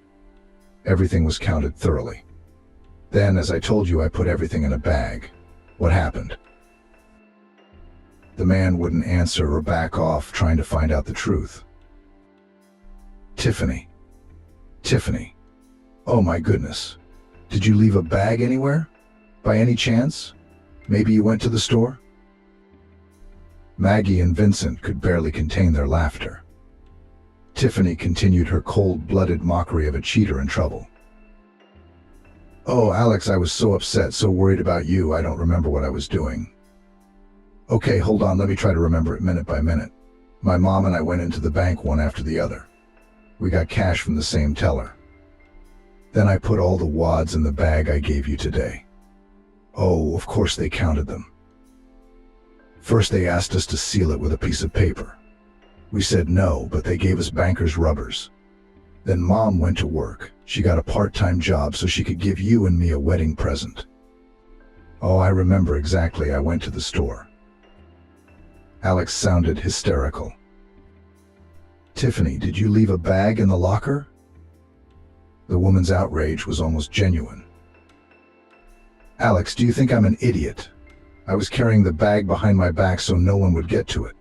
Everything was counted thoroughly. Then, as I told you, I put everything in a bag. What happened? The man wouldn't answer or back off, trying to find out the truth. Tiffany. Oh my goodness. Did you leave a bag anywhere? By any chance? Maybe you went to the store? Maggie and Vincent could barely contain their laughter. Tiffany continued her cold-blooded mockery of a cheater in trouble. Oh, Alex, I was so upset, so worried about you, I don't remember what I was doing. Okay, hold on, let me try to remember it minute by minute. My mom and I went into the bank one after the other. We got cash from the same teller. Then I put all the wads in the bag I gave you today. Oh, of course they counted them. First they asked us to seal it with a piece of paper. We said no, but they gave us banker's rubbers. Then Mom went to work. She got a part-time job so she could give you and me a wedding present. Oh, I remember exactly, I went to the store. Alex sounded hysterical. Tiffany, did you leave a bag in the locker? The woman's outrage was almost genuine. Alex, do you think I'm an idiot? I was carrying the bag behind my back so no one would get to it.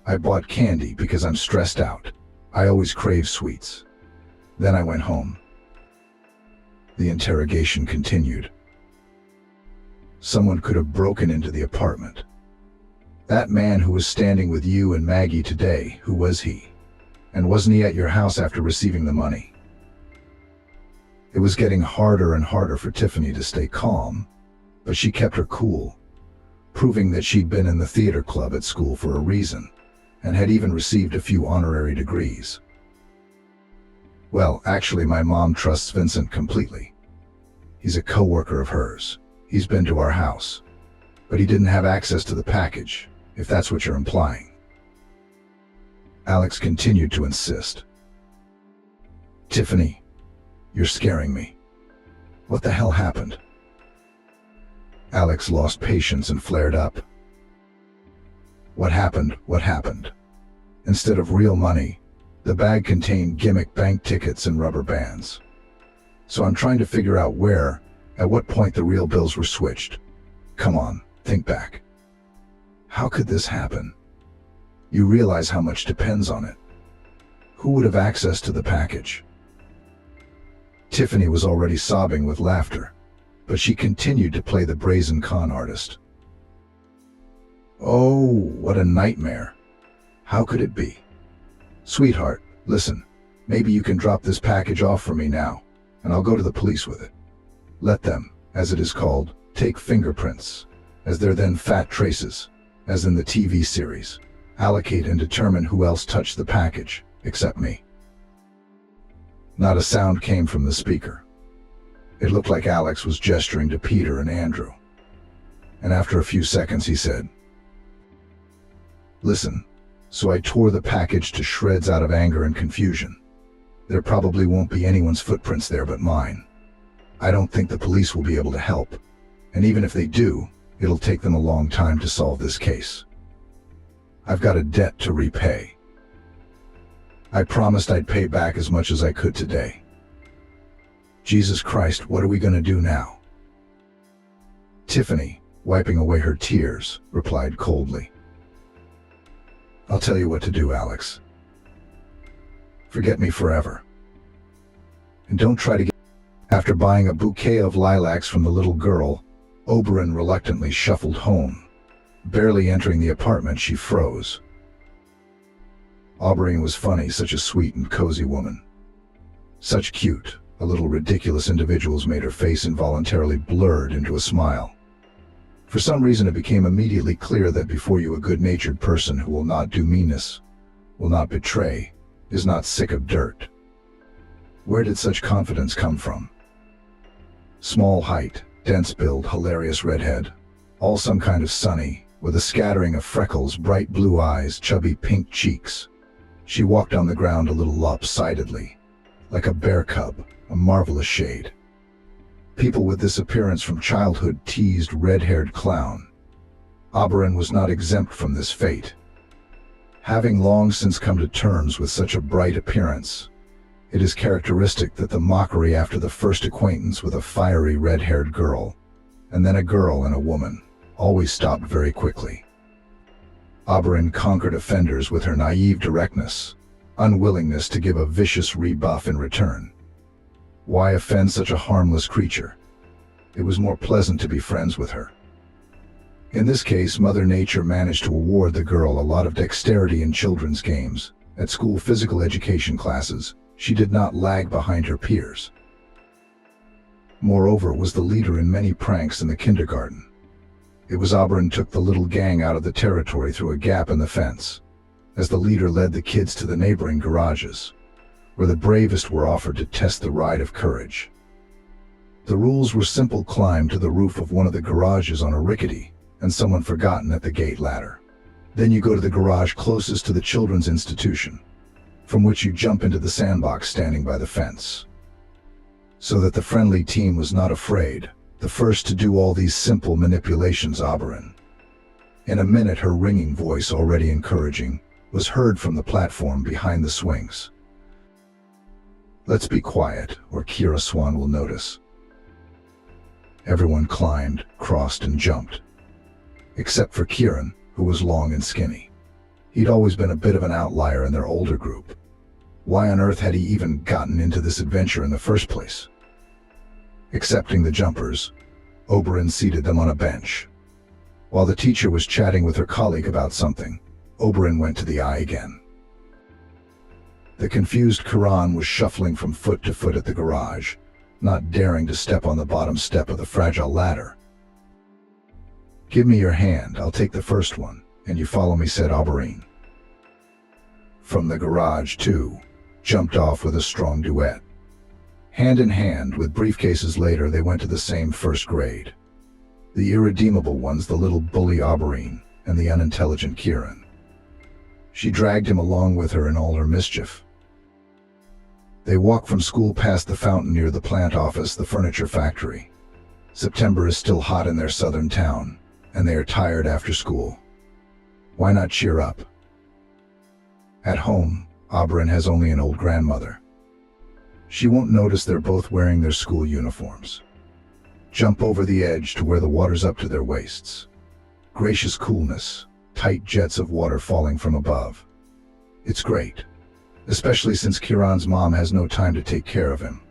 I bought candy because I'm stressed out. I always crave sweets. Then I went home. The interrogation continued. Someone could have broken into the apartment. That man who was standing with you and Maggie today, who was he? And wasn't he at your house after receiving the money? It was getting harder and harder for Tiffany to stay calm, but she kept her cool, proving that she'd been in the theater club at school for a reason, and had even received a few honorary degrees. Well, actually, my mom trusts Vincent completely. He's a coworker of hers. He's been to our house, but he didn't have access to the package, if that's what you're implying. Alex continued to insist. Tiffany, you're scaring me. What the hell happened? Alex lost patience and flared up. What happened? What happened? Instead of real money, The bag contained gimmick bank tickets and rubber bands. So I'm trying to figure out where, at what point the real bills were switched. Come on, think back. How could this happen? You realize how much depends on it. Who would have access to the package? Tiffany was already sobbing with laughter, but she continued to play the brazen con artist. Oh, what a nightmare. How could it be? Sweetheart, listen, maybe you can drop this package off for me now, and I'll go to the police with it. Let them, as it is called, take fingerprints, as they're then fat traces, as in the TV series, allocate and determine who else touched the package, except me. Not a sound came from the speaker. It looked like Alex was gesturing to Peter and Andrew. And after a few seconds he said, "Listen, so I tore the package to shreds out of anger and confusion. There probably won't be anyone's footprints there but mine. I don't think the police will be able to help, and even if they do, it'll take them a long time to solve this case. I've got a debt to repay. I promised I'd pay back as much as I could today. Jesus Christ, what are we going to do now?" Tiffany, wiping away her tears, replied coldly, "I'll tell you what to do, Alex. Forget me forever. And don't try to get..." After buying a bouquet of lilacs from the little girl, Oberon reluctantly shuffled home. Barely entering the apartment, she froze. Aubrey was funny, such a sweet and cozy woman. Such cute, a little ridiculous individuals made her face involuntarily blurred into a smile. For some reason it became immediately clear that before you a good-natured person who will not do meanness, will not betray, is not sick of dirt. Where did such confidence come from? Small height, dense build, hilarious redhead, all some kind of sunny, with a scattering of freckles, bright blue eyes, chubby pink cheeks. She walked on the ground a little lopsidedly, like a bear cub, a marvelous shade. People with this appearance from childhood teased red-haired clown. Oberon was not exempt from this fate. Having long since come to terms with such a bright appearance, it is characteristic that the mockery after the first acquaintance with a fiery red-haired girl, and then a girl and a woman, always stopped very quickly. Oberon conquered offenders with her naive directness, unwillingness to give a vicious rebuff in return. Why offend such a harmless creature? It was more pleasant to be friends with her. In this case, Mother Nature managed to award the girl a lot of dexterity in children's games. At school physical education classes, she did not lag behind her peers. Moreover, was the leader in many pranks in the kindergarten. It was Oberon took the little gang out of the territory through a gap in the fence, as the leader led the kids to the neighboring garages, where the bravest were offered to test the ride of courage. The rules were simple: climb to the roof of one of the garages on a rickety, and someone forgotten at the gate ladder. Then you go to the garage closest to the children's institution, from which you jump into the sandbox standing by the fence. So that the friendly team was not afraid, the first to do all these simple manipulations, Oberon. In a minute, her ringing voice, already encouraging, was heard from the platform behind the swings. "Let's be quiet, or Kira Swan will notice." Everyone climbed, crossed, and jumped, except for Kieran, who was long and skinny. He'd always been a bit of an outlier in their older group. Why on earth had he even gotten into this adventure in the first place? Accepting the jumpers, Oberon seated them on a bench. While the teacher was chatting with her colleague about something, Oberon went to the eye again. The confused Kiran was shuffling from foot to foot at the garage, not daring to step on the bottom step of the fragile ladder. "Give me your hand, I'll take the first one, and you follow me," said Oberon. From the garage, two jumped off with a strong duet. Hand in hand, with briefcases later, they went to the same first grade. The irredeemable ones, the little bully Oberon, and the unintelligent Kieran. She dragged him along with her in all her mischief. They walked from school past the fountain near the plant office, the furniture factory. September is still hot in their southern town, and they are tired after school. Why not cheer up? At home, Oberon has only an old grandmother. She won't notice they're both wearing their school uniforms. Jump over the edge to where the water's up to their waists. Gracious coolness, tight jets of water falling from above. It's great, especially since Kieran's mom has no time to take care of him.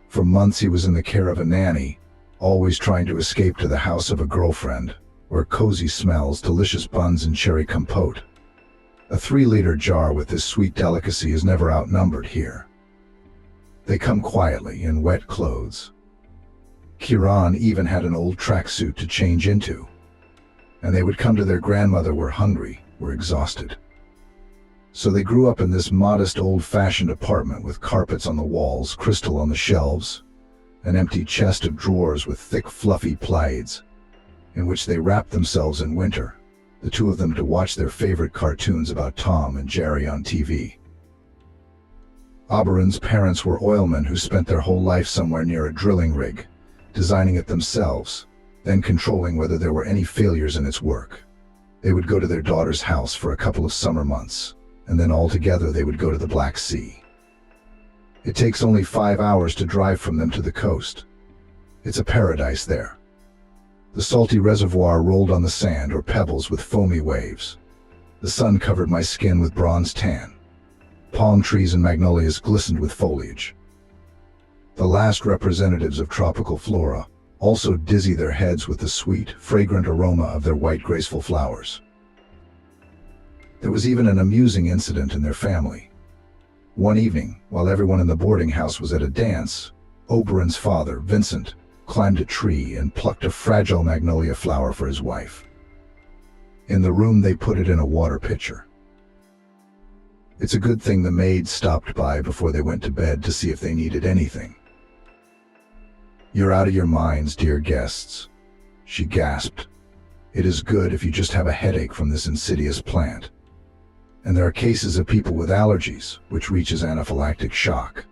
For months he was in the care of a nanny, always trying to escape to the house of a girlfriend, where cozy smells, delicious buns and cherry compote. A 3-liter jar with this sweet delicacy is never outnumbered here. They come quietly in wet clothes. Kieran even had an old tracksuit to change into. And they would come to their grandmother were hungry, were exhausted. So they grew up in this modest old-fashioned apartment with carpets on the walls, crystal on the shelves, an empty chest of drawers with thick fluffy plaids, in which they wrapped themselves in winter, the two of them to watch their favorite cartoons about Tom and Jerry on TV. Oberon's parents were oilmen who spent their whole life somewhere near a drilling rig, designing it themselves, then controlling whether there were any failures in its work. They would go to their daughter's house for a couple of summer months, and then all together they would go to the Black Sea. It takes only 5 hours to drive from them to the coast. It's a paradise there. The salty reservoir rolled on the sand or pebbles with foamy waves. The sun covered my skin with bronze tan. Palm trees and magnolias glistened with foliage. The last representatives of tropical flora also dizzy their heads with the sweet, fragrant aroma of their white, graceful flowers. There was even an amusing incident in their family. One evening, while everyone in the boarding house was at a dance, Oberon's father, Vincent, climbed a tree and plucked a fragile magnolia flower for his wife. In the room, they put it in a water pitcher. It's a good thing the maid stopped by before they went to bed to see if they needed anything. "You're out of your minds, dear guests," she gasped. "It is good if you just have a headache from this insidious plant. And there are cases of people with allergies, which reaches anaphylactic shock."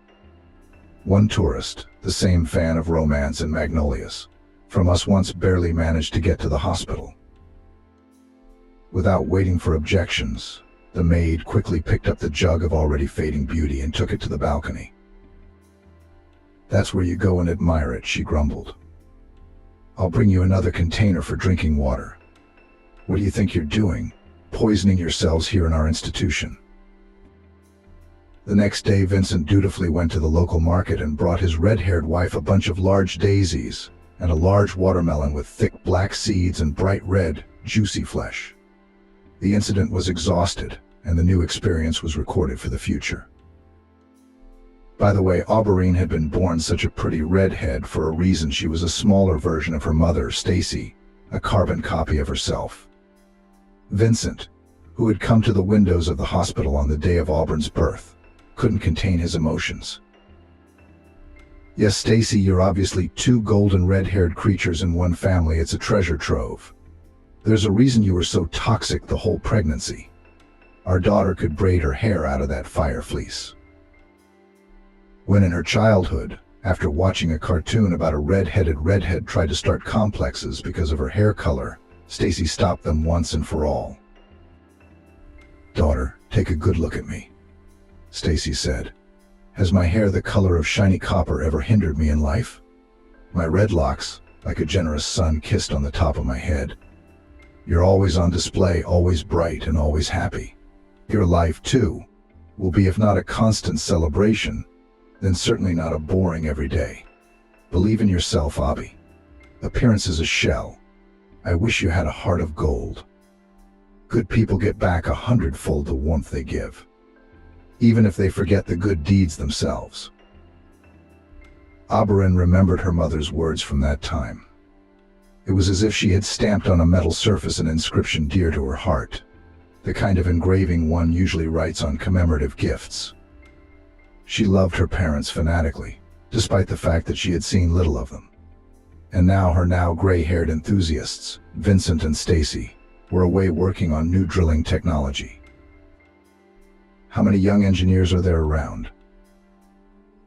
One tourist, the same fan of romance and magnolias, from us once barely managed to get to the hospital. Without waiting for objections, the maid quickly picked up the jug of already fading beauty and took it to the balcony. "That's where you go and admire it," she grumbled. "I'll bring you another container for drinking water. What do you think you're doing, poisoning yourselves here in our institution?" The next day, Vincent dutifully went to the local market and brought his red-haired wife a bunch of large daisies and a large watermelon with thick black seeds and bright red, juicy flesh. The incident was exhausted, and the new experience was recorded for the future. By the way, Auberine had been born such a pretty redhead for a reason. She was a smaller version of her mother, Stacy, a carbon copy of herself. Vincent, who had come to the windows of the hospital on the day of Auburn's birth, couldn't contain his emotions. "Yes, Stacy, you're obviously two golden red-haired creatures in one family. It's a treasure trove. There's a reason you were so toxic the whole pregnancy. Our daughter could braid her hair out of that fire fleece." When in her childhood, after watching a cartoon about a red-headed redhead tried to start complexes because of her hair color, Stacy stopped them once and for all. "Daughter, take a good look at me," Stacy said. "Has my hair the color of shiny copper ever hindered me in life? My red locks, like a generous sun, kissed on the top of my head. You're always on display, always bright and always happy. Your life, too, will be if not a constant celebration, then certainly not a boring everyday. Believe in yourself, Abby. Appearance is a shell. I wish you had a heart of gold. Good people get back 100-fold the warmth they give, even if they forget the good deeds themselves." Auberin remembered her mother's words from that time. It was as if she had stamped on a metal surface an inscription dear to her heart, the kind of engraving one usually writes on commemorative gifts. She loved her parents fanatically, despite the fact that she had seen little of them. And now her now gray-haired enthusiasts, Vincent and Stacy, were away working on new drilling technology. How many young engineers are there around?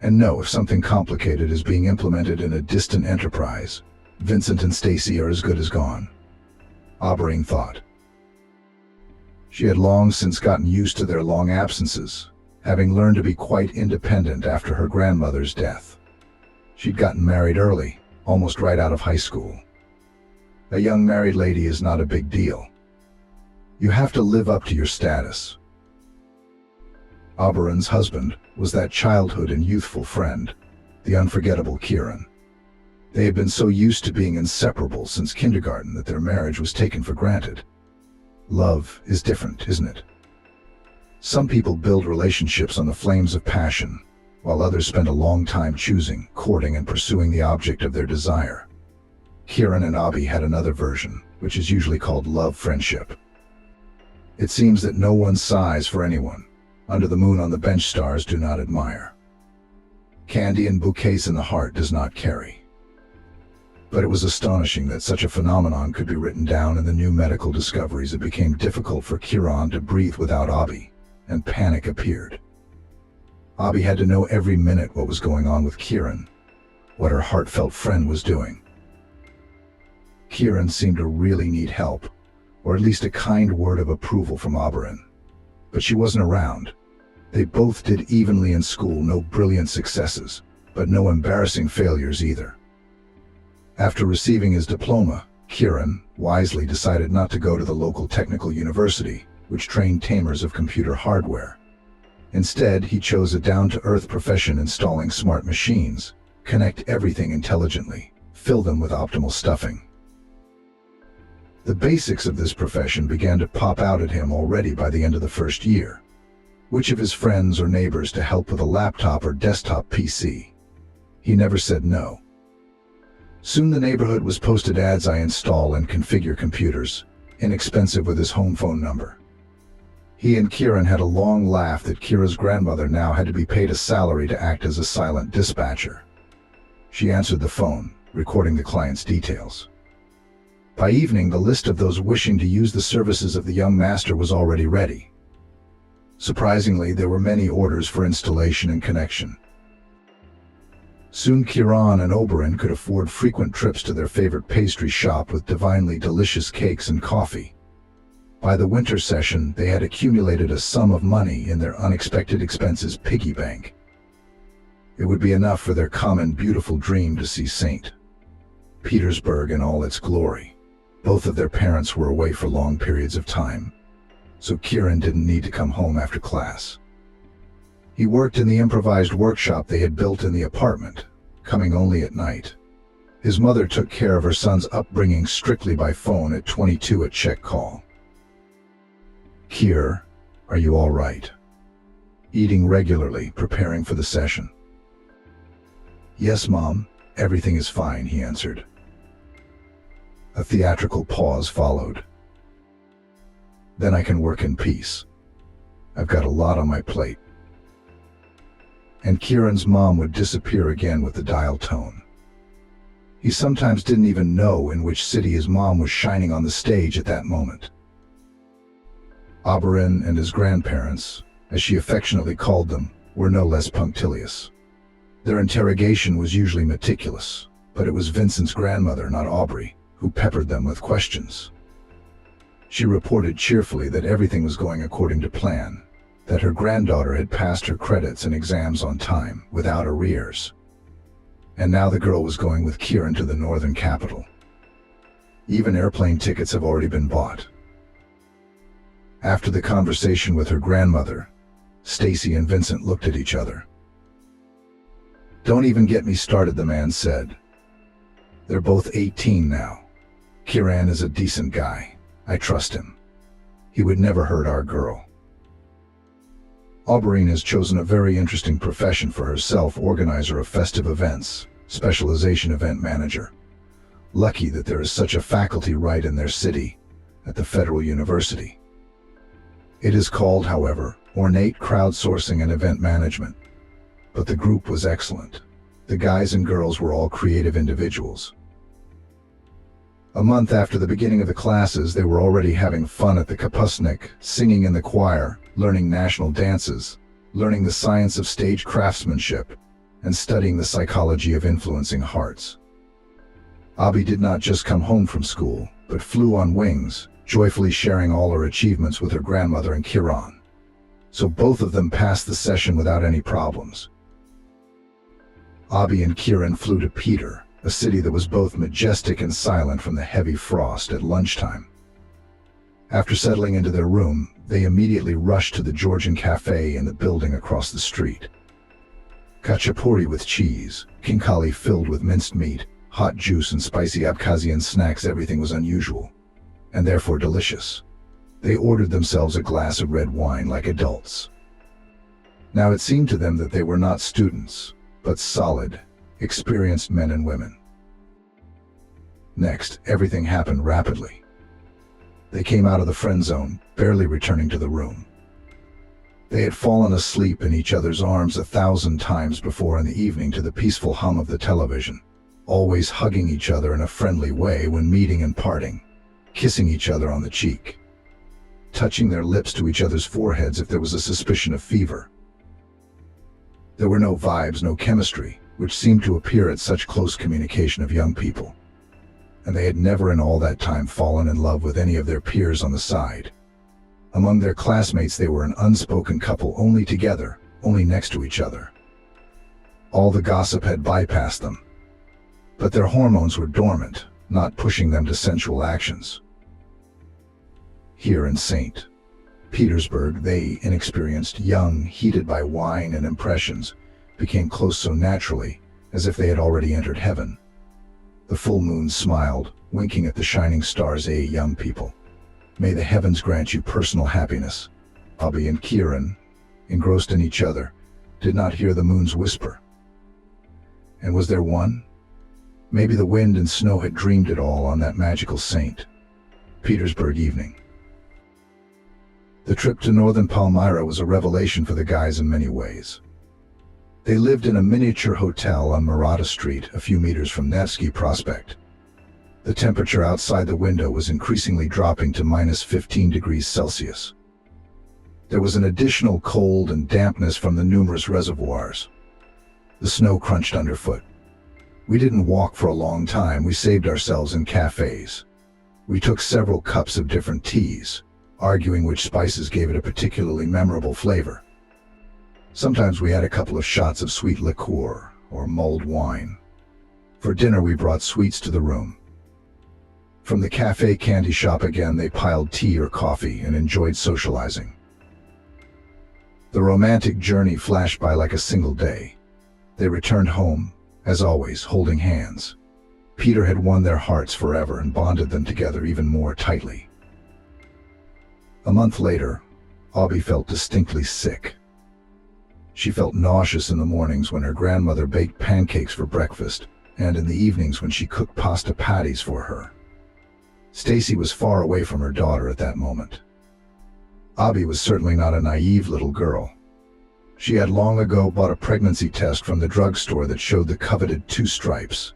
And no, if something complicated is being implemented in a distant enterprise, Vincent and Stacy are as good as gone, Auberine thought. She had long since gotten used to their long absences, having learned to be quite independent after her grandmother's death. She'd gotten married early, almost right out of high school. A young married lady is not a big deal. You have to live up to your status. Oberon's husband was that childhood and youthful friend, the unforgettable Kieran. They had been so used to being inseparable since kindergarten that their marriage was taken for granted. Love is different, isn't it? Some people build relationships on the flames of passion, while others spend a long time choosing, courting, and pursuing the object of their desire. Kieran and Abby had another version, which is usually called love friendship. It seems that no one sighs for anyone. Under the moon on the bench stars do not admire. Candy and bouquets in the heart does not carry. But it was astonishing that such a phenomenon could be written down in the new medical discoveries. It became difficult for Kieran to breathe without Abby, and panic appeared. Abby had to know every minute what was going on with Kieran, what her heartfelt friend was doing. Kieran seemed to really need help, or at least a kind word of approval from Oberon. But she wasn't around. They both did evenly in school, no brilliant successes, but no embarrassing failures either. After receiving his diploma, Kieran wisely decided not to go to the local technical university, which trained tamers of computer hardware. Instead, he chose a down-to-earth profession installing smart machines, connect everything intelligently, fill them with optimal stuffing. The basics of this profession began to pop out at him already by the end of the first year. Which of his friends or neighbors to help with a laptop or desktop PC? He never said no. Soon the neighborhood was posted ads: I install and configure computers, inexpensive with his home phone number. He and Kieran had a long laugh that Kira's grandmother now had to be paid a salary to act as a silent dispatcher. She answered the phone, recording the client's details. By evening, the list of those wishing to use the services of the young master was already ready. Surprisingly, there were many orders for installation and connection. Soon Kieran and Oberon could afford frequent trips to their favorite pastry shop with divinely delicious cakes and coffee. By the winter session, they had accumulated a sum of money in their unexpected expenses piggy bank. It would be enough for their common beautiful dream to see St. Petersburg in all its glory. Both of their parents were away for long periods of time, so Kieran didn't need to come home after class. He worked in the improvised workshop they had built in the apartment, coming only at night. His mother took care of her son's upbringing strictly by phone at 22 at check call. Kier, are you all right? Eating regularly, preparing for the session. Yes, Mom, everything is fine, he answered. A theatrical pause followed. Then I can work in peace. I've got a lot on my plate. And Kieran's mom would disappear again with the dial tone. He sometimes didn't even know in which city his mom was shining on the stage at that moment. Oberon and his grandparents, as she affectionately called them, were no less punctilious. Their interrogation was usually meticulous, but it was Vincent's grandmother, not Aubrey, who peppered them with questions. She reported cheerfully that everything was going according to plan, that her granddaughter had passed her credits and exams on time, without arrears. And now the girl was going with Kieran to the northern capital. Even airplane tickets have already been bought. After the conversation with her grandmother, Stacy and Vincent looked at each other. Don't even get me started, the man said. They're both 18 now. Kieran is a decent guy. I trust him. He would never hurt our girl. Aubrey has chosen a very interesting profession for herself: organizer of festive events, specialization event manager. Lucky that there is such a faculty right in their city, at the Federal University. It is called, however, ornate crowdsourcing and event management. But the group was excellent. The guys and girls were all creative individuals. A month after the beginning of the classes, they were already having fun at the kapusnik, singing in the choir, learning national dances, learning the science of stage craftsmanship, and studying the psychology of influencing hearts. Abby did not just come home from school, but flew on wings, joyfully sharing all her achievements with her grandmother and Kieran. So both of them passed the session without any problems. Abby and Kieran flew to Peter, a city that was both majestic and silent from the heavy frost, at lunchtime. After settling into their room, they immediately rushed to the Georgian cafe in the building across the street. Khachapuri with cheese, khinkali filled with minced meat, hot juice and spicy Abkhazian snacks. Everything was unusual, and therefore delicious. They ordered themselves a glass of red wine like adults. Now it seemed to them that they were not students, but solid, experienced men and women. Next, everything happened rapidly. They came out of the friend zone, barely returning to the room. They had fallen asleep in each other's arms 1,000 times before in the evening to the peaceful hum of the television, always hugging each other in a friendly way when meeting and parting, kissing each other on the cheek, touching their lips to each other's foreheads if there was a suspicion of fever. There were no vibes, no chemistry, which seemed to appear at such close communication of young people. And they had never in all that time fallen in love with any of their peers on the side. Among their classmates they were an unspoken couple, only together, only next to each other. All the gossip had bypassed them. But their hormones were dormant, not pushing them to sensual actions. Here in St. Petersburg, they, inexperienced, young, heated by wine and impressions, became close so naturally, as if they had already entered heaven. The full moon smiled, winking at the shining stars. Young people, may the heavens grant you personal happiness. Abby and Kieran, engrossed in each other, did not hear the moon's whisper. And was there one? Maybe the wind and snow had dreamed it all on that magical St. Petersburg evening. The trip to northern Palmyra was a revelation for the guys in many ways. They lived in a miniature hotel on Maratha Street, a few meters from Nevsky Prospect. The temperature outside the window was increasingly dropping to -15 degrees Celsius. There was an additional cold and dampness from the numerous reservoirs. The snow crunched underfoot. We didn't walk for a long time. We saved ourselves in cafes. We took several cups of different teas, arguing which spices gave it a particularly memorable flavor. Sometimes we had a couple of shots of sweet liqueur or mulled wine. For dinner we brought sweets to the room. From the cafe candy shop again they piled tea or coffee and enjoyed socializing. The romantic journey flashed by like a single day. They returned home, as always, holding hands. Peter had won their hearts forever and bonded them together even more tightly. A month later, Abby felt distinctly sick. She felt nauseous in the mornings when her grandmother baked pancakes for breakfast, and in the evenings when she cooked pasta patties for her. Stacy was far away from her daughter at that moment. Abby was certainly not a naive little girl. She had long ago bought a pregnancy test from the drugstore that showed the coveted 2 stripes.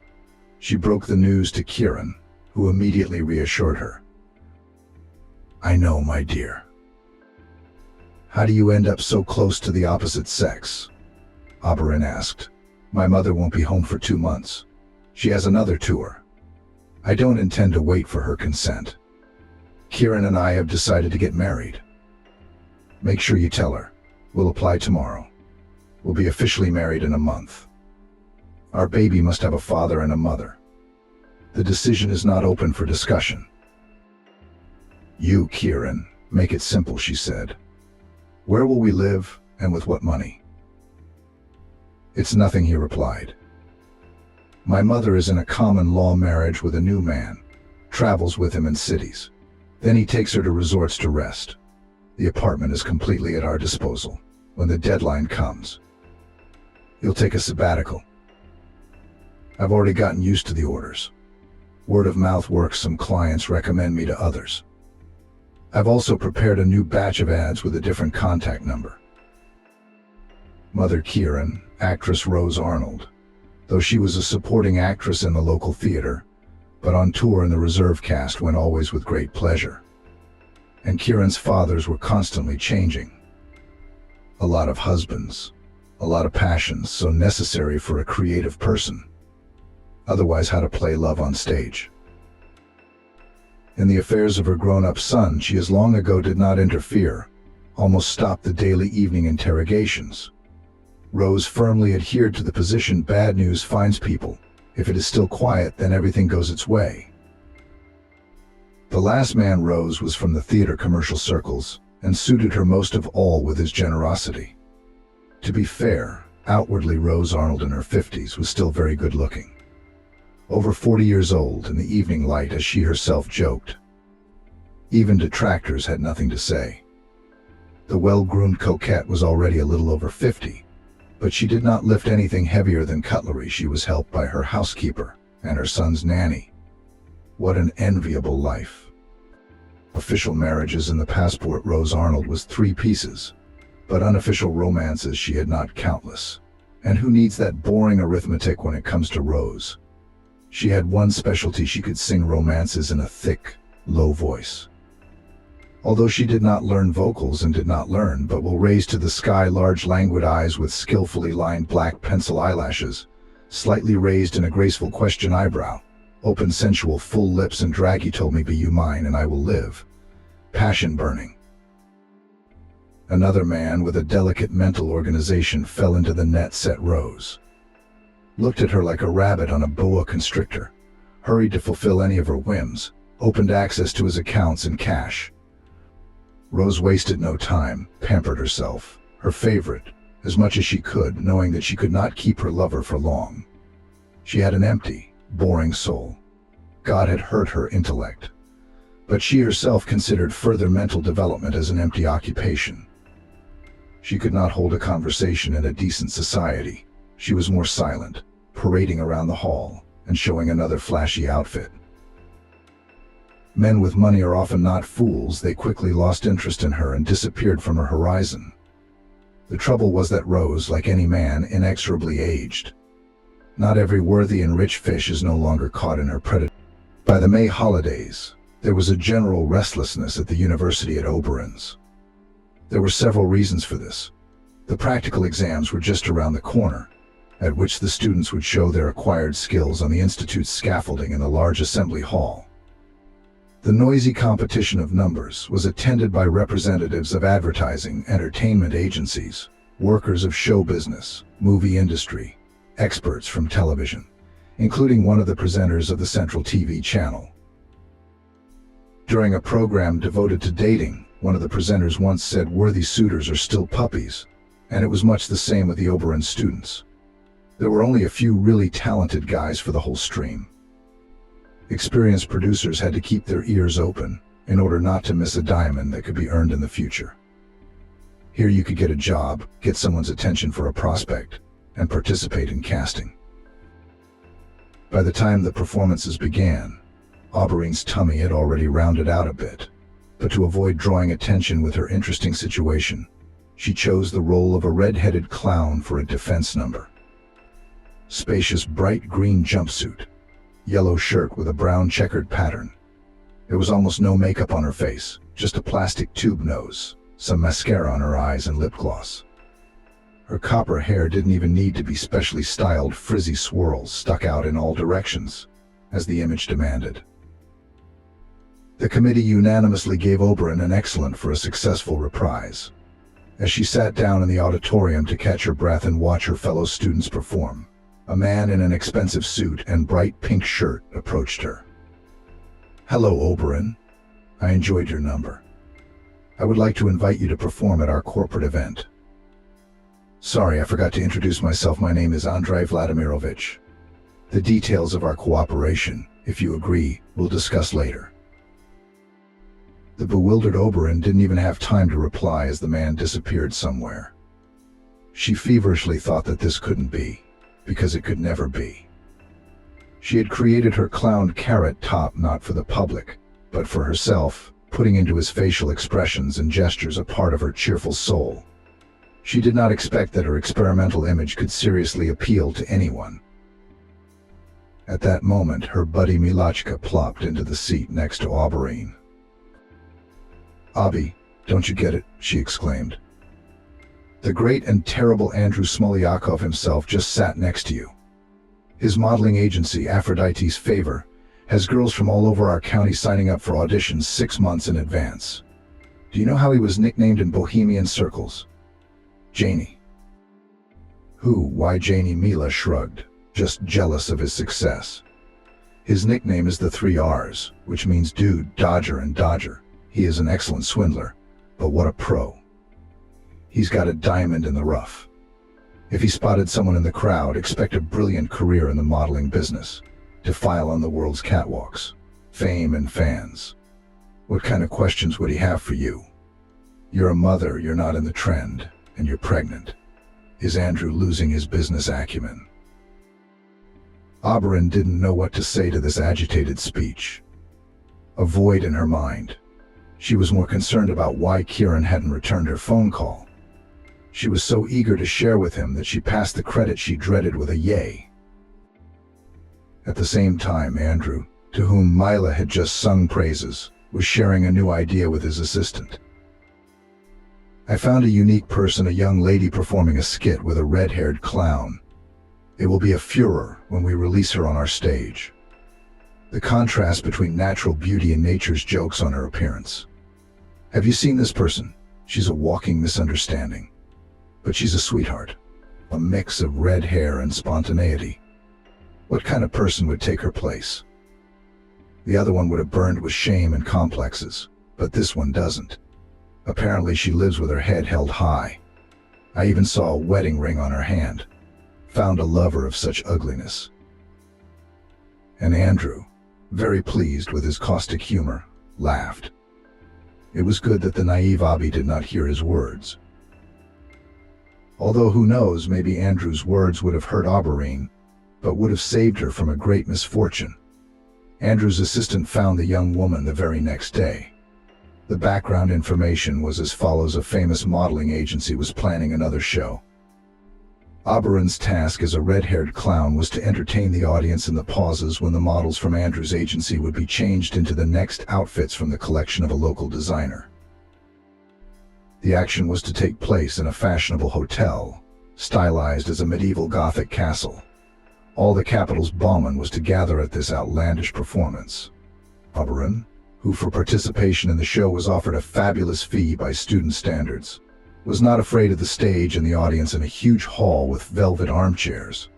She broke the news to Kieran, who immediately reassured her. "I know, my dear. How do you end up so close to the opposite sex?" Oberon asked. "My mother won't be home for 2 months. She has another tour. I don't intend to wait for her consent. Kieran and I have decided to get married. Make sure you tell her. We'll apply tomorrow. We'll be officially married in a month. Our baby must have a father and a mother. The decision is not open for discussion." "You, Kieran, make it simple," she said. "Where will we live, and with what money?" "It's nothing," he replied. "My mother is in a common law marriage with a new man, travels with him in cities. Then he takes her to resorts to rest. The apartment is completely at our disposal when the deadline comes. He'll take a sabbatical. I've already gotten used to the orders. Word of mouth works. Some clients recommend me to others. I've also prepared a new batch of ads with a different contact number." Mother Kieran, actress Rose Arnold, though she was a supporting actress in the local theater, but on tour in the reserve cast, went always with great pleasure. And Kieran's fathers were constantly changing. A lot of husbands, a lot of passions, so necessary for a creative person. Otherwise, how to play love on stage. In the affairs of her grown-up son, she as long ago did not interfere, almost stopped the daily evening interrogations. Rose firmly adhered to the position bad news finds people. If it is still quiet, then everything goes its way. The last man, Rose, was from the theater commercial circles and suited her most of all with his generosity. To be fair, outwardly Rose Arnold in her 50s was still very good looking. Over 40 years old in the evening light, as she herself joked. Even detractors had nothing to say. The well-groomed coquette was already a little over 50, but she did not lift anything heavier than cutlery. She was helped by her housekeeper and her son's nanny. What an enviable life. Official marriages in the passport Rose Arnold was 3 pieces, but unofficial romances she had not countless. And who needs that boring arithmetic when it comes to Rose? She had one specialty: she could sing romances in a thick, low voice. Although she did not learn vocals and did not learn, but will raise to the sky large languid eyes with skillfully lined black pencil eyelashes, slightly raised in a graceful question eyebrow, open sensual full lips and draggy told me be you mine and I will live. Passion burning. Another man with a delicate mental organization fell into the net set Rose. Looked at her like a rabbit on a boa constrictor, hurried to fulfill any of her whims, opened access to his accounts and cash. Rose wasted no time, pampered herself, her favorite, as much as she could, knowing that she could not keep her lover for long. She had an empty, boring soul. God had hurt her intellect. But she herself considered further mental development as an empty occupation. She could not hold a conversation in a decent society. She was more silent, parading around the hall and showing another flashy outfit. Men with money are often not fools. They quickly lost interest in her and disappeared from her horizon. The trouble was that Rose, like any man, inexorably aged. Not every worthy and rich fish is no longer caught in her predator. By the May holidays, there was a general restlessness at the university at Oberon's. There were several reasons for this. The practical exams were just around the corner, at which the students would show their acquired skills on the institute's scaffolding in the large assembly hall. The noisy competition of numbers was attended by representatives of advertising, entertainment agencies, workers of show business, movie industry, experts from television, including one of the presenters of the Central TV channel. During a program devoted to dating, one of the presenters once said worthy suitors are still puppies, and it was much the same with the Oberon students. There were only a few really talented guys for the whole stream. Experienced producers had to keep their ears open in order not to miss a diamond that could be earned in the future. Here you could get a job, get someone's attention for a prospect, and participate in casting. By the time the performances began, Auberline's tummy had already rounded out a bit, but to avoid drawing attention with her interesting situation, she chose the role of a red-headed clown for a defense number. Spacious bright green jumpsuit, yellow shirt with a brown checkered pattern. There was almost no makeup on her face, just a plastic tube nose, some mascara on her eyes and lip gloss. Her copper hair didn't even need to be specially styled. Frizzy swirls stuck out in all directions, as the image demanded. The committee unanimously gave Oberon an excellent for a successful reprise. As she sat down in the auditorium to catch her breath and watch her fellow students perform, a man in an expensive suit and bright pink shirt approached her. "Hello, Oberon. I enjoyed your number. I would like to invite you to perform at our corporate event." "Sorry, I forgot to introduce myself. My name is Andrei Vladimirovich. The details of our cooperation, if you agree, we'll discuss later." The bewildered Oberon didn't even have time to reply as the man disappeared somewhere. She feverishly thought that this couldn't be, because it could never be. She had created her clown carrot top not for the public, but for herself, putting into his facial expressions and gestures a part of her cheerful soul. She did not expect that her experimental image could seriously appeal to anyone. At that moment, her buddy Milachka plopped into the seat next to Auberline. "Abby, don't you get it?" she exclaimed. "The great and terrible Andrew Smolyakov himself just sat next to you. His modeling agency, Aphrodite's Favor, Has girls from all over our county signing up for auditions 6 months in advance. Do you know how he was nicknamed in bohemian circles? Janie. Who? Why Janie? Mila shrugged, just jealous of his success. His nickname is the 3 R's, which means dude, dodger, and dodger. He is an excellent swindler, but what a pro. He's got a diamond in the rough. If he spotted someone in the crowd, expect a brilliant career in the modeling business, to file on the world's catwalks, fame and fans. What kind of questions would he have for you? You're a mother, you're not in the trend, and you're pregnant. Is Andrew losing his business acumen? Oberon didn't know what to say to this agitated speech. A void in her mind. She was more concerned about why Kieran hadn't returned her phone call. She was so eager to share with him that she passed the credit she dreaded with a yay. At the same time, Andrew, to whom Mila had just sung praises, was sharing a new idea with his assistant. I found a unique person, a young lady performing a skit with a red-haired clown. It will be a furor when we release her on our stage. The contrast between natural beauty and nature's jokes on her appearance. Have you seen this person? She's a walking misunderstanding. But she's a sweetheart. A mix of red hair and spontaneity. What kind of person would take her place? The other one would have burned with shame and complexes, but this one doesn't. Apparently she lives with her head held high. I even saw a wedding ring on her hand. Found a lover of such ugliness. And Andrew, very pleased with his caustic humor, laughed. It was good that the naive Abby did not hear his words. Although who knows, maybe Andrew's words would have hurt Auberine, but would have saved her from a great misfortune. Andrew's assistant found the young woman the very next day. The background information was as follows: a famous modeling agency was planning another show. Auberine's task as a red-haired clown was to entertain the audience in the pauses when the models from Andrew's agency would be changed into the next outfits from the collection of a local designer. The action was to take place in a fashionable hotel, stylized as a medieval Gothic castle. All the capital's bowmen was to gather at this outlandish performance. Auberine, who for participation in the show was offered a fabulous fee by student standards, was not afraid of the stage and the audience in a huge hall with velvet armchairs.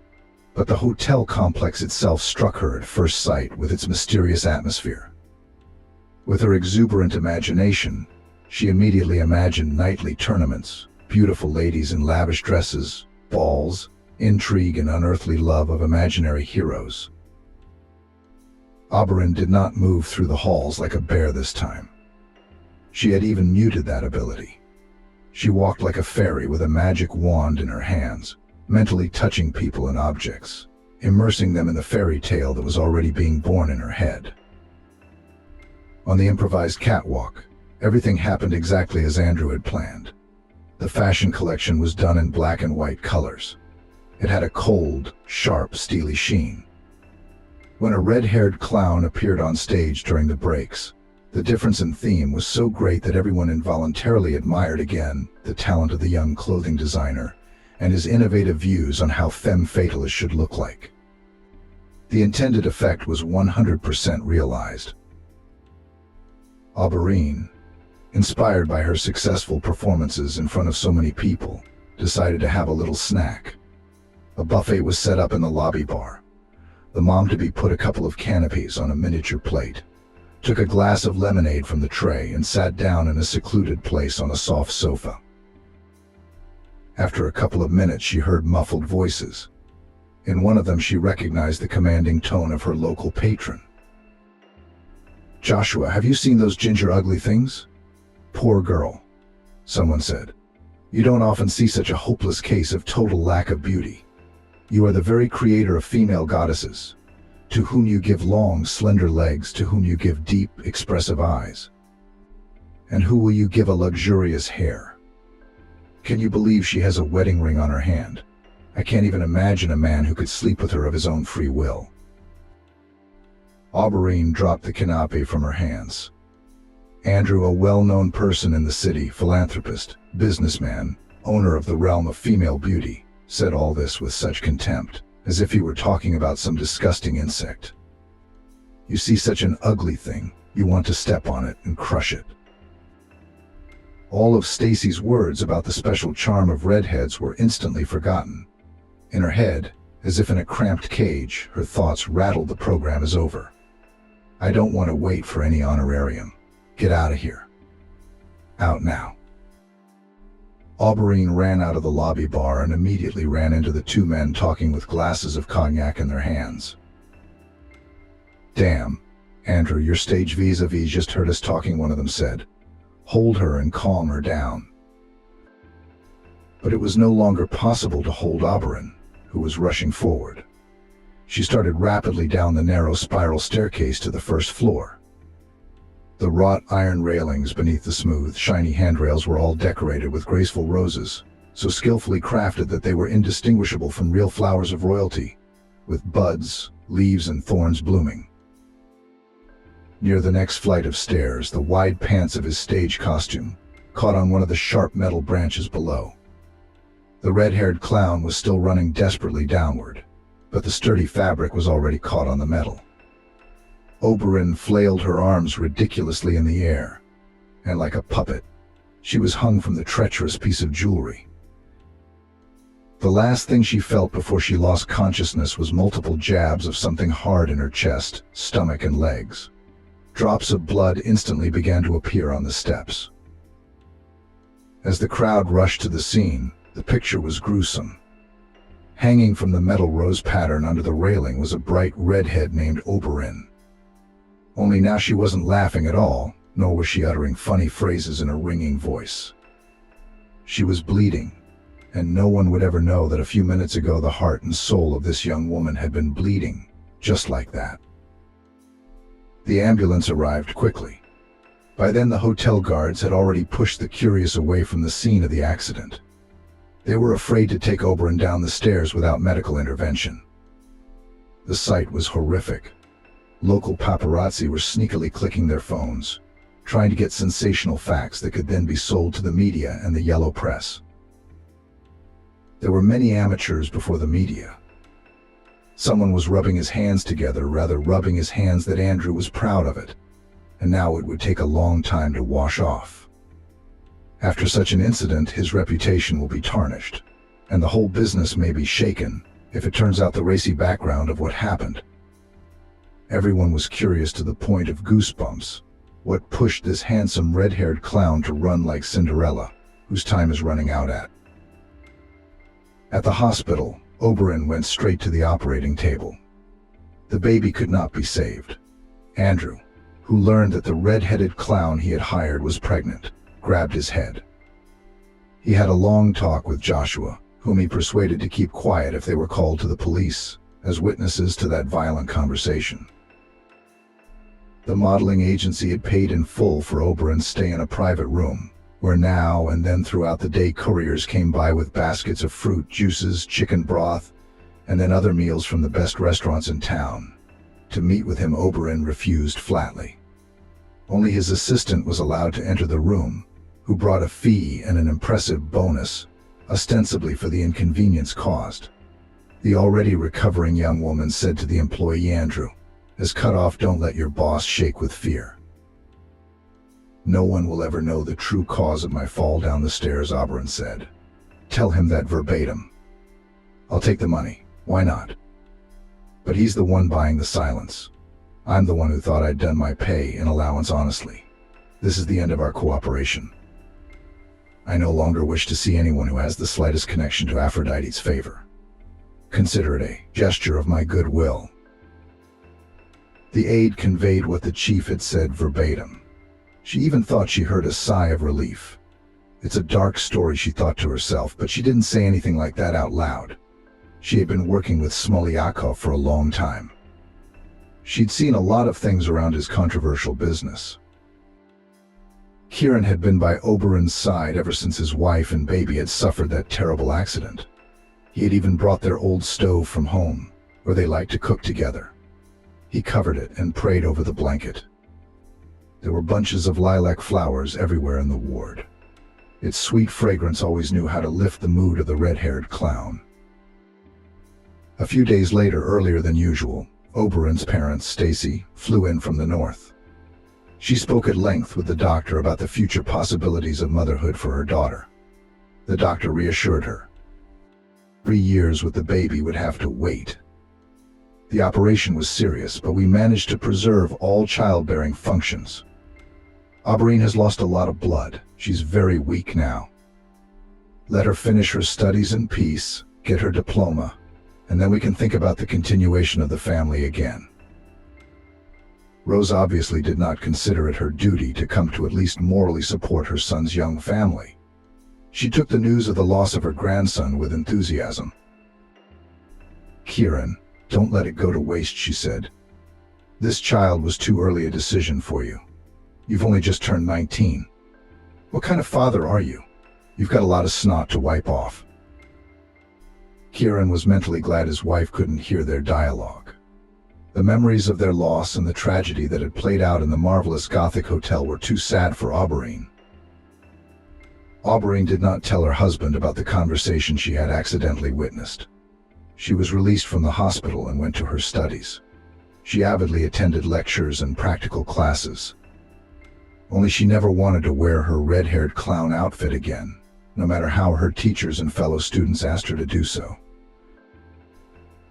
But the hotel complex itself struck her at first sight with its mysterious atmosphere. With her exuberant imagination, she immediately imagined nightly tournaments, beautiful ladies in lavish dresses, balls, intrigue and unearthly love of imaginary heroes. Auberine did not move through the halls like a bear this time. She had even muted that ability. She walked like a fairy with a magic wand in her hands, mentally touching people and objects, immersing them in the fairy tale that was already being born in her head. On the improvised catwalk, everything happened exactly as Andrew had planned. The fashion collection was done in black and white colors. It had a cold, sharp, steely sheen. When a red-haired clown appeared on stage during the breaks, the difference in theme was so great that everyone involuntarily admired again the talent of the young clothing designer and his innovative views on how femme fatales should look like. The intended effect was 100% realized. Auberine, inspired by her successful performances in front of so many people, decided to have a little snack. A buffet was set up in the lobby bar. The mom-to-be put a couple of canopies on a miniature plate, took a glass of lemonade from the tray and sat down in a secluded place on a soft sofa. After a couple of minutes, she heard muffled voices. In one of them, she recognized the commanding tone of her local patron. "Joshua, have you seen those ginger ugly things?" "Poor girl," someone said. "You don't often see such a hopeless case of total lack of beauty. You are the very creator of female goddesses, to whom you give long, slender legs, to whom you give deep, expressive eyes. And who will you give a luxurious hair? Can you believe she has a wedding ring on her hand? I can't even imagine a man who could sleep with her of his own free will." Auberine dropped the canapé from her hands. Andrew, a well-known person in the city, philanthropist, businessman, owner of the realm of female beauty, said all this with such contempt, as if he were talking about some disgusting insect. You see such an ugly thing, you want to step on it and crush it. All of Stacy's words about the special charm of redheads were instantly forgotten. In her head, as if in a cramped cage, her thoughts rattled. The program is over. I don't want to wait for any honorarium. Get out of here. Out now. Auberine ran out of the lobby bar and immediately ran into the two men talking with glasses of cognac in their hands. Damn, Andrew, your stage vis-a-vis just heard us talking, one of them said. Hold her and calm her down. But it was no longer possible to hold Auberine, who was rushing forward. She started rapidly down the narrow spiral staircase to the first floor. The wrought iron railings beneath the smooth, shiny handrails were all decorated with graceful roses, so skillfully crafted that they were indistinguishable from real flowers of royalty, with buds, leaves, and thorns blooming. Near the next flight of stairs, the wide pants of his stage costume caught on one of the sharp metal branches below. The red-haired clown was still running desperately downward, but the sturdy fabric was already caught on the metal. Auberine flailed her arms ridiculously in the air, and like a puppet, she was hung from the treacherous piece of jewelry. The last thing she felt before she lost consciousness was multiple jabs of something hard in her chest, stomach, and legs. Drops of blood instantly began to appear on the steps. As the crowd rushed to the scene, the picture was gruesome. Hanging from the metal rose pattern under the railing was a bright redhead named Auberine. Only now she wasn't laughing at all, nor was she uttering funny phrases in a ringing voice. She was bleeding, and no one would ever know that a few minutes ago the heart and soul of this young woman had been bleeding, just like that. The ambulance arrived quickly. By then the hotel guards had already pushed the curious away from the scene of the accident. They were afraid to take Auberine down the stairs without medical intervention. The sight was horrific. Local paparazzi were sneakily clicking their phones, trying to get sensational facts that could then be sold to the media and the yellow press. There were many amateurs before the media. Someone was rubbing his hands together, rather rubbing his hands that Andrew was proud of it, and now it would take a long time to wash off. After such an incident, his reputation will be tarnished, and the whole business may be shaken if it turns out the racy background of what happened. Everyone was curious to the point of goosebumps. What pushed this handsome red-haired clown to run like Cinderella, whose time is running out at? At the hospital, Auberine went straight to the operating table. The baby could not be saved. Andrew, who learned that the red-headed clown he had hired was pregnant, grabbed his head. He had a long talk with Joshua, whom he persuaded to keep quiet if they were called to the police as witnesses to that violent conversation. The modeling agency had paid in full for Auberine's stay in a private room, where now and then throughout the day couriers came by with baskets of fruit, juices, chicken broth, and then other meals from the best restaurants in town. To meet with him, Auberine refused flatly. Only his assistant was allowed to enter the room, who brought a fee and an impressive bonus, ostensibly for the inconvenience caused. The already recovering young woman said to the employee, Andrew, as cut off, don't let your boss shake with fear. No one will ever know the true cause of my fall down the stairs, Auberine said. Tell him that verbatim. I'll take the money, why not? But he's the one buying the silence. I'm the one who thought I'd done my pay and allowance honestly. This is the end of our cooperation. I no longer wish to see anyone who has the slightest connection to Aphrodite's favor. Consider it a gesture of my goodwill. The aide conveyed what the chief had said verbatim. She even thought she heard a sigh of relief. It's a dark story, she thought to herself, but she didn't say anything like that out loud. She had been working with Smolyakov for a long time. She'd seen a lot of things around his controversial business. Kieran had been by Auberine's side ever since his wife and baby had suffered that terrible accident. He had even brought their old stove from home, where they liked to cook together. He covered it and prayed over the blanket. There were bunches of lilac flowers everywhere in the ward. Its sweet fragrance always knew how to lift the mood of the red-haired clown. A few days later, earlier than usual, Oberon's parents, Stacy, flew in from the north. She spoke at length with the doctor about the future possibilities of motherhood for her daughter. The doctor reassured her. 3 years with the baby would have to wait. The operation was serious, but we managed to preserve all childbearing functions. Aubreen has lost a lot of blood. She's very weak now. Let her finish her studies in peace, get her diploma, and then we can think about the continuation of the family again. Rose obviously did not consider it her duty to come to at least morally support her son's young family. She took the news of the loss of her grandson with enthusiasm. "Kieran, don't let it go to waste," she said. "This child was too early a decision for you. You've only just turned 19. What kind of father are you? You've got a lot of snot to wipe off." Kieran was mentally glad his wife couldn't hear their dialogue. The memories of their loss and the tragedy that had played out in the marvelous Gothic hotel were too sad for Aubreen. Aubreen did not tell her husband about the conversation she had accidentally witnessed. She was released from the hospital and went to her studies. She avidly attended lectures and practical classes. Only she never wanted to wear her red-haired clown outfit again, no matter how her teachers and fellow students asked her to do so.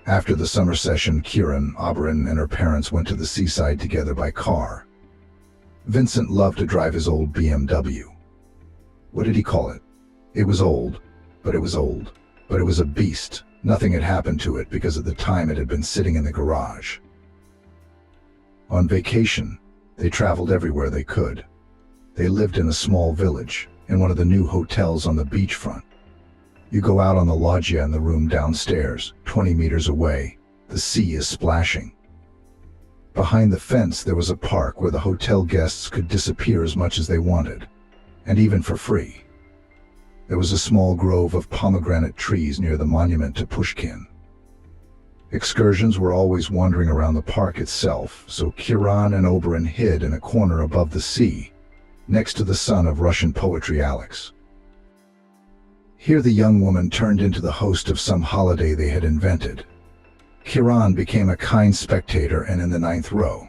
After the summer session, Kieran, Aubreen, and her parents went to the seaside together by car. Vincent loved to drive his old BMW. What did he call it? It was old, but it was old. But it was a beast. Nothing had happened to it because at the time it had been sitting in the garage. On vacation, they traveled everywhere they could. They lived in a small village, in one of the new hotels on the beachfront. You go out on the loggia in the room downstairs, 20 meters away. The sea is splashing. Behind the fence there was a park where the hotel guests could disappear as much as they wanted, and even for free. There was a small grove of pomegranate trees near the monument to Pushkin. Excursions were always wandering around the park itself, so Kieran and Oberon hid in a corner above the sea, next to the son of Russian poetry Alex. Here the young woman turned into the host of some holiday they had invented. Kieran became a kind spectator and in the 9th row.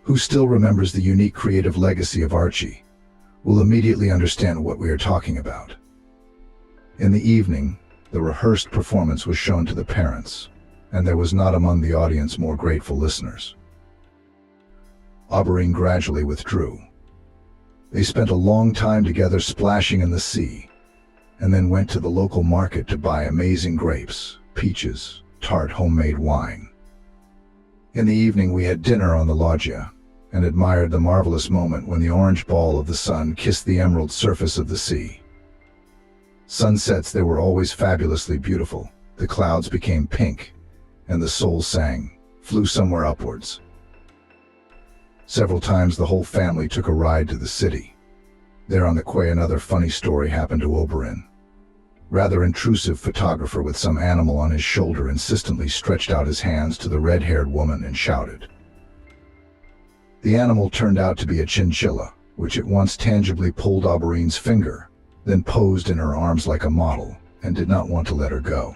Who still remembers the unique creative legacy of Archie will immediately understand what we are talking about. In the evening, the rehearsed performance was shown to the parents, and there was not among the audience more grateful listeners. Aubreen gradually withdrew. They spent a long time together splashing in the sea, and then went to the local market to buy amazing grapes, peaches, tart homemade wine. In the evening we had dinner on the loggia, and admired the marvelous moment when the orange ball of the sun kissed the emerald surface of the sea. Sunsets there were always fabulously beautiful. The clouds became pink, and the soul sang, flew somewhere upwards. Several times the whole family took a ride to the city. There on the quay another funny story happened to Oberon. Rather intrusive photographer with some animal on his shoulder insistently stretched out his hands to the red-haired woman and shouted. The animal turned out to be a chinchilla, which at once tangibly pulled Aubereen's finger, then posed in her arms like a model, and did not want to let her go.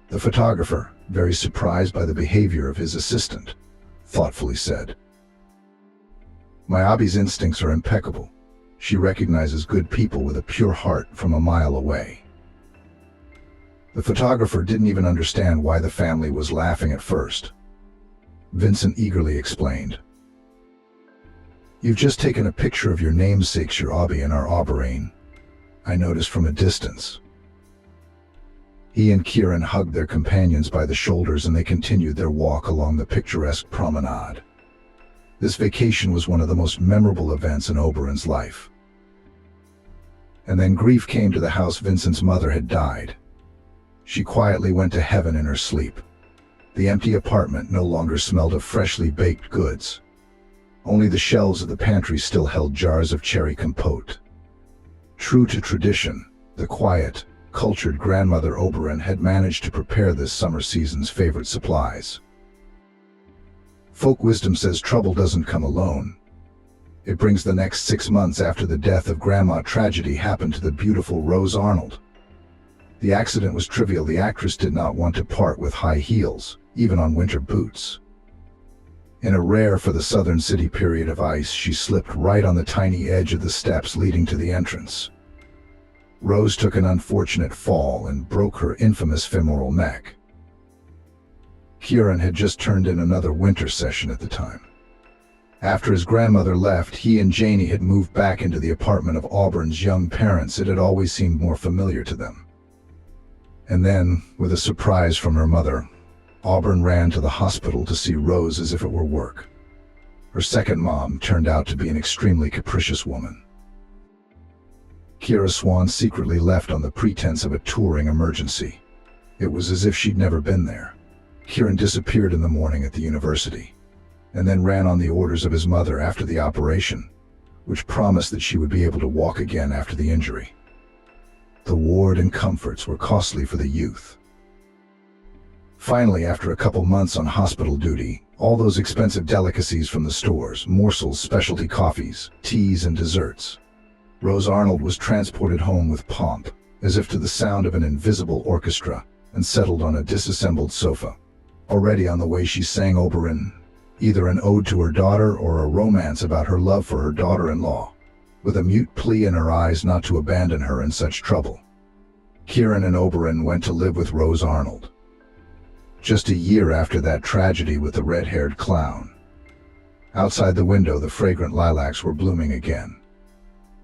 The photographer, very surprised by the behavior of his assistant, thoughtfully said, "Miyabi's instincts are impeccable. She recognizes good people with a pure heart from a mile away." The photographer didn't even understand why the family was laughing at first. Vincent eagerly explained, "You've just taken a picture of your namesakes, your Aubrey and our Aubereen. I noticed from a distance." He and Kieran hugged their companions by the shoulders and they continued their walk along the picturesque promenade. This vacation was one of the most memorable events in Oberon's life. And then grief came to the house. Vincent's mother had died. She quietly went to heaven in her sleep. The empty apartment no longer smelled of freshly baked goods. Only the shelves of the pantry still held jars of cherry compote. True to tradition, the quiet, cultured grandmother Oberon had managed to prepare this summer season's favorite supplies. Folk wisdom says trouble doesn't come alone. It brings the next 6 months after the death of Grandma. Tragedy happened to the beautiful Rose Arnold. The accident was trivial. The actress did not want to part with high heels, even on winter boots. In a rare for the southern city period of ice, she slipped right on the tiny edge of the steps leading to the entrance. Rose took an unfortunate fall and broke her infamous femoral neck. Kieran had just turned in another winter session at the time. After his grandmother left, he and Janie had moved back into the apartment of Auburn's young parents. It had always seemed more familiar to them. And then, with a surprise from her mother, Auburn ran to the hospital to see Rose as if it were work. Her second mom turned out to be an extremely capricious woman. Kira Swan secretly left on the pretense of a touring emergency. It was as if she'd never been there. Kieran disappeared in the morning at the university, and then ran on the orders of his mother after the operation, which promised that she would be able to walk again after the injury. The ward and comforts were costly for the youth. Finally, after a couple months on hospital duty, all those expensive delicacies from the stores, morsels, specialty coffees, teas, and desserts, Rose Arnold was transported home with pomp, as if to the sound of an invisible orchestra, and settled on a disassembled sofa. Already on the way, she sang Oberon, either an ode to her daughter or a romance about her love for her daughter-in-law, with a mute plea in her eyes not to abandon her in such trouble. Kieran and Oberon went to live with Rose Arnold. Just a year after that tragedy with the red-haired clown. Outside the window, the fragrant lilacs were blooming again.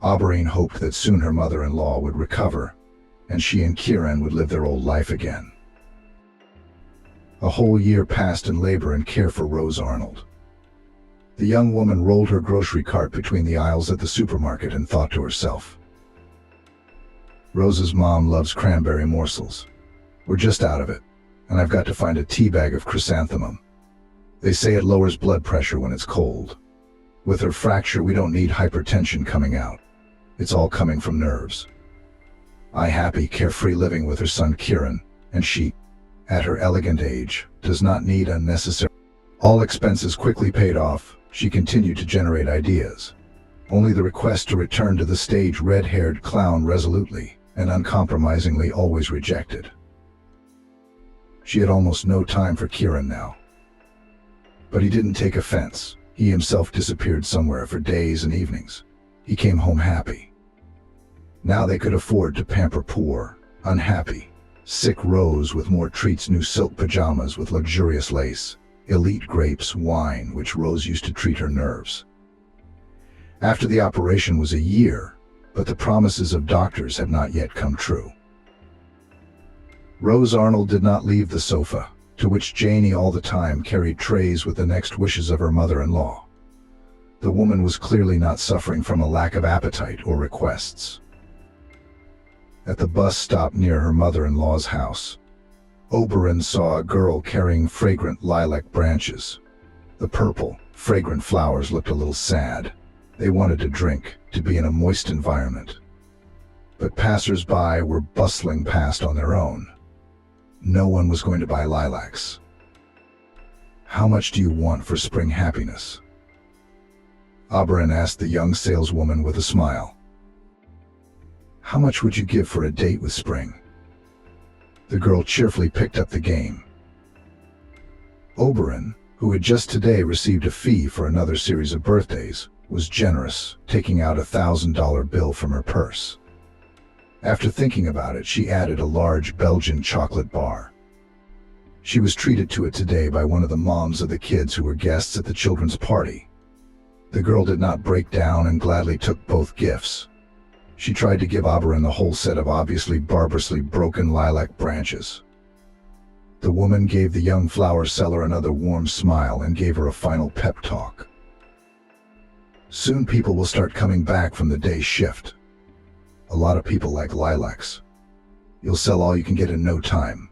Auberine hoped that soon her mother-in-law would recover, and she and Kieran would live their old life again. A whole year passed in labor and care for Rose Arnold. The young woman rolled her grocery cart between the aisles at the supermarket and thought to herself, "Rose's mom loves cranberry morsels. We're just out of it, and I've got to find a tea bag of chrysanthemum. They say it lowers blood pressure when it's cold. With her fracture, we don't need hypertension coming out. It's all coming from nerves." Happy, carefree living with her son Kieran, and she, at her elegant age, does not need unnecessary. All expenses quickly paid off, she continued to generate ideas. Only the request to return to the stage red-haired clown resolutely and uncompromisingly always rejected. She had almost no time for Kieran now. But he didn't take offense. He himself disappeared somewhere for days and evenings. He came home happy. Now they could afford to pamper poor, unhappy, sick Rose with more treats: new silk pajamas with luxurious lace, elite grapes, wine, which Rose used to treat her nerves. After the operation was a year, but the promises of doctors had not yet come true. Rose Arnold did not leave the sofa, to which Janie all the time carried trays with the next wishes of her mother-in-law. The woman was clearly not suffering from a lack of appetite or requests. At the bus stop near her mother-in-law's house, Oberon saw a girl carrying fragrant lilac branches. The purple, fragrant flowers looked a little sad. They wanted to drink, to be in a moist environment. But passers-by were bustling past on their own. No one was going to buy lilacs. "How much do you want for spring happiness?" Oberon asked the young saleswoman with a smile. "How much would you give for a date with spring?" The girl cheerfully picked up the game. Oberon, who had just today received a fee for another series of birthdays, was generous, taking out a $1,000 bill from her purse. After thinking about it, she added a large Belgian chocolate bar. She was treated to it today by one of the moms of the kids who were guests at the children's party. The girl did not break down and gladly took both gifts. She tried to give Oberon the whole set of obviously barbarously broken lilac branches. The woman gave the young flower seller another warm smile and gave her a final pep talk. "Soon people will start coming back from the day shift. A lot of people like lilacs. You'll sell all you can get in no time.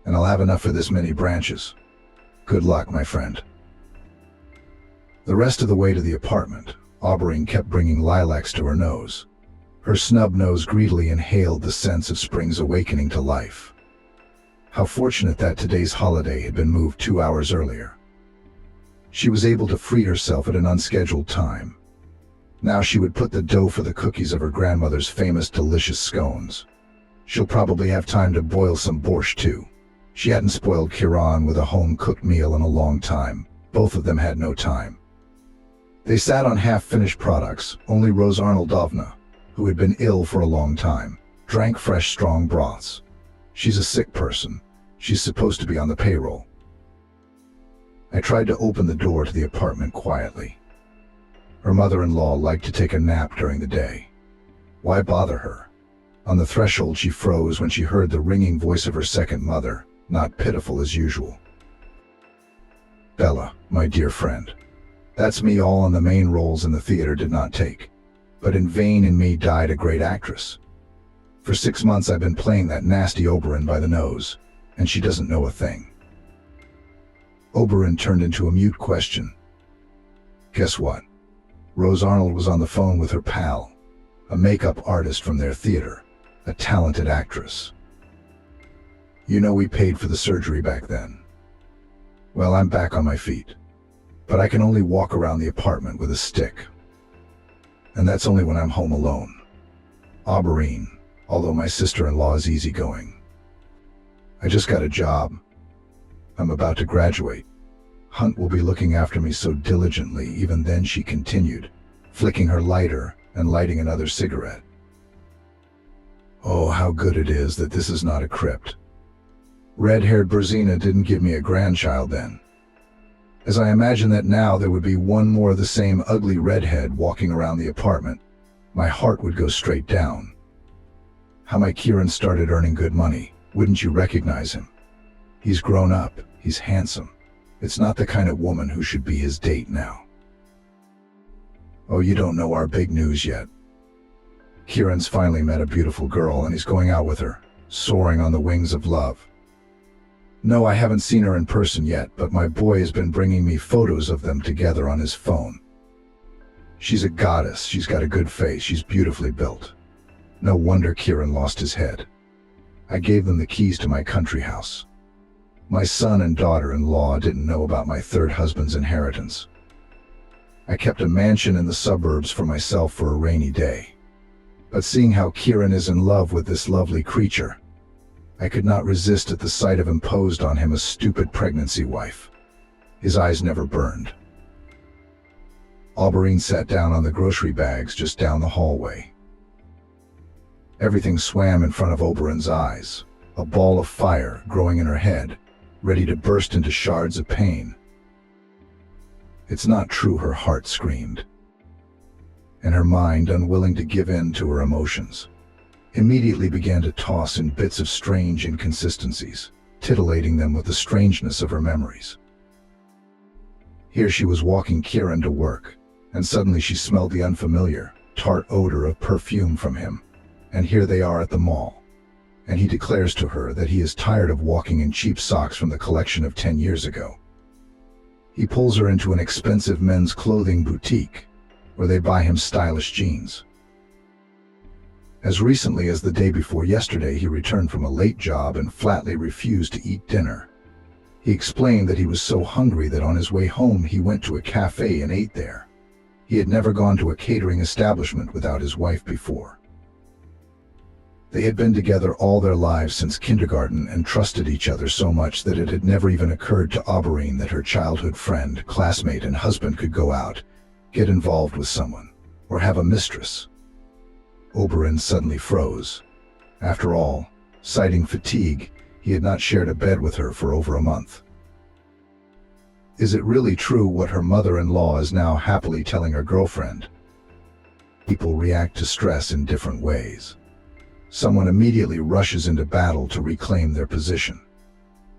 And I'll have enough for this many branches. Good luck, my friend." The rest of the way to the apartment, Auberine kept bringing lilacs to her nose. Her snub nose greedily inhaled the sense of spring's awakening to life. How fortunate that today's holiday had been moved 2 hours earlier. She was able to free herself at an unscheduled time. Now she would put the dough for the cookies of her grandmother's famous delicious scones. She'll probably have time to boil some borscht too. She hadn't spoiled Kieran with a home-cooked meal in a long time, Both of them had no time. They sat on half-finished products. Only Rose Arnoldovna, who had been ill for a long time, drank fresh, strong broths. She's a sick person. She's supposed to be on the payroll. I tried to open the door to the apartment quietly. Her mother-in-law liked to take a nap during the day. Why bother her? On the threshold she froze when she heard the ringing voice of her second mother, not pitiful as usual. "Bella, my dear friend. That's me. All on the main roles in the theater did not take. But in vain in me died a great actress. For 6 months I've been playing that nasty Oberon by the nose, and she doesn't know a thing." Oberon turned into a mute question. Guess what? Rose Arnold was on the phone with her pal, a makeup artist from their theater, a talented actress. "You know, we paid for the surgery back then. Well, I'm back on my feet, but I can only walk around the apartment with a stick. And that's only when I'm home alone. Oberyn, although my sister-in-law is easygoing. I just got a job. I'm about to graduate. Hunt will be looking after me so diligently." Even then she continued, flicking her lighter and lighting another cigarette. "Oh, how good it is that this is not a crypt. Red-haired Brzezina didn't give me a grandchild then. As I imagine that now there would be one more of the same ugly redhead walking around the apartment, my heart would go straight down. How my Kieran started earning good money. Wouldn't you recognize him? He's grown up, he's handsome. It's not the kind of woman who should be his date now. Oh, you don't know our big news yet. Kieran's finally met a beautiful girl and he's going out with her, soaring on the wings of love. No, I haven't seen her in person yet, but my boy has been bringing me photos of them together on his phone. She's a goddess, she's got a good face, she's beautifully built. No wonder Kieran lost his head. I gave them the keys to my country house. My son and daughter-in-law didn't know about my third husband's inheritance. I kept a mansion in the suburbs for myself for a rainy day. But seeing how Kieran is in love with this lovely creature, I could not resist at the sight of imposed on him a stupid pregnancy wife. His eyes never burned. Oberyn sat down on the grocery bags just down the hallway. Everything swam in front of Oberyn's eyes, a ball of fire growing in her head, ready to burst into shards of pain. "It's not true," her heart screamed, and her mind, unwilling to give in to her emotions, immediately began to toss in bits of strange inconsistencies, titillating them with the strangeness of her memories. Here she was walking Kieran to work, and suddenly she smelled the unfamiliar, tart odor of perfume from him. And here they are at the mall, and he declares to her that he is tired of walking in cheap socks from the collection of 10 years ago. He pulls her into an expensive men's clothing boutique, where they buy him stylish jeans. As recently as the day before yesterday, he returned from a late job and flatly refused to eat dinner. He explained that he was so hungry that on his way home he went to a cafe and ate there. He had never gone to a catering establishment without his wife before. They had been together all their lives since kindergarten and trusted each other so much that it had never even occurred to Oberyn that her childhood friend, classmate, and husband could go out, get involved with someone, or have a mistress. Oberyn suddenly froze. After all, citing fatigue, he had not shared a bed with her for over a month. Is it really true what her mother-in-law is now happily telling her girlfriend? People react to stress in different ways. Someone immediately rushes into battle to reclaim their position.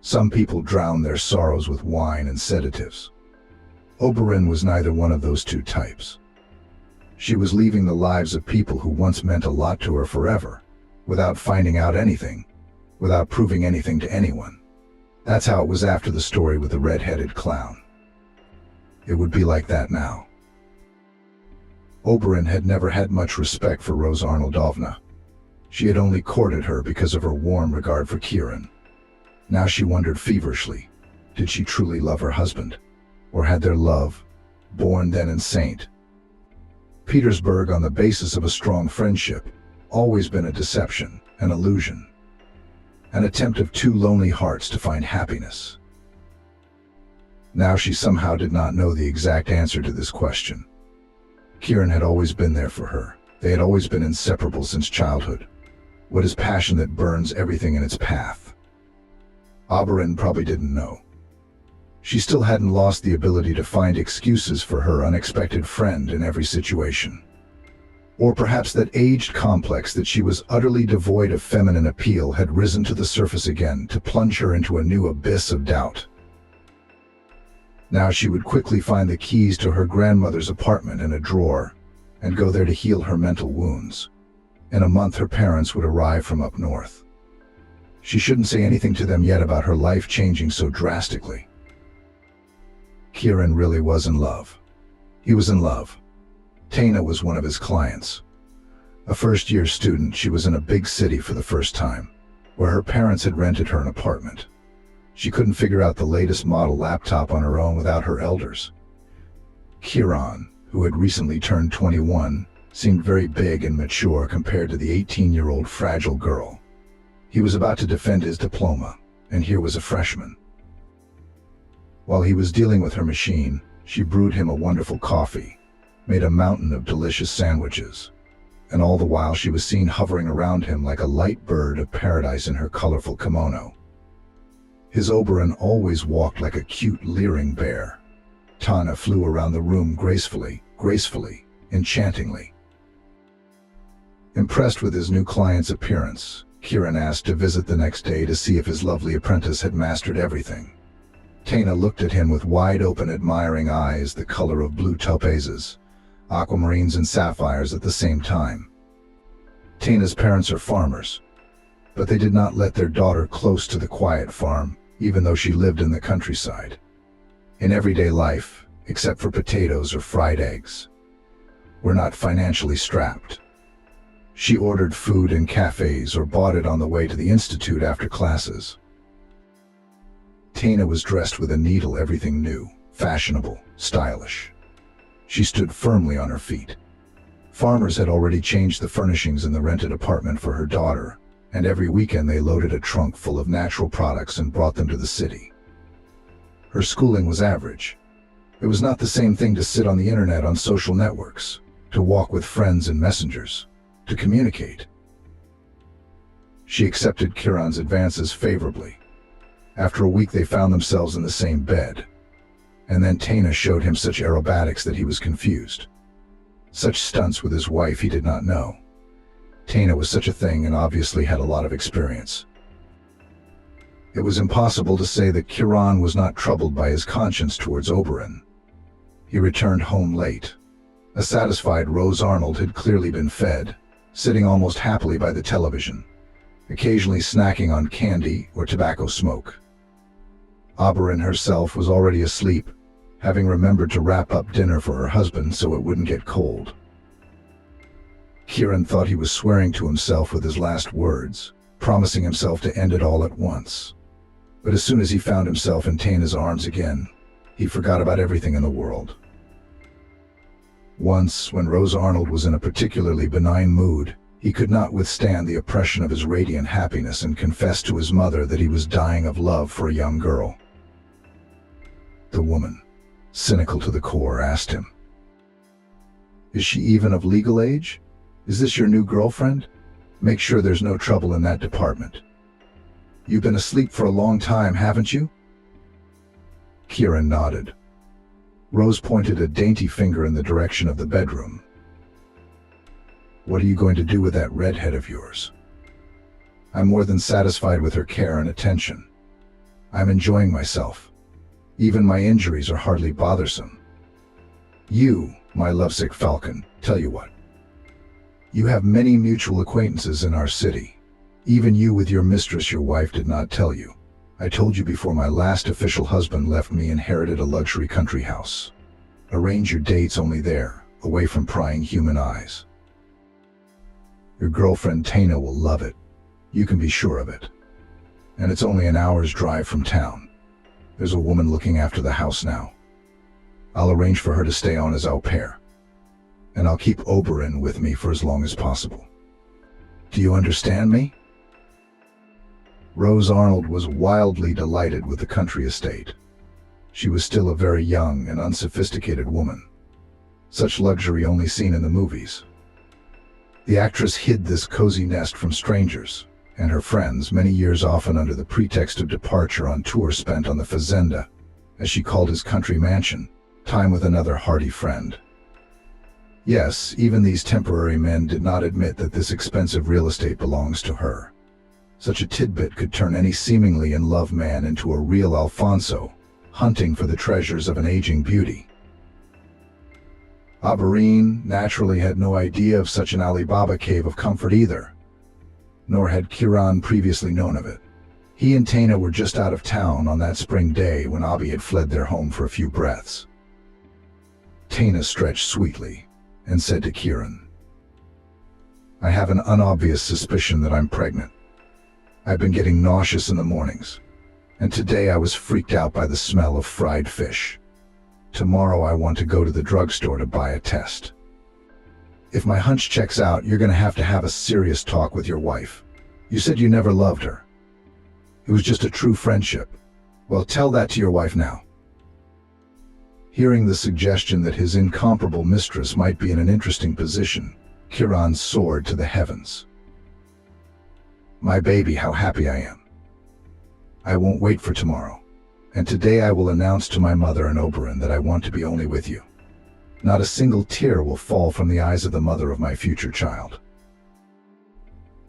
Some people drown their sorrows with wine and sedatives. Oberyn was neither one of those two types. She was leaving the lives of people who once meant a lot to her forever, without finding out anything, without proving anything to anyone. That's how it was after the story with the red-headed clown. It would be like that now. Oberyn had never had much respect for Rose Arnoldovna. She had only courted her because of her warm regard for Kieran. Now she wondered feverishly, did she truly love her husband? Or had their love, born then in St. Petersburg on the basis of a strong friendship, always been a deception, an illusion, an attempt of two lonely hearts to find happiness? Now she somehow did not know the exact answer to this question. Kieran had always been there for her. They had always been inseparable since childhood. What is passion that burns everything in its path? Oberyn probably didn't know. She still hadn't lost the ability to find excuses for her unexpected friend in every situation. Or perhaps that aged complex that she was utterly devoid of feminine appeal had risen to the surface again to plunge her into a new abyss of doubt. Now she would quickly find the keys to her grandmother's apartment in a drawer and go there to heal her mental wounds. In a month her parents would arrive from up north. She shouldn't say anything to them yet about her life changing so drastically. Kieran really was in love. He was in love. Taina was one of his clients. A first-year student, she was in a big city for the first time, where her parents had rented her an apartment. She couldn't figure out the latest model laptop on her own without her elders. Kieran, who had recently turned 21, seemed very big and mature compared to the 18-year-old fragile girl. He was about to defend his diploma, and here was a freshman. While he was dealing with her machine, she brewed him a wonderful coffee, made a mountain of delicious sandwiches, and all the while she was seen hovering around him like a light bird of paradise in her colorful kimono. His Oberyn always walked like a cute, leering bear. Taina flew around the room gracefully, enchantingly. Impressed with his new client's appearance, Kieran asked to visit the next day to see if his lovely apprentice had mastered everything. Taina looked at him with wide-open, admiring eyes, the color of blue topazes, aquamarines and sapphires at the same time. Taina's parents are farmers, but they did not let their daughter close to the quiet farm, even though she lived in the countryside. In everyday life, except for potatoes or fried eggs, we're not financially strapped. She ordered food in cafes or bought it on the way to the institute after classes. Taina was dressed with a needle, everything new, fashionable, stylish. She stood firmly on her feet. Farmers had already changed the furnishings in the rented apartment for her daughter, and every weekend they loaded a trunk full of natural products and brought them to the city. Her schooling was average. It was not the same thing to sit on the internet on social networks, to walk with friends and messengers, to communicate. She accepted Kieran's advances favorably. After a week they found themselves in the same bed, and then Taina showed him such aerobatics that he was confused. Such stunts with his wife he did not know. Taina was such a thing and obviously had a lot of experience. It was impossible to say that Kieran was not troubled by his conscience towards Oberyn. He returned home late. A satisfied Rose Arnold had clearly been fed, sitting almost happily by the television, occasionally snacking on candy or tobacco smoke. Oberyn herself was already asleep, having remembered to wrap up dinner for her husband so it wouldn't get cold. Kieran thought he was swearing to himself with his last words, promising himself to end it all at once. But as soon as he found himself in Taina's arms again, he forgot about everything in the world. Once, when Rose Arnold was in a particularly benign mood, he could not withstand the oppression of his radiant happiness and confessed to his mother that he was dying of love for a young girl. The woman, cynical to the core, asked him, "Is she even of legal age? Is this your new girlfriend? Make sure there's no trouble in that department. You've been asleep for a long time, haven't you?" Kieran nodded. Rose pointed a dainty finger in the direction of the bedroom. "What are you going to do with that redhead of yours?" "I'm more than satisfied with her care and attention. I'm enjoying myself. Even my injuries are hardly bothersome. You, my lovesick falcon, tell you what. You have many mutual acquaintances in our city. Even you with your mistress your wife did not tell you. I told you before my last official husband left me inherited a luxury country house. Arrange your dates only there, away from prying human eyes. Your girlfriend Taina will love it. You can be sure of it. And it's only an hour's drive from town. There's a woman looking after the house now. I'll arrange for her to stay on as au pair. And I'll keep Oberyn with me for as long as possible. Do you understand me?" Rose Arnold was wildly delighted with the country estate. She was still a very young and unsophisticated woman. Such luxury only seen in the movies. The actress hid this cozy nest from strangers and her friends many years, often under the pretext of departure on tour spent on the fazenda, as she called his country mansion, time with another hearty friend. Yes, even these temporary men did not admit that this expensive real estate belongs to her. Such a tidbit could turn any seemingly in love man into a real Alfonso, hunting for the treasures of an aging beauty. Aberreen naturally had no idea of such an Alibaba cave of comfort either, nor had Kieran previously known of it. He and Tana were just out of town on that spring day when Abi had fled their home for a few breaths. Tana stretched sweetly and said to Kieran, "I have an unobvious suspicion that I'm pregnant. I've been getting nauseous in the mornings, and today I was freaked out by the smell of fried fish. Tomorrow I want to go to the drugstore to buy a test. If my hunch checks out, you're going to have a serious talk with your wife. You said you never loved her. It was just a true friendship. Well, tell that to your wife now." Hearing the suggestion that his incomparable mistress might be in an interesting position, Kieran soared to the heavens. "My baby, how happy I am. I won't wait for tomorrow, and today I will announce to my mother and Oberon that I want to be only with you. Not a single tear will fall from the eyes of the mother of my future child.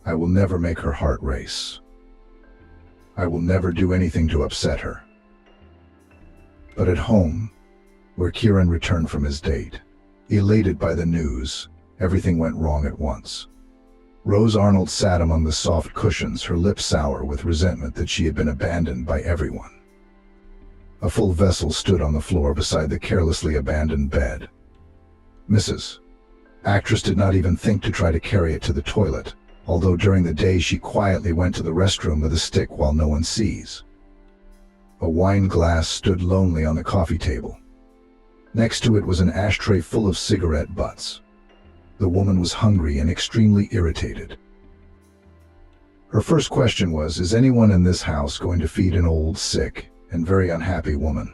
I will never make her heart race. I will never do anything to upset her." But at home, where Kieran returned from his date, elated by the news, everything went wrong at once. Rose Arnold sat among the soft cushions, her lips sour with resentment that she had been abandoned by everyone. A full vessel stood on the floor beside the carelessly abandoned bed. Mrs. Actress did not even think to try to carry it to the toilet, although during the day she quietly went to the restroom with a stick while no one sees. A wine glass stood lonely on the coffee table. Next to it was an ashtray full of cigarette butts. The woman was hungry and extremely irritated. Her first question was, "Is anyone in this house going to feed an old, sick, and very unhappy woman?"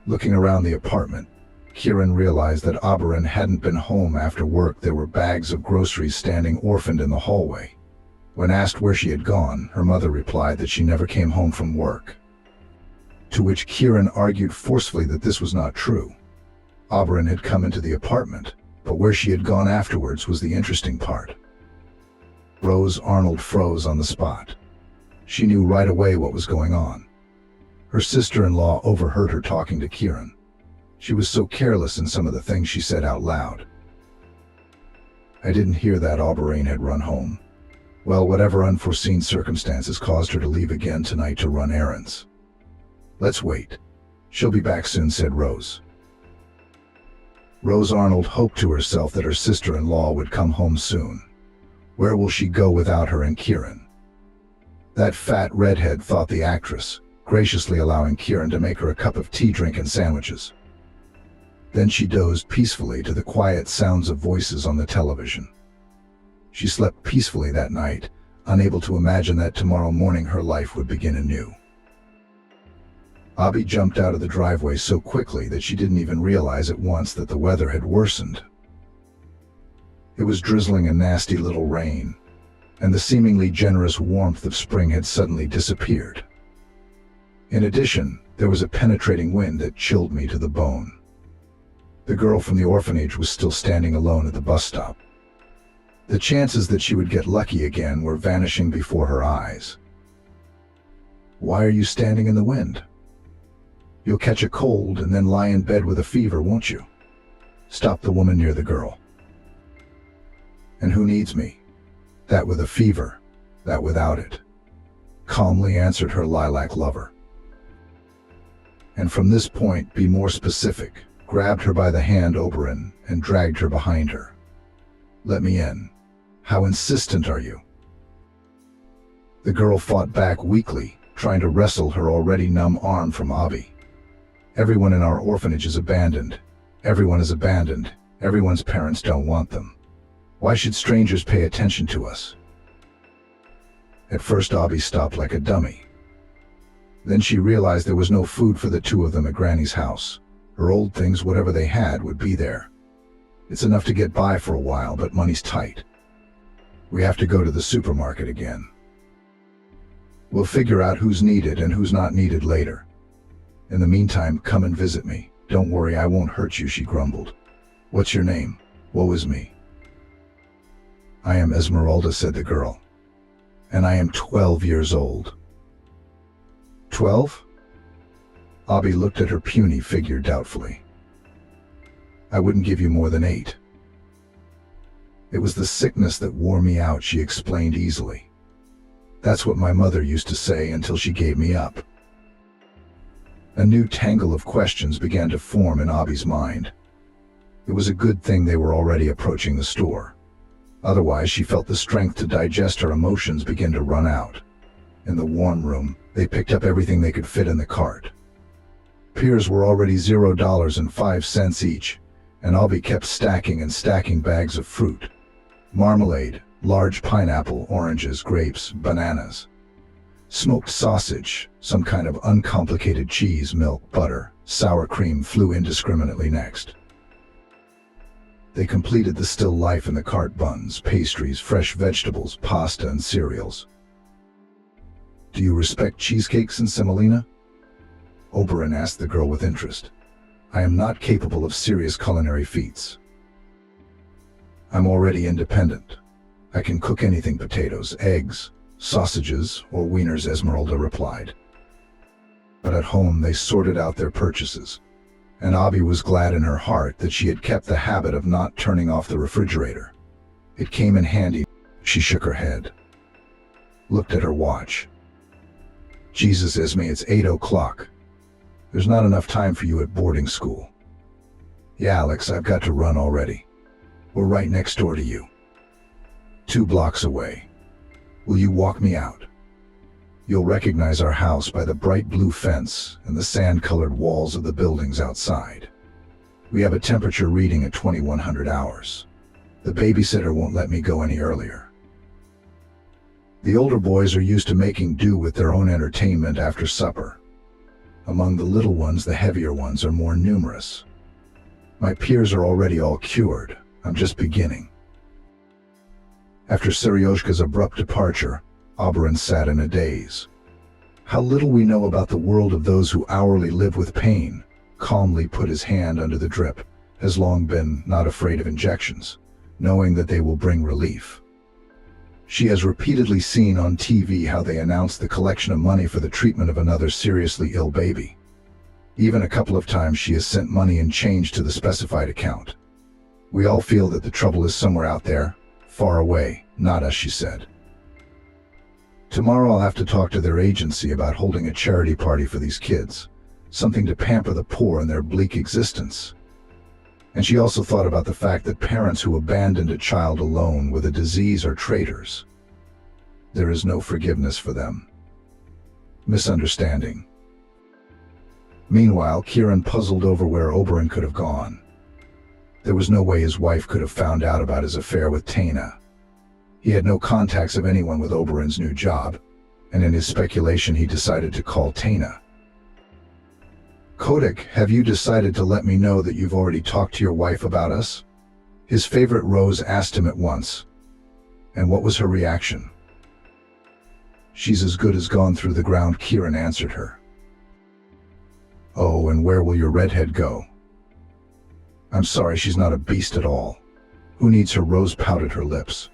Looking around the apartment, Kieran realized that Oberon hadn't been home after work. There were bags of groceries standing orphaned in the hallway. When asked where she had gone, her mother replied that she never came home from work. To which Kieran argued forcefully that this was not true. Oberon had come into the apartment, but where she had gone afterwards was the interesting part. Rose Arnold froze on the spot. She knew right away what was going on. Her sister-in-law overheard her talking to Kieran. She was so careless in some of the things she said out loud. "I didn't hear that Oberon had run home. Well, whatever unforeseen circumstances caused her to leave again tonight to run errands. Let's wait. She'll be back soon," said Rose. Rose Arnold hoped to herself that her sister-in-law would come home soon. Where will she go without her and Kieran? That fat redhead, thought the actress, graciously allowing Kieran to make her a cup of tea, drink, and sandwiches. Then she dozed peacefully to the quiet sounds of voices on the television. She slept peacefully that night, unable to imagine that tomorrow morning her life would begin anew. Abi jumped out of the driveway so quickly that she didn't even realize at once that the weather had worsened. It was drizzling a nasty little rain, and the seemingly generous warmth of spring had suddenly disappeared. In addition, there was a penetrating wind that chilled me to the bone. The girl from the orphanage was still standing alone at the bus stop. The chances that she would get lucky again were vanishing before her eyes. "Why are you standing in the wind? You'll catch a cold and then lie in bed with a fever, won't you?" stopped the woman near the girl. "And who needs me? That with a fever, that without it," calmly answered her lilac lover. "And from this point, be more specific," grabbed her by the hand Oberon and dragged her behind her. "Let me in. How insistent are you?" The girl fought back weakly, trying to wrestle her already numb arm from Abi. "Everyone in our orphanage is abandoned. Everyone is abandoned. Everyone's parents don't want them. Why should strangers pay attention to us?" At first Abi stopped like a dummy. Then she realized there was no food for the two of them at Granny's house. Her old things, whatever they had, would be there. It's enough to get by for a while, but money's tight. We have to go to the supermarket again. We'll figure out who's needed and who's not needed later. In the meantime, come and visit me. Don't worry, I won't hurt you, she grumbled. What's your name? Woe is me. I am Esmeralda, said the girl. And I am 12 years old. 12? Abby looked at her puny figure doubtfully. I wouldn't give you more than 8. It was the sickness that wore me out, she explained easily. That's what my mother used to say until she gave me up. A new tangle of questions began to form in Abby's mind. It was a good thing they were already approaching the store. Otherwise, she felt the strength to digest her emotions begin to run out. In the warm room, they picked up everything they could fit in the cart. Pears were already $0.05 each, and Abby kept stacking and stacking bags of fruit. Marmalade, large pineapple, oranges, grapes, bananas. Smoked sausage, some kind of uncomplicated cheese, milk, butter, sour cream flew indiscriminately next. They completed the still life in the cart: buns, pastries, fresh vegetables, pasta, and cereals. Do you respect cheesecakes and semolina? Oberon asked the girl with interest. I am not capable of serious culinary feats. I'm already independent. I can cook anything: potatoes, eggs, sausages, or wieners, Esmeralda replied. But at home they sorted out their purchases, and Abby was glad in her heart that she had kept the habit of not turning off the refrigerator. It came in handy. She shook her head, looked at her watch. Jesus, Esme, it's 8 o'clock. There's not enough time for you at boarding school. Yeah, Alex, I've got to run already. We're right next door to you. 2 blocks away. Will you walk me out? You'll recognize our house by the bright blue fence and the sand-colored walls of the buildings outside. We have a temperature reading at 2100 hours. The babysitter won't let me go any earlier. The older boys are used to making do with their own entertainment after supper. Among the little ones, the heavier ones are more numerous. My peers are already all cured. I'm just beginning. After Seryoshka's abrupt departure, Oberon sat in a daze. How little we know about the world of those who hourly live with pain. Calmly put his hand under the drip, has long been not afraid of injections, knowing that they will bring relief. She has repeatedly seen on TV how they announce the collection of money for the treatment of another seriously ill baby. Even a couple of times she has sent money in change to the specified account. We all feel that the trouble is somewhere out there, far away, not us, she said. Tomorrow I'll have to talk to their agency about holding a charity party for these kids, something to pamper the poor in their bleak existence. And she also thought about the fact that parents who abandoned a child alone with a disease are traitors. There is no forgiveness for them. Misunderstanding. Meanwhile, Kieran puzzled over where Oberon could have gone. There was no way his wife could have found out about his affair with Taina. He had no contacts of anyone with Oberon's new job, and in his speculation he decided to call Taina. Kodak, have you decided to let me know that you've already talked to your wife about us? His favorite Rose asked him at once. And what was her reaction? She's as good as gone through the ground, Kieran answered her. Oh, and where will your redhead go? I'm sorry, she's not a beast at all. Who needs her? Rose pouted her lips.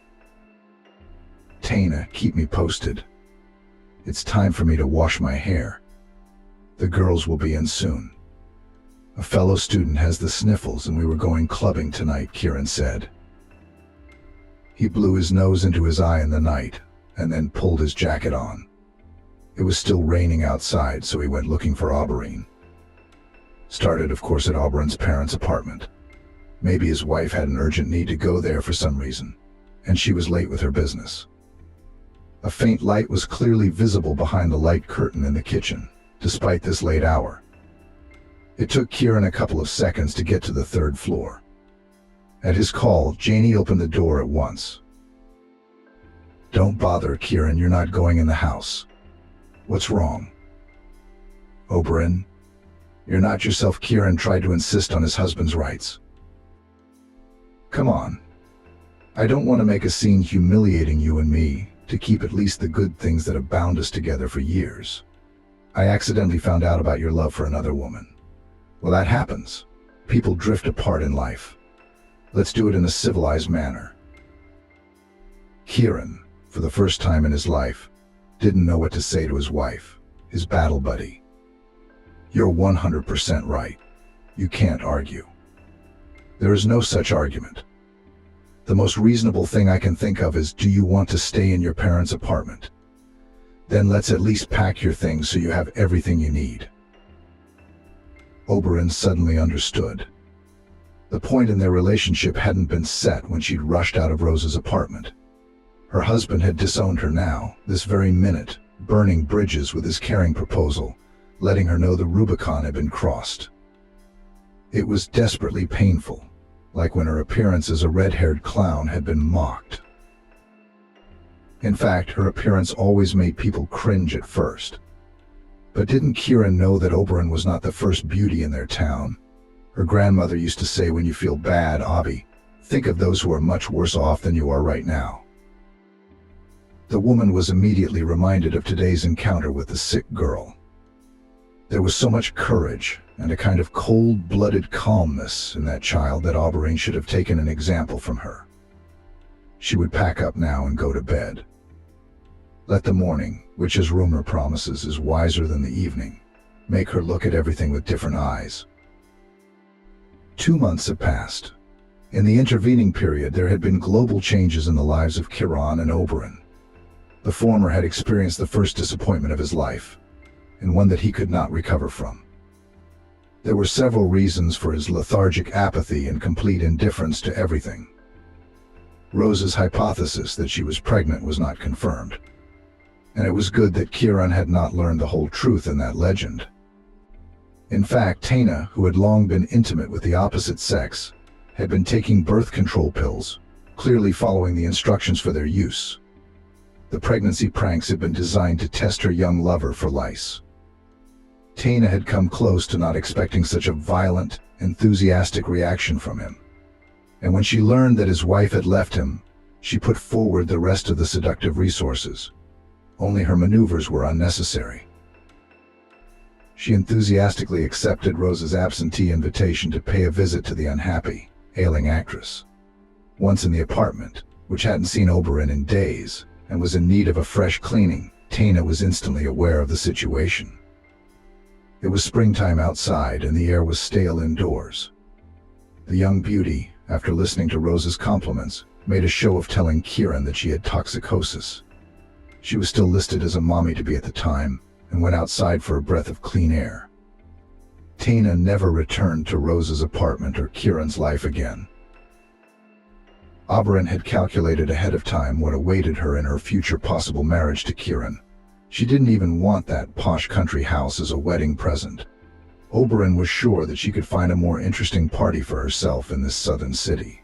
Taina, keep me posted. It's time for me to wash my hair. The girls will be in soon. A fellow student has the sniffles and we were going clubbing tonight, Kieran said. He blew his nose into his eye in the night and then pulled his jacket on. It was still raining outside, so he went looking for Oberyn. Started, of course, at Oberon's parents' apartment. Maybe his wife had an urgent need to go there for some reason, and she was late with her business. A faint light was clearly visible behind the light curtain in the kitchen, despite this late hour. It took Kieran a couple of seconds to get to the 3rd floor. At his call, Janie opened the door at once. Don't bother, Kieran, you're not going in the house. What's wrong? Oberyn, you're not yourself. Kieran tried to insist on his husband's rights. Come on. I don't want to make a scene humiliating you and me to keep at least the good things that have bound us together for years. I accidentally found out about your love for another woman. Well, that happens. People drift apart in life. Let's do it in a civilized manner. Kieran, for the first time in his life, didn't know what to say to his wife, his battle buddy. You're 100% right. You can't argue. There is no such argument. The most reasonable thing I can think of is, do you want to stay in your parents' apartment? Then let's at least pack your things so you have everything you need. Oberyn suddenly understood. The point in their relationship hadn't been set when she'd rushed out of Rose's apartment. Her husband had disowned her now, this very minute, burning bridges with his caring proposal, letting her know the Rubicon had been crossed. It was desperately painful, like when her appearance as a red-haired clown had been mocked. In fact, her appearance always made people cringe at first. But didn't Kieran know that Oberyn was not the first beauty in their town? Her grandmother used to say, when you feel bad, Abby, think of those who are much worse off than you are right now. The woman was immediately reminded of today's encounter with the sick girl. There was so much courage and a kind of cold-blooded calmness in that child that Oberyn should have taken an example from her. She would pack up now and go to bed. Let the morning, which as rumor promises is wiser than the evening, make her look at everything with different eyes. 2 months had passed. In the intervening period, there had been global changes in the lives of Kieran and Oberyn. The former had experienced the first disappointment of his life, and one that he could not recover from. There were several reasons for his lethargic apathy and complete indifference to everything. Rose's hypothesis that she was pregnant was not confirmed, and it was good that Kieran had not learned the whole truth in that legend. In fact, Taina, who had long been intimate with the opposite sex, had been taking birth control pills, clearly following the instructions for their use. The pregnancy pranks had been designed to test her young lover for lice. Taina had come close to not expecting such a violent, enthusiastic reaction from him. And when she learned that his wife had left him, she put forward the rest of the seductive resources. Only her maneuvers were unnecessary. She enthusiastically accepted Rose's absentee invitation to pay a visit to the unhappy, ailing actress. Once in the apartment, which hadn't seen Oberyn in days, and was in need of a fresh cleaning, Taina was instantly aware of the situation. It was springtime outside and the air was stale indoors. The young beauty, after listening to Rose's compliments, made a show of telling Kieran that she had toxicosis. She was still listed as a mommy-to-be at the time, and went outside for a breath of clean air. Taina never returned to Rose's apartment or Kieran's life again. Oberyn had calculated ahead of time what awaited her in her future possible marriage to Kieran. She didn't even want that posh country house as a wedding present. Oberyn was sure that she could find a more interesting party for herself in this southern city.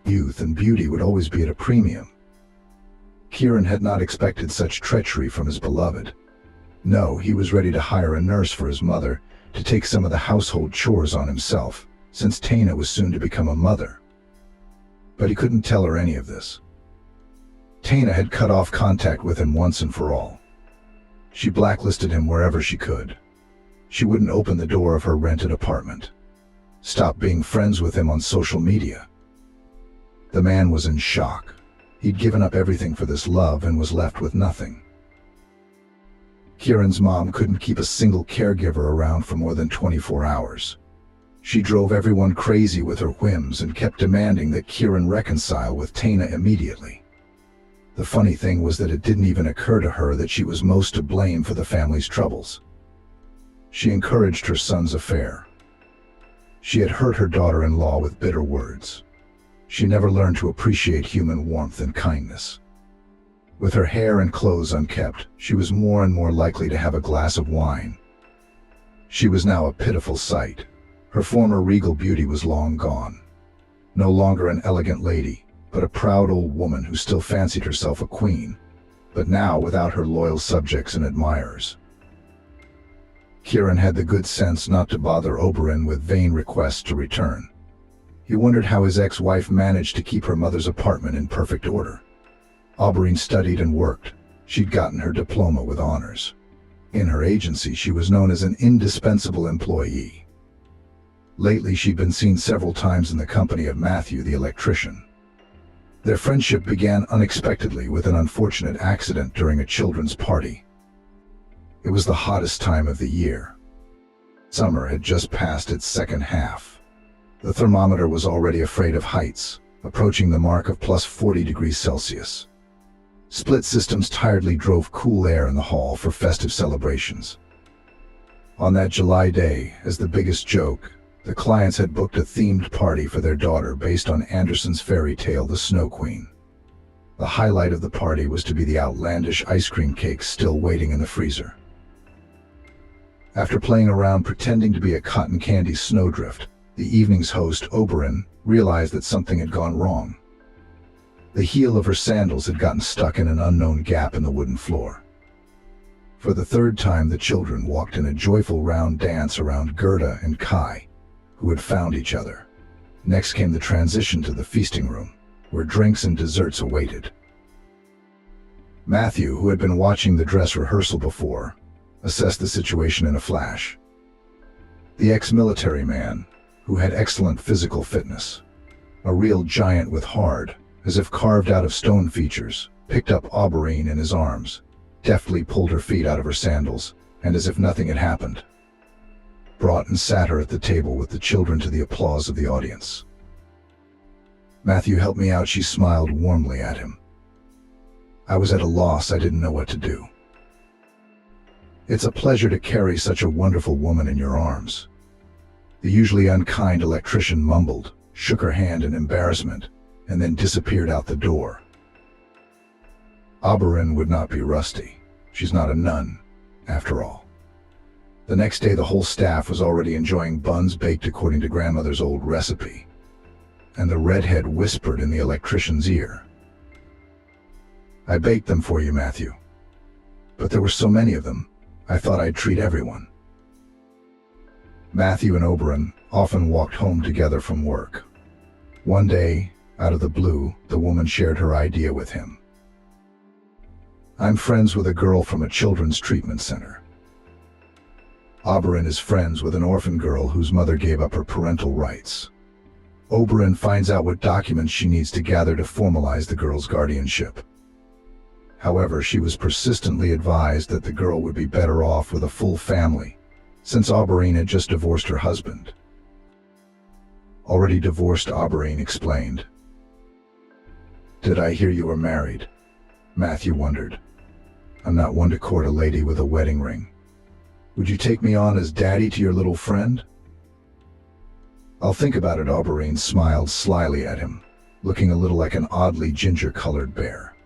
Youth and beauty would always be at a premium. Kieran had not expected such treachery from his beloved. No, he was ready to hire a nurse for his mother to take some of the household chores on himself, since Taina was soon to become a mother. But he couldn't tell her any of this. Taina had cut off contact with him once and for all. She blacklisted him wherever she could. She wouldn't open the door of her rented apartment. Stopped being friends with him on social media. The man was in shock. He'd given up everything for this love and was left with nothing. Kieran's mom couldn't keep a single caregiver around for more than 24 hours. She drove everyone crazy with her whims and kept demanding that Kieran reconcile with Taina immediately. The funny thing was that it didn't even occur to her that she was most to blame for the family's troubles. She encouraged her son's affair. She had hurt her daughter-in-law with bitter words. She never learned to appreciate human warmth and kindness. With her hair and clothes unkept, she was more and more likely to have a glass of wine. She was now a pitiful sight. Her former regal beauty was long gone. No longer an elegant lady, but a proud old woman who still fancied herself a queen, but now without her loyal subjects and admirers. Kieran had the good sense not to bother Oberon with vain requests to return. He wondered how his ex-wife managed to keep her mother's apartment in perfect order. Oberon studied and worked. She'd gotten her diploma with honors. In her agency, she was known as an indispensable employee. Lately, she'd been seen several times in the company of Matthew, the electrician. Their friendship began unexpectedly with an unfortunate accident during a children's party. It was the hottest time of the year. Summer had just passed its second half. The thermometer was already afraid of heights, approaching the mark of plus 40 degrees Celsius. Split systems tiredly drove cool air in the hall for festive celebrations. On that July day, as the biggest joke, the clients had booked a themed party for their daughter based on Andersen's fairy tale, The Snow Queen. The highlight of the party was to be the outlandish ice cream cakes still waiting in the freezer. After playing around pretending to be a cotton candy snowdrift, the evening's host, Oberon, realized that something had gone wrong. The heel of her sandals had gotten stuck in an unknown gap in the wooden floor. For the third time, the children walked in a joyful round dance around Gerda and Kai, who had found each other. Next came the transition to the feasting room, where drinks and desserts awaited. Matthew, who had been watching the dress rehearsal before, assessed the situation in a flash. The ex-military man, who had excellent physical fitness, a real giant with hard, as if carved out of stone features, picked up Oberon in his arms, deftly pulled her feet out of her sandals, and as if nothing had happened, brought and sat her at the table with the children to the applause of the audience. "Matthew, help me out," she smiled warmly at him. "I was at a loss, I didn't know what to do." "It's a pleasure to carry such a wonderful woman in your arms." The usually unkind electrician mumbled, shook her hand in embarrassment, and then disappeared out the door. Oberon would not be rusty. She's not a nun, after all. The next day, the whole staff was already enjoying buns baked according to grandmother's old recipe, and the redhead whispered in the electrician's ear, "I baked them for you, Matthew. But there were so many of them, I thought I'd treat everyone." Matthew and Oberon often walked home together from work. One day, out of the blue, the woman shared her idea with him. "I'm friends with a girl from a children's treatment center. Oberon is friends with an orphan girl whose mother gave up her parental rights. Oberon finds out what documents she needs to gather to formalize the girl's guardianship. However, she was persistently advised that the girl would be better off with a full family, since Oberon had just divorced her husband." "Already divorced," Oberon explained. "Did I hear you were married?" Matthew wondered. "I'm not one to court a lady with a wedding ring. Would you take me on as daddy to your little friend?" "I'll think about it," Oberon smiled slyly at him, looking a little like an oddly ginger-colored bear.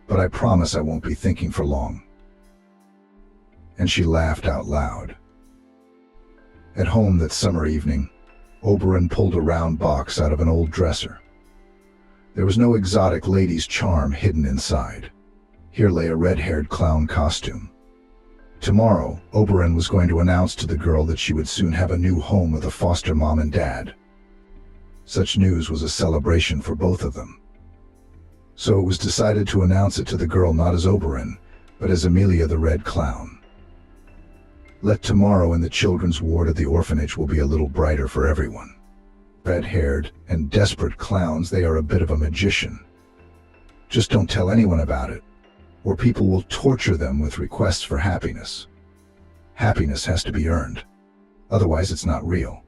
"But I promise I won't be thinking for long." And she laughed out loud. At home that summer evening, Oberon pulled a round box out of an old dresser. There was no exotic lady's charm hidden inside. Here lay a red-haired clown costume. Tomorrow, Oberon was going to announce to the girl that she would soon have a new home with a foster mom and dad. Such news was a celebration for both of them. So it was decided to announce it to the girl not as Oberon, but as Amelia the Red Clown. Let tomorrow in the children's ward at the orphanage will be a little brighter for everyone. Red-haired and desperate clowns, they are a bit of a magician. Just don't tell anyone about it, or people will torture them with requests for happiness. Happiness has to be earned, otherwise it's not real.